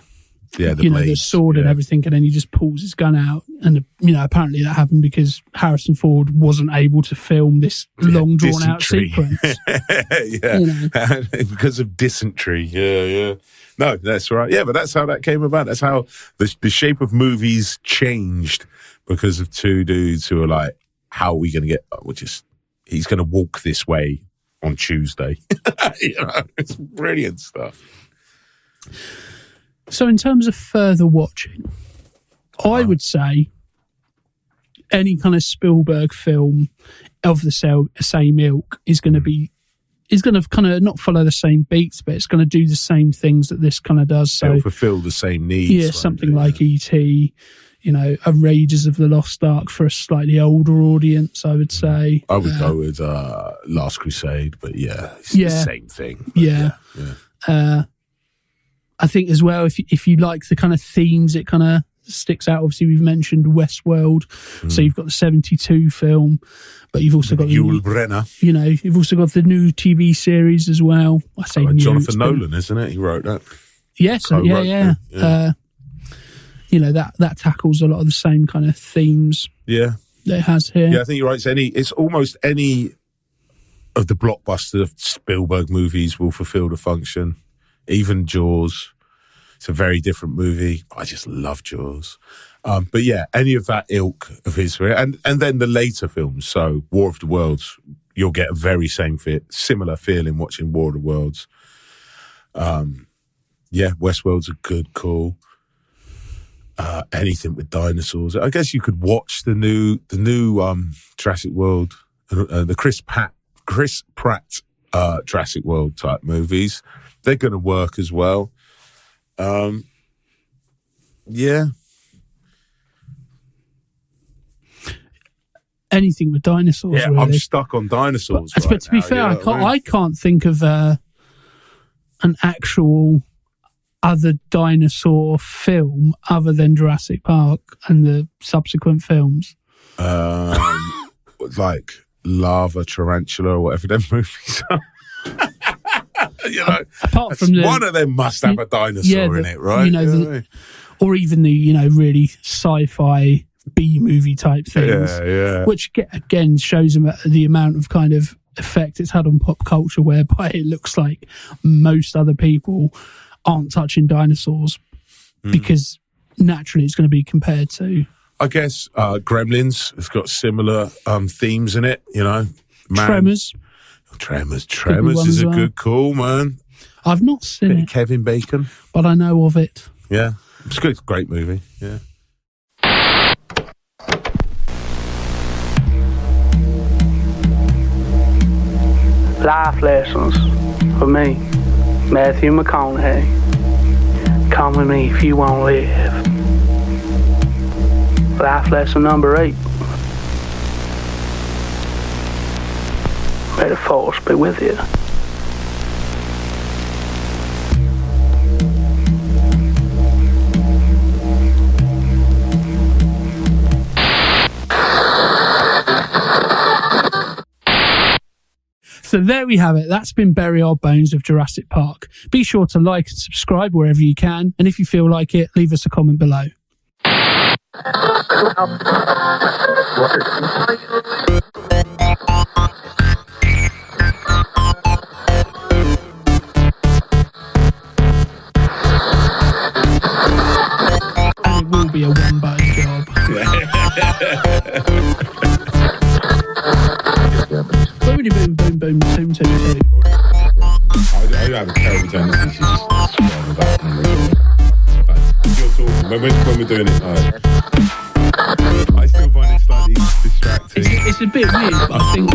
the sword and everything, and then he just pulls his gun out, and apparently that happened because Harrison Ford wasn't able to film this long drawn out sequence.
Because of dysentery. No, that's right. Yeah, but that's how that came about. That's how the shape of movies changed, because of two dudes who are like, how are we going to get, he's going to walk this way on Tuesday. It's brilliant stuff.
So in terms of further watching, I would say any kind of Spielberg film of the same ilk is going to kind of not follow the same beats, but it's going to do the same things that this kind of does. So
it'll fulfill the same needs.
Yeah, something like E.T., a Raiders of the Lost Ark for a slightly older audience, I would say.
I would go with Last Crusade, but it's the same thing.
I think as well, if you like the kind of themes, it kind of sticks out. Obviously, we've mentioned Westworld, so you've got the 72 film, but you've also got
Yul Brynner.
You've also got the new TV series as well. I say
Jonathan Nolan, isn't it? He wrote that.
Yes, that tackles a lot of the same kind of themes.
Yeah,
that it has here.
Yeah, I think you're right. It's almost any of the blockbuster Spielberg movies will fulfill the function. Even Jaws. It's a very different movie. I just love Jaws. But yeah, any of that ilk of his, and then the later films. So War of the Worlds, you'll get a very similar feeling watching War of the Worlds. Westworld's a good call. Anything with dinosaurs. I guess you could watch the new Jurassic World, the Chris Pratt Jurassic World type movies. They're going to work as well.
Anything with dinosaurs.
Yeah,
really.
I'm stuck on dinosaurs.
But to be fair, I can't think of an actual other dinosaur film other than Jurassic Park and the subsequent films.
Like Lava Tarantula or whatever them movies are.
Apart from
one of them must have a dinosaur in it, right?
or even the really sci-fi B-movie type things.
Yeah.
Which, again, shows them the amount of kind of effect it's had on pop culture, whereby it looks like most other people aren't touching dinosaurs because naturally it's going to be compared to...
I guess Gremlins has got similar themes in it, you know.
Tremors.
Tremors is a good call, man.
I've not seen it.
Kevin Bacon.
But I know of it.
Yeah. It's good. It's a great movie. Yeah.
Life lessons for me, Matthew McConaughey. Come with me if you want to live. Life lesson number 8. May the force be with you.
So there we have it. That's been Bury Our Bones of Jurassic Park. Be sure to like and subscribe wherever you can. And if you feel like it, leave us a comment below. And it will be a one-button job. Boom, boom, boom, boom, 2, 2, 2.
I have a terrible tendency to just scroll about and you're talking. When we're doing it, I still find it slightly distracting.
It's a bit weird, but I think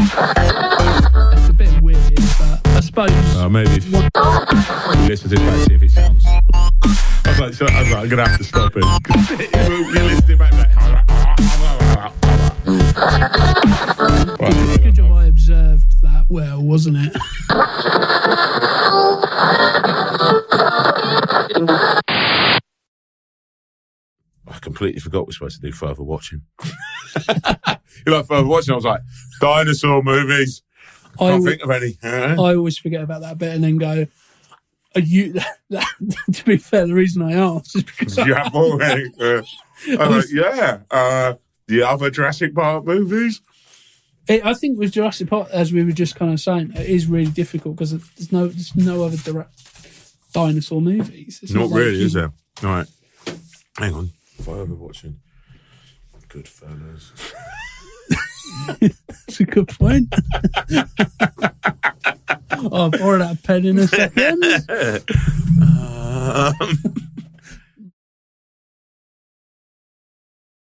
it's a bit weird, but I suppose...
maybe if you listen to it back, see if it sounds... I was like, I'm going to have to stop it. You listen to it back,
It's good job I observed that well, wasn't it?
I completely forgot we're supposed to do further watching. You're like, further watching? I was like, dinosaur movies. Can't think of any.
I always forget about that bit and then go, are you... to be fair, the reason I asked is because...
You have already... the other Jurassic Park movies?
I think with Jurassic Park, as we were just kind of saying, it is really difficult because there's no other dinosaur movies. It's
not really, is there? All right. Hang on. Further watching Goodfellas.
That's a good point. I'll borrow that pen in a second.